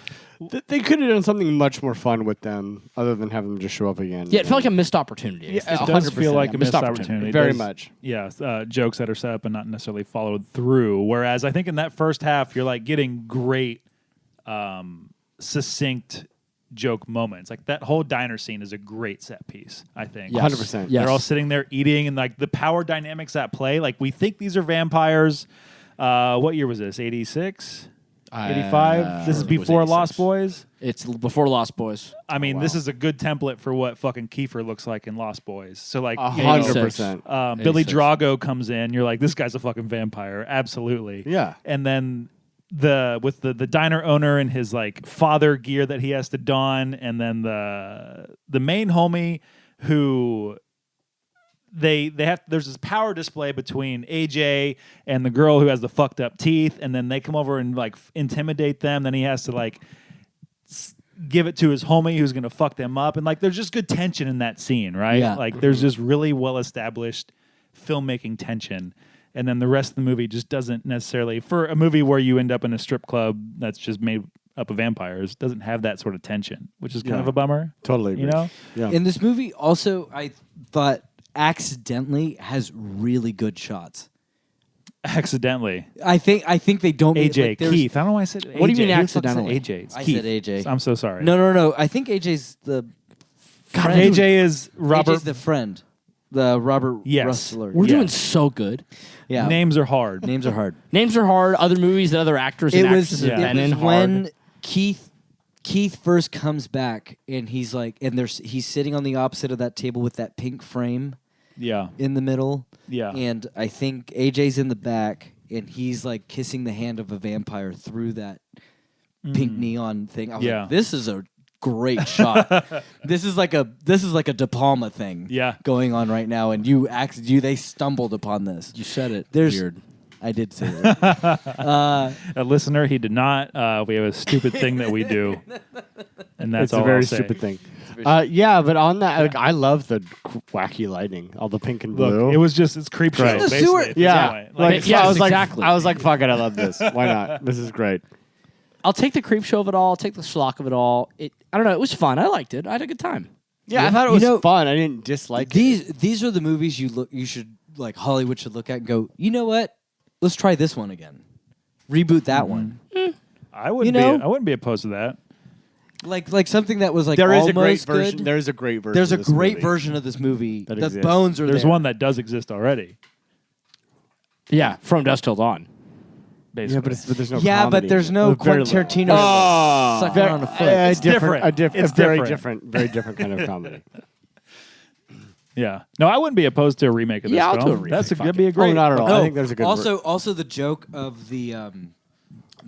They could have done something much more fun with them, other than have them just show up again. yeah, it felt like a missed opportunity. I guess. Yeah, It does 100%, feel like yeah, a missed missed opportunity. opportunity. It Very does- much. Yeah, jokes that are set up and not necessarily followed through. Whereas I think in that first half, you're like getting great, succinct joke moments. Like that whole diner scene is a great set piece. I think. Yes. 100%. Yes. They're all sitting there eating, and like the power dynamics at play. Like we think these are vampires. What year was this? 86? 85? This is it was before 86. Lost Boys. It's before Lost Boys. I mean, this is a good template for what fucking Kiefer looks like in Lost Boys. So like, you know, 100%. Billy 86. Drago comes in. You're like, this guy's a fucking vampire. Absolutely. Yeah. And then with the diner owner and his like father gear that he has to don, and then the main homie who they have, there's this power display between AJ and the girl who has the fucked up teeth, and then they come over and like intimidate them. Then he has to like give it to his homie who's gonna fuck them up, and like there's just good tension in that scene, right? Yeah. Like there's just really well established filmmaking tension. And then the rest of the movie just doesn't necessarily, for a movie where you end up in a strip club that's just made up of vampires, doesn't have that sort of tension, which is kind of a bummer. Totally You agree. know? Yeah. In this movie, also, I thought accidentally has really good shots. Accidentally. I think they don't. AJ, like, there's- Keith. I don't know why I said AJ. What do you mean Who the fuck said accidentally? AJ. It's I Keith. said AJ. I'm so sorry. No. I think AJ's the. God, friend. AJ is Robert. AJ's the friend. The Robert Yes. Rustler. We're Yeah. doing so good. Yeah. Names are hard. Names are hard. Names are hard. Other movies that other actors and It was, actresses Yeah. have been in when hard. Keith first comes back and he's like, and he's sitting on the opposite of that table with that pink frame Yeah. in the middle. Yeah. And I think AJ's in the back and he's like kissing the hand of a vampire through that pink neon thing. I was Yeah. like, this is a great shot. This is like a De Palma thing Yeah. going on right now, and they stumbled upon this. You said it. There's Weird. I did say that. A listener, he did not. We have a stupid thing that we do. And that's It's all a very I'll say. stupid thing. Yeah, but on that, like, I love the wacky lighting, all the pink and blue. Look, it's creep show. Right. The basically, sewer- at this yeah, point. like, Yes, I was exactly. like, fuck it, I love this. Why not? This is great. I'll take the creep show of it all. I'll take the schlock of it all. I don't know. It was fun. I liked it. I had a good time. Yeah, I thought it was fun. I didn't dislike it. These are the movies you should like Hollywood should look at and go, you know what? Let's try this one again. Reboot that one. I wouldn't be opposed to that. Like something that was like There is almost a great version. good. There is a great version. There's a of this great movie. version of this movie. That The exists. bones are There's there. one that does exist already. Yeah, From Dusk Till Dawn. Basically. Yeah, but there's no. Yeah, comedy. but there's no Very Quentin little. Tarantino sucking on a foot. It's different. It's very different. very different kind of comedy. Yeah. No, I wouldn't be opposed to a remake of this Yeah, I'll film. do a remake. That'd be a great. Oh, not at all. No, I think there's a good. also the joke of the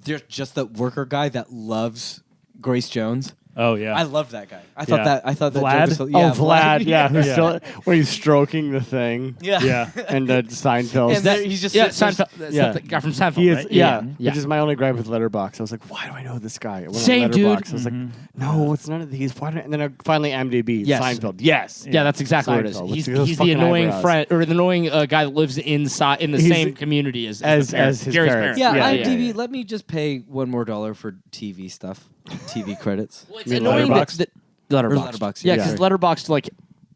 there's just the worker guy that loves Grace Jones. Oh yeah. I love that guy. I Yeah. thought that Vlad? joke was, yeah, Vlad. Yeah, who's Yeah. still when he's stroking the thing. Yeah. yeah. And Seinfeld. And there, he's just Yeah, sitting there- Seinfeld. That's Yeah. the guy from Seinfeld, He is, right? yeah, Yeah. which is my only gripe with Letterboxd. I was like, why do I know this guy? I went on Same dude. Letterboxd. I was like, no, it's none of these. Why do I, and then I finally IMDb. Yes. Seinfeld. Yes. Yeah, that's exactly what it Seinfeld, is. with He's those the fucking annoying eyebrows. friend or the annoying guy that lives in the He's- same community as as parents. his Gary's parents. Yeah, Yeah, IMDb. yeah. Let me just pay $1 more for TV stuff, TV credits. Well, it's You mean annoying Letterboxd? that Letterboxd. Letterboxd, Yeah, yeah. because Letterboxd, like,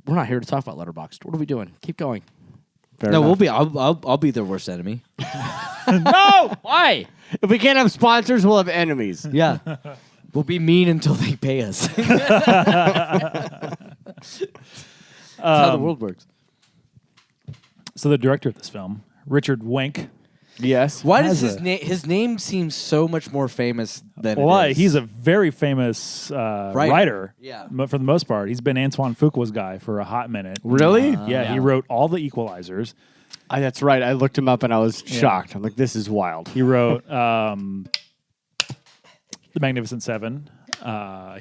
we're not here to talk about Letterboxd. What are we doing? Keep going. Fair No, enough. we'll be. I'll be their worst enemy. No! Why? If we can't have sponsors, we'll have enemies. Yeah, we'll be mean until they pay us. That's how the world works. So the director of this film, Richard Wenk. Yes. Why does Has his name seem so much more famous than Well, it is? he's a very famous writer. Yeah. But for the most part, he's been Antoine Fuqua's guy for a hot minute. Really? Yeah, he wrote all the Equalizers. That's right. I looked him up and I was shocked. I'm like, this is wild. He wrote The Magnificent Seven. He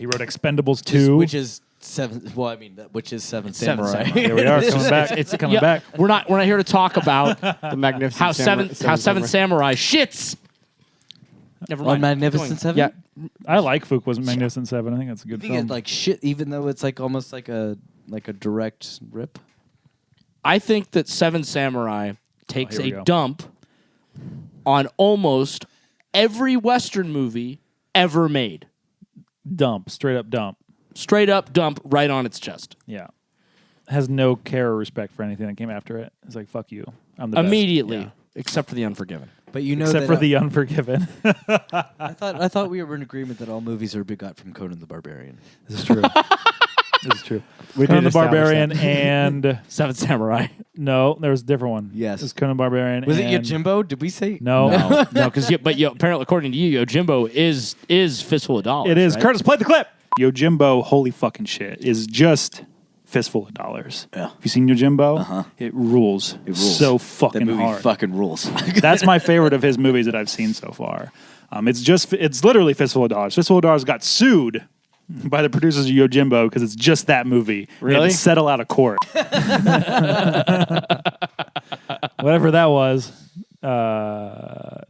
wrote Expendables 2. which is seven. Well, I mean, which is Seven Samurai. Here we are. It's coming back. It's coming Yeah, back. We're not here to talk about The Magnificent how Seven Samurai shits. Never mind. On Magnificent Going. Seven. Yeah. I like Fuqua's Magnificent Seven. I think that's a I good think film. it's like shit, even though it's like almost like a direct rip. I think that Seven Samurai takes here we a go. dump on almost every Western movie ever made. Dump. Straight up dump. Straight up dump right on its chest. Yeah. Has no care or respect for anything that came after it. It's like, fuck you. I'm the best. Immediately. Yeah. Except for The Unforgiven. But you know, Except that, for The Unforgiven. I thought we were in agreement that all movies are begot from Conan the Barbarian. This is true. This is true. We Conan did the establish Barbarian that. and Seven Samurai. no, there was a different one. Yes. It was Conan the Barbarian. Was it and Yojimbo? Did we say No. No, because apparently, according to you, Yojimbo is Fistful of Dollars. It is. right? Curtis, play the clip. Yojimbo, holy fucking shit, is just Fistful of Dollars. Yeah. Have you seen Yojimbo? It rules. It rules. So fucking That movie hard. fucking rules. That's my favorite of his movies that I've seen so far. It's literally Fistful of Dollars. Fistful of Dollars got sued by the producers of Yojimbo because it's just that movie. They had Really? to settle out of court. Whatever that was. I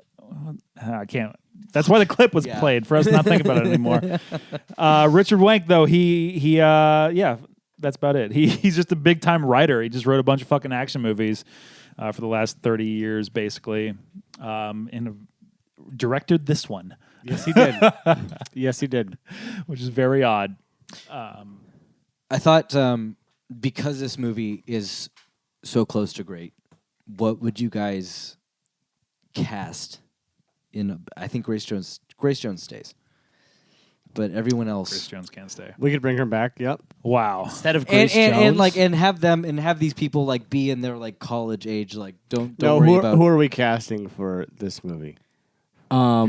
can't. That's why the clip was played, for us not think about it anymore. Richard Wenk, though, he That's about it. He's just a big time writer. He just wrote a bunch of fucking action movies for the last 30 years, basically, and directed this one. Yes, he did. Yes, he did. Which is very odd. I thought because this movie is so close to great, what would you guys cast in? I think Grace Jones stays, but everyone else. Grace Jones can't stay. We could bring her back. Yep. Wow. Instead of Grace Jones. And have these people like be in their like college age. Like don't No, worry about who are we casting for this movie? I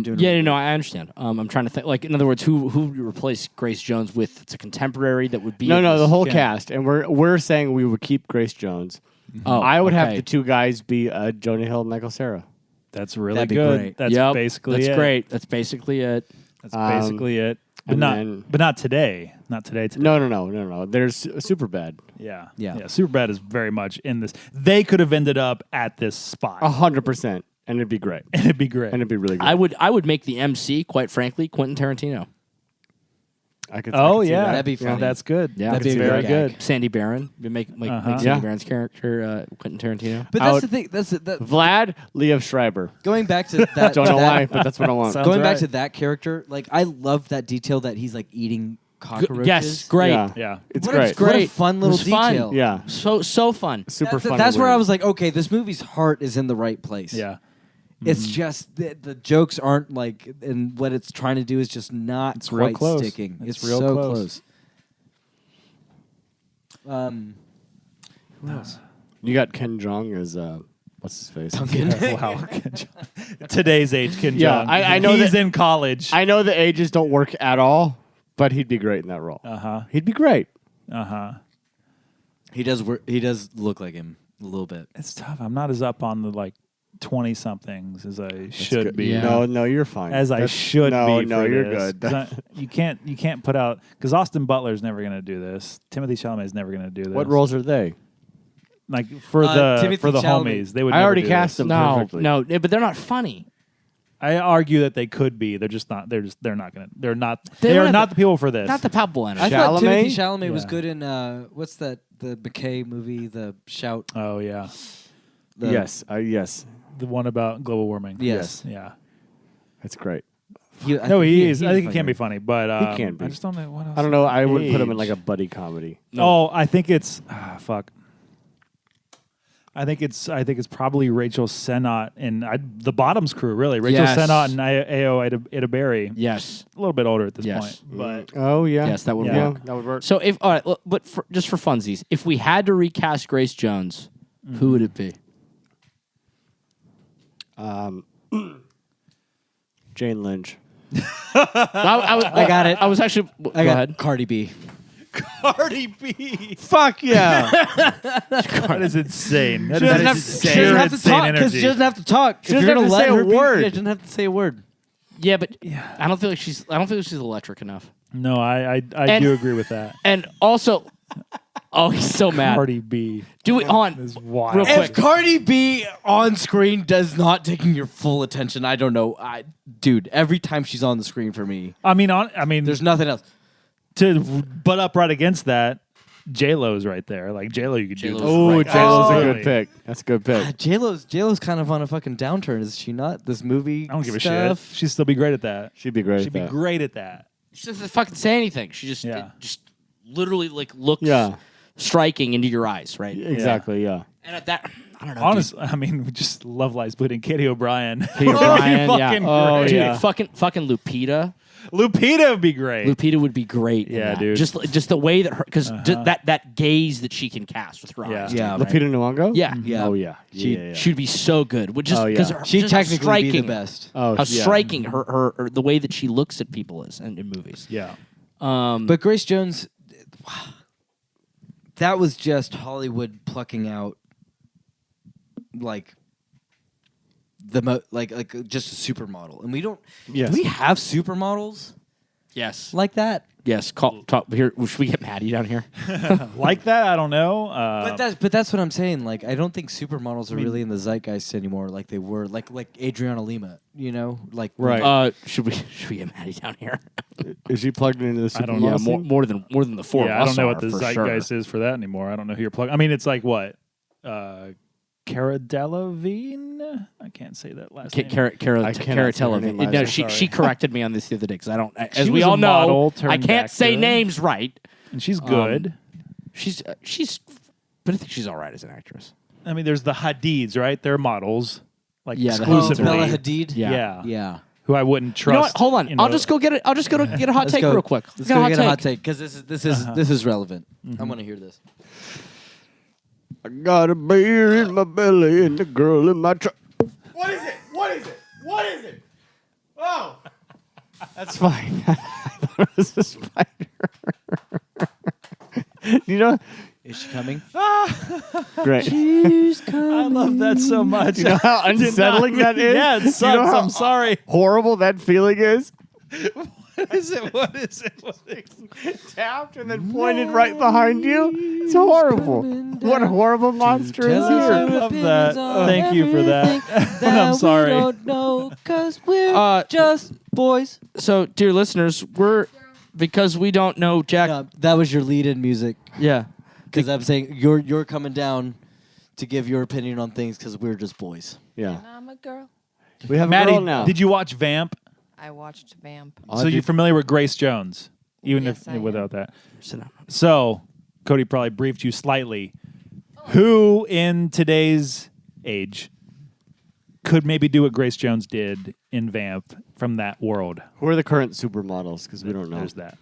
understand. I'm trying to think. Like, in other words, who would you replace Grace Jones with? It's a contemporary that would be. No, the whole Yeah. cast, and we're saying we would keep Grace Jones. Oh, I would have okay. the two guys be Jonah Hill and Michael Cera. That's really That'd be good. great. That's Yep, basically that's it. great. That's basically it. That's basically it. But and not then- but not today. Not today. No. There's Superbad. Yeah. Yeah. Superbad is very much in this. They could have ended up at this spot. 100%, and it'd be great. And it'd be great. And it'd be really good. I would make the MC, quite frankly, Quentin Tarantino. I could Oh see yeah, that. That'd be funny. That's good. Yeah. That'd be a very good good. gag. Sandy Barron. Make Sandy Yeah. Barron's character Quentin Tarantino. But I that's would- the thing. That's that. Vlad, Liev Schreiber. Going back to that. Don't know that- why, but that's what I want. Sounds Going back right. to that character, like I love that detail that he's like eating cockroaches. Yes, great. Yeah. Yeah. It's What great. A, what a Great. fun little It was fun. detail. Yeah, So fun. super fun. That's and where I weird. was like, okay, this movie's heart is in the right place. Yeah. It's just the jokes aren't like, and what it's trying to do is just not It's real quite close. sticking. It's It's real so close. Who else? You got Ken Jeong as what's his face? Wow. Today's age, Kim Yeah, Jong. I know he's that- in college. I know the ages don't work at all, but he'd be great in that role. He'd be great. He does. He does look like him a little bit. It's tough. I'm not as up on the like 20 somethings as I should good. be. Yeah. No, you're fine. As I That's- should no, be. No, for you're this. good. 'Cause you can't put out because Austin Butler's never gonna do this. Timothy Chalamet's never gonna do this. What roles are they? Like for the Timothy for the Chalamet. homies, they would. I never already do cast this. them No, perfectly. no, but they're not funny. I argue that they could be. They're just not. They're not gonna. They're not. They They don't are have not the people for this. Not the palpable I energy. thought Timothy Chalamet? Chalamet was Yeah. good in what's that? The McKay movie, The Shout. Oh yeah, Yes, yes, the one about global warming. Yes. Yeah. that's great. No, he is. I think he can be funny, but He can be. I just don't know what else. I don't know. I would put him in Age. like a buddy comedy. Oh, I think it's fuck. I think it's probably Rachel Sennott and the Bottoms crew. Really, Rachel Yes. Sennott and Ao Idaberry. Yes. A little bit older at this Yes. point, but Oh yeah. Yes, that would Yeah. work. That would work. So if all right, but just for funsies, if we had to recast Grace Jones, who would it be? Jane Lynch. I got it. I was actually. Go I got ahead. Cardi B. Cardi B. Fuck yeah. That is insane. That She doesn't is have, insane. she doesn't have to Insane talk because energy. she doesn't have to talk. She doesn't have to say a word. Yeah, she doesn't have to say a word. Yeah, but I don't feel like she's electric enough. No, I And- do agree with that. And also, oh, he's so mad. Cardi B Do it on. is wild. Real quick. If Cardi B on screen does not taking your full attention, I don't know. Dude, every time she's on the screen for me, I mean, there's nothing else. to butt up right against that, J Lo's right there. Like J Lo, you could do. J-Lo's this. Oh, right. J-Lo's a Oh. good pick. That's a good pick. J-Lo's kind of on a fucking downturn, is she not? This movie I don't give a stuff. shit. She'd still be great at that. She'd be great She'd at be that. great at that. She doesn't fucking say anything. She just Yeah. just literally like looks Yeah. striking into your eyes, right? Exactly, yeah. And at that, I don't know. Honestly, I mean, we just Love Lies bleeding. Katie O'Brien. Katie O'Brien, yeah. Fucking Oh, great. Dude, yeah. fucking Lupita. Lupita would be great. Lupita would be great. in Yeah, that. dude. Just the way that her because that gaze that she can cast with her Yeah. eyes. Yeah, Lupita Nyong'o? Yeah. Yeah. Oh, yeah. She- yeah. She'd be so good. Which is Oh, yeah. because She'd just how technically be the striking- best. Oh, How yeah. striking her the way that she looks at people is in movies. Yeah. But Grace Jones, that was just Hollywood plucking out like like just a supermodel, and we don't. Yes. Do we have supermodels? Yes. like that. Yes. Talk here. Should we get Maddie down here? Like that, I don't know. But that's what I'm saying. Like, I don't think supermodels are really in the zeitgeist anymore, like they were. Like Adriana Lima, you know, like Right. Should we get Maddie down here? Is she plugged into the I don't supermodel know. scene? more than the four. Yeah, of I us don't know are, what the for zeitgeist sure. is for that anymore. I don't know who you're plugging. I mean, it's like what? Cara Delevingne? I can't say that last name. I cannot say her Cara name No, either. she corrected me on this the other day because I don't. As She we was all a know, model I turned can't say actor. names right. And she's good. She's, but I think she's all right as an actress. I mean, there's the Hadids, right? They're models, like yeah, the exclusively. Bella Hadid. Yeah. Yeah. Who I wouldn't trust. You know what? Hold on. you know. I'll just go get it. I'll just go to get a hot Let's take go. real quick. Let's go get a hot take because this is relevant. I want to hear this. I got a beer in my belly and a girl in my truck. What is it? What is it? What is it? Oh. That's fine. I thought it was a spider. You know? Is she coming? Great. She's coming. I love that so much. You know how unsettling that is? Yeah, it You know sucks. how I'm sorry. horrible that feeling is? What is it? What is it? Tapped and then pointed right behind you. It's horrible. What a horrible monster is tell us here. I love that. Thank you for that. I'm sorry. We don't know because we're just boys. So, dear listeners, because we don't know Jack. No, that was your lead-in music. Yeah. Because I'm saying you're coming down to give your opinion on things because we're just boys. Yeah. I'm a girl. We have a Maddie, girl now. did you watch Vamp? I watched Vamp. So you're familiar with Grace Jones, even Yes, I am. without that. Sit down. So Cody probably briefed you slightly. Who in today's age could maybe do what Grace Jones did in Vamp from that world? Who are the current supermodels? Because we don't know. There's that.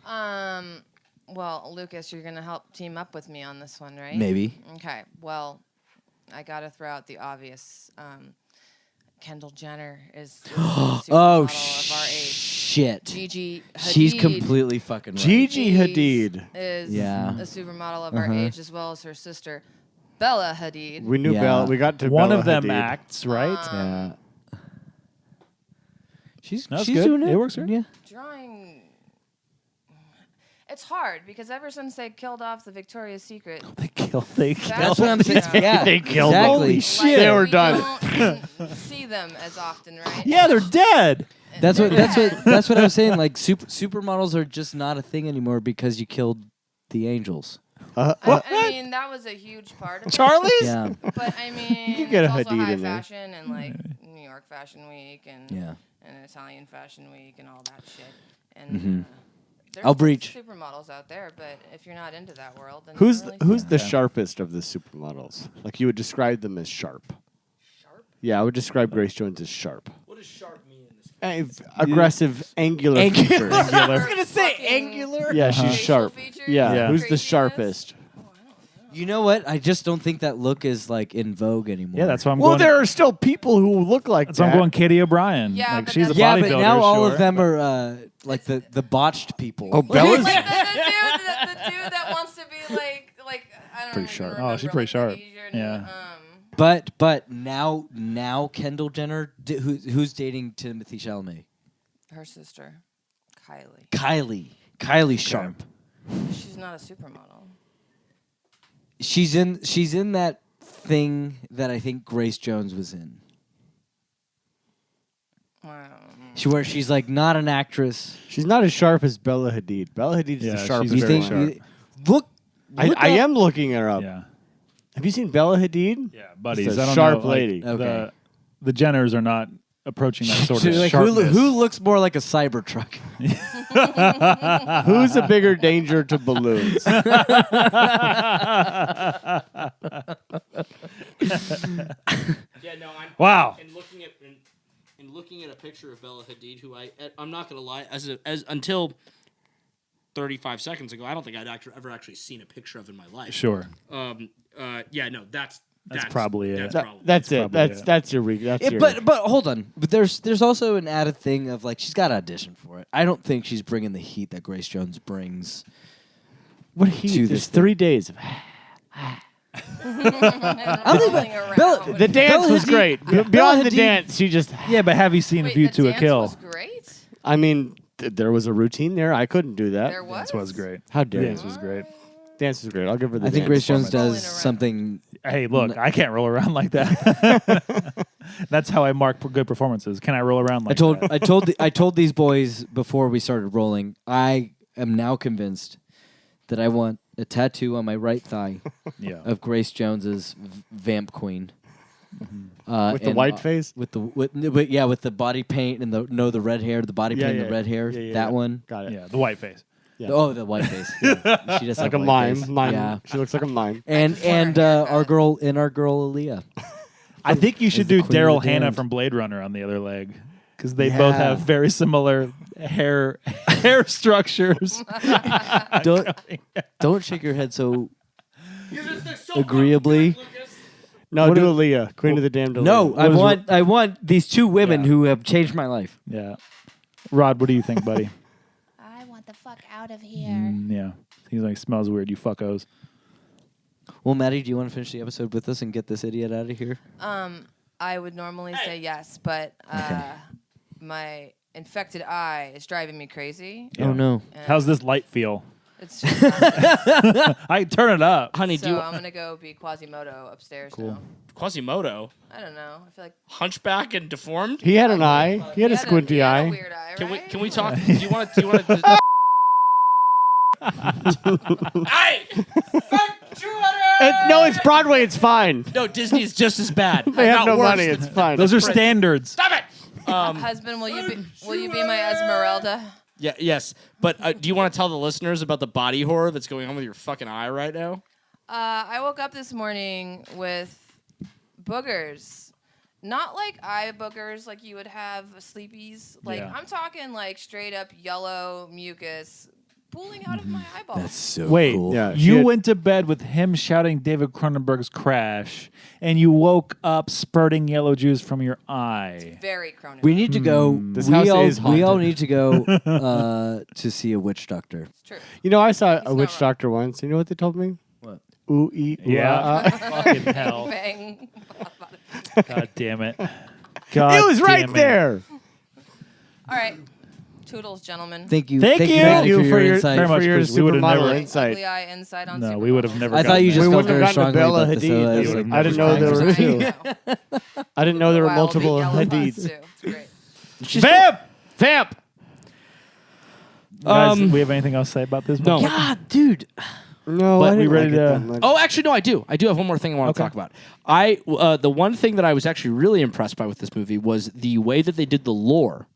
Well, Lucas, you're gonna help team up with me on this one, right? Maybe. Okay. Well, I gotta throw out the obvious. Kendall Jenner is the supermodel Oh of our age. shit! Gigi Hadid. She's completely fucking right. Gigi Hadid. is Yeah. a supermodel of our age, as well as her sister Bella Hadid. We knew Yeah. Bella. We got to One Bella of them Hadid. acts, right? Yeah. She's That's she's good. doing it. It works good. Yeah. Drawing. It's hard because ever since they killed off the Victoria's Secret, They killed. They killed. That's what I'm saying. Yeah. They killed exactly. Holy like, shit. They were we done. don't see them as often, right? Yeah, they're dead. And That's what they're that's what dead. I'm saying. Like supermodels are just not a thing anymore because you killed the angels. I mean, that was a huge part of it. Charlie's? Yeah. But I mean, could get a it's also Hadid high in there. fashion and like New York Fashion Week and Yeah. Italian Fashion Week and all that shit. And Mhm. there's I'll breach. supermodels out there, but if you're not into that world, then Who's you the, don't really who's the sharpest of the supermodels? Like you would describe them as sharp. Sharp? Yeah, I would describe Grace Jones as sharp. What does sharp mean in this? Aggressive, angular features. gonna say angular. Yeah, she's Facial sharp. features, Yeah, Yeah. who's the craziness. sharpest? You know what? I just don't think that look is like in vogue anymore. Yeah, that's why I'm Well, going. there are still people who look like That's that. why I'm going Katie O'Brien. Yeah, like but she's a that's- Yeah, bodybuilder. but now all sure. of them are like the botched people. Oh, Bella's Like the dude that wants to be like I don't Pretty even sharp. remember, Oh, she's pretty like, sharp. the Asian, Yeah. But now Kendall Jenner, who's dating Timothée Chalamet? her sister, Kylie. Kylie Sharp. She's not a supermodel. She's in that thing that I think Grace Jones was in. Where she's like not an actress. She's not as sharp as Bella Hadid. Bella Hadid's Yeah, the she's sharpest. You very think? sharp. Look I up- am looking her up. Yeah. Have you seen Bella Hadid? Yeah, buddies. It's a I don't sharp know, like, lady. Okay. The Jenners are not approaching that sort of Like, sharpness. who looks more like a Cybertruck? Who's a bigger danger to balloons? Yeah, no, I'm. Wow. And looking at a picture of Bella Hadid, who I'm not gonna lie, as until 35 seconds ago, I don't think I'd ever actually seen a picture of in my life. Sure. Yeah, no, that's probably it. That's it. probably it. That's your week. That's your. But hold on. But there's also an added thing of like she's got to audition for it. I don't think she's bringing the heat that Grace Jones brings. what he? to There's this 3 days. I don't think Rolling that- around. Bella- The dance Bella was Hadid- great. Bella Beyond the Hadid- dance, she just. Yeah, but have you seen Wait, View the to a dance Kill? was great. I mean, There was a routine there. I couldn't do that. There was. This was great. How dare you? Dance was great. Dance is great. I'll give her the I think dance Grace Jones performance. does Rolling around. something. Hey, look, I can't roll around like that. That's how I mark good performances. Can I roll around like that? I told these boys before we started rolling. I am now convinced that I want a tattoo on my right thigh Yeah. of Grace Jones's Vamp Queen. With the white face? with the body paint and the red hair, the body paint and the red hair. Yeah, that one. Got it. Yeah, the white face. Yeah. Oh, the white face. Yeah. She does Like have a white mime. face. Mime. Yeah. She looks like a mime. And haircut. our girl Aaliyah. I think you should the do queen of Daryl the Hannah damned. from Blade Runner on the other leg. Because they both Yeah. have very similar hair structures. Don't shake your head so agreeably. No, do Aaliyah. Queen of the Damned Aaliyah. No, What is I want these two women Yeah. who have changed my life. Yeah. Rod, what do you think, buddy? I want the fuck out of here. Yeah. Seems like it smells weird, you fuckos. Well, Maddie, do you want to finish the episode with us and get this idiot out of here? I would normally say yes, but my infected eye is driving me crazy. Yeah. Oh no. and How's this light feel? It's just not I turn it up. Honey, do so you I'm gonna go be Quasimodo upstairs now. Quasimodo, I don't know. I feel like hunchback and deformed? He had an eye. He had a squinty he had a eye. weird eye, Can we right? can we talk? Do you want to? Hey! No, it's Broadway. It's fine. No, Disney's just as bad. They have Not no worse. money. It's fine. Those are standards. Stop it. Husband, will you be my Esmeralda? Yeah. Yes. But do you want to tell the listeners about the body horror that's going on with your fucking eye right now? I woke up this morning with boogers. Not like eye boogers like you would have sleepies. Like Yeah. I'm talking like straight up yellow mucus pooling out of my eyeballs. so Wait, Yeah, she you had- went to bed with him shouting David Cronenberg's Crash, and you woke up spurting yellow juice from your eye. Very Cronenberg. We need to go. This house is we all haunted. need to go to see a witch doctor. It's true. You know, I saw a not witch wrong. doctor once. You know what they told me? What? Ooh, ee, ooh, Yeah. ah, Fucking hell. Bang. God damn it. God It was right damn it. there. All right. Toodles, gentlemen. Thank you. Thank you. Maddie, Thank you for your insight. very much, for your Chris. We would've supermodel never- insight. Ugly eye insight on No, Super we would have Bowl. never I gotten thought you that. just We felt wouldn't have very gotten to strongly Bella about this. So Hadid. that's We like- would've I didn't know there were two. I didn't know there were Wild multiple yellow bus, Hadids. too. It's great. Vamp! Vamp. Guys, we have anything else to say about this? No. God, dude. No, But I we didn't ready like it to- that much. Oh, actually, no, I do. I do have one more thing I want to talk about. The one thing that I was actually really impressed by with this movie was the way that they did the lore,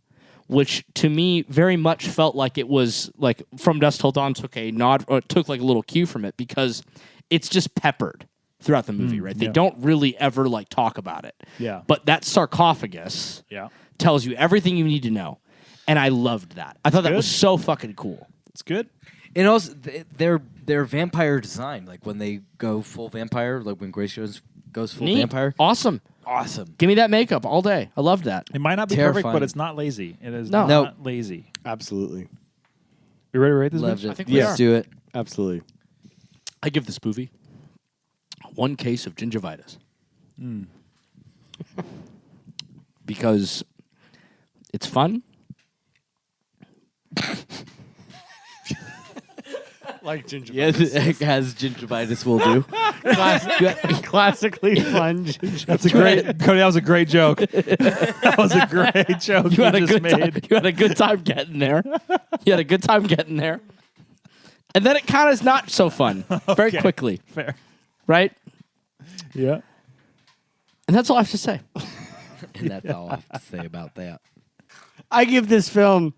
which to me very much felt like it was like From Dusk Till Dawn took like a little cue from it, because it's just peppered throughout the movie, right? They yeah. don't really ever like talk about it. Yeah. But that sarcophagus Yeah. tells you everything you need to know. And I loved that. I thought that good. was so fucking cool. It's good. And also, their vampire design, like when they go full vampire, like when Grace Jones goes full Neat. vampire, Awesome. awesome. Give me that makeup all day. I loved that. It might not be perfect, Terrifying. but it's not lazy. It is No. not lazy. Absolutely. You ready to rate this? Loved movie? it. I think we Let's are. do it. Absolutely. I give this movie 1 case of gingivitis. Because it's fun. Like gingivitis. Yes, as gingivitis will do. Classically fun. That's a great, Cody. That was a great joke. That was a great joke you, You had a just good made. time. You had a good time getting there. You had a good time getting there. And then it kind of is not so fun very Okay. quickly, Fair. right? Yeah. And that's all I have to say. And that's all I have to say about that. I give this film.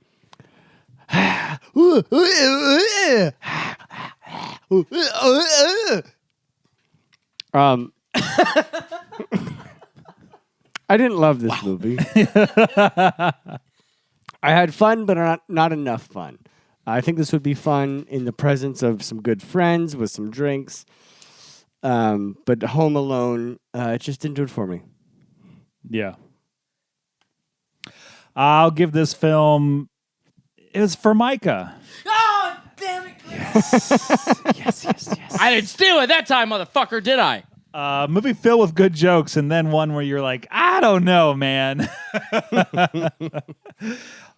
I didn't love this movie. I had fun, but not enough fun. I think this would be fun in the presence of some good friends with some drinks. But home alone, it just didn't do it for me. Yeah. I'll give this film. It was for Micah. I didn't steal it that time, motherfucker, did I? Movie filled with good jokes, and then one where you're like, I don't know, man.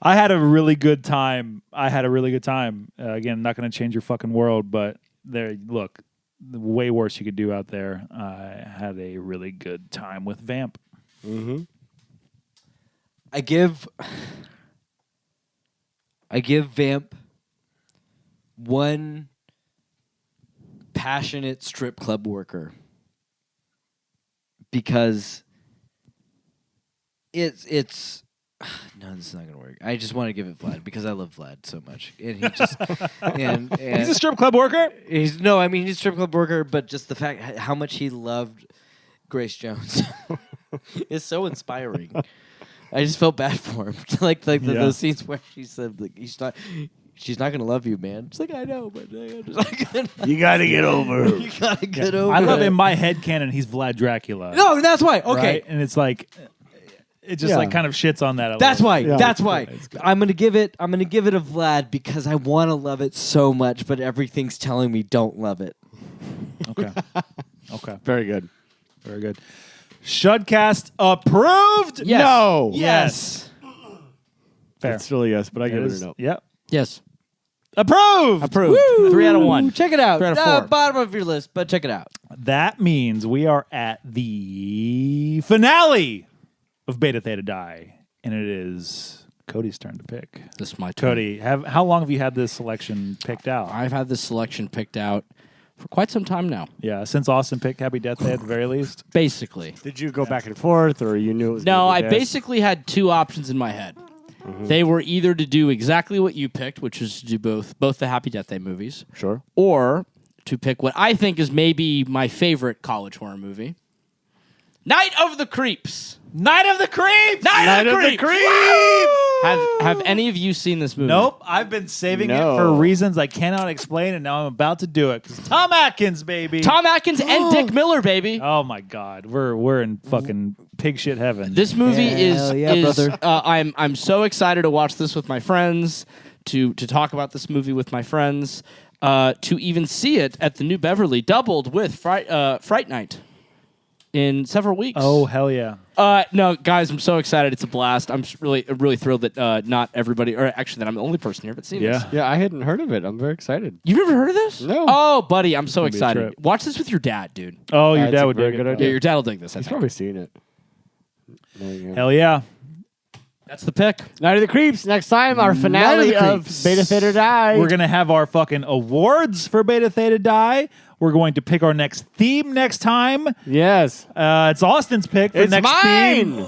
I had a really good time. Again, not going to change your fucking world, but look, way worse you could do out there. I had a really good time with Vamp. Mm-hmm. I give Vamp one passionate strip club worker because it's no, this is not gonna work. I just want to give it Vlad because I love Vlad so much, and he just and He's a strip club worker? he's a strip club worker, but just the fact how much he loved Grace Jones is so inspiring. I just felt bad for him, those scenes where she said like she's not gonna love you, man. She's like, I know, but I'm just not gonna. You gotta get over. You gotta get over. I love it. in my head canon he's Vlad Dracula. No, that's why. Okay, right? And it's like it just like kind of shits on that. that's why. Yeah. That's why. I'm gonna give it a Vlad because I want to love it so much, but everything's telling me don't love it. Okay. Okay. Very good. Very good. SHUDcast approved? Yes. No. Yes. Fair. It's still a yes, but I give it a no. Yep. Yes. Approved. Approved. 3 out of 1. Check it out. 3 out of 4. Bottom of your list, but check it out. That means we are at the finale of Beta Theta Die, and it is Cody's turn to pick. This is my turn. Cody, how long have you had this selection picked out? I've had this selection picked out for quite some time now. Yeah, since Austin picked Happy Death Day at the very least. Basically. Did you go back and forth, or you knew it was No, gonna I be this? basically had 2 options in my head. They were either to do exactly what you picked, which is to do both the Happy Death Day movies, Sure. or to pick what I think is maybe my favorite college horror movie, Night of the Creeps. Night of the Creeps! Night of the Creeps! Creeps! Have any of you seen this movie? Nope, I've been saving No. it for reasons I cannot explain, and now I'm about to do it. 'Cause Tom Atkins, baby. Tom Atkins and Dick Miller, baby. Oh my God, we're in fucking pig shit heaven. This movie Hell yeah, brother. I'm so excited to watch this with my friends, to talk about this movie with my friends, to even see it at the New Beverly, doubled with Fright Night in several weeks. Oh hell yeah! No, guys, I'm so excited. It's a blast. I'm really thrilled that not everybody, or actually that I'm the only person here that's seen this. Yeah. Yeah, I hadn't heard of it. I'm very excited. You've never heard of this? No. Oh, buddy, I'm so be a excited. trip. Watch this with your dad, dude. Oh, your That's dad a would very dig good it. idea. Yeah, your dad will dig this. I He's think. probably seen it. There you go. Hell yeah! That's the pick. Night of the Creeps. Next time, our Night of finale the of Creeps. Beta Theta Die. We're gonna have our fucking awards for Beta Theta Die. We're going to pick our next theme next time. Yes. It's Austin's pick for It's next mine. theme.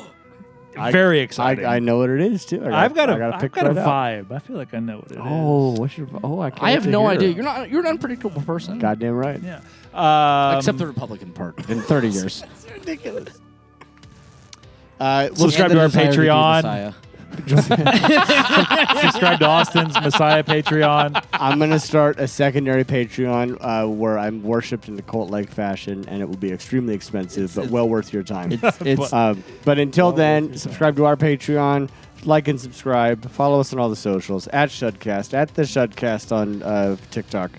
Very exciting. I know what it is too. I've got I gotta pick a right out. vibe. I feel like I know what it is. Oh, what's your? Oh, I can't. I have wait to no hear. idea. You're an unpredictable person. Goddamn right. Yeah. Except the Republican part in 30 years. Ridiculous. Subscribe to our Patreon. Subscribe to Austin's Messiah Patreon. I'm gonna start a secondary Patreon where I'm worshipped in the cult-like fashion, and it will be extremely expensive, but well worth your time. It's But until then, subscribe to our Patreon, like and subscribe. Follow us on all the socials at SHUDcast, at the SHUDcast on TikTok.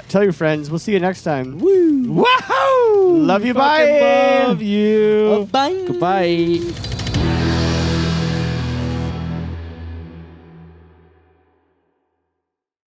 Tell your friends. We'll see you next time. Woo! Woohoo! Love you. Fucking Bye. Love you. Bye. goodbye.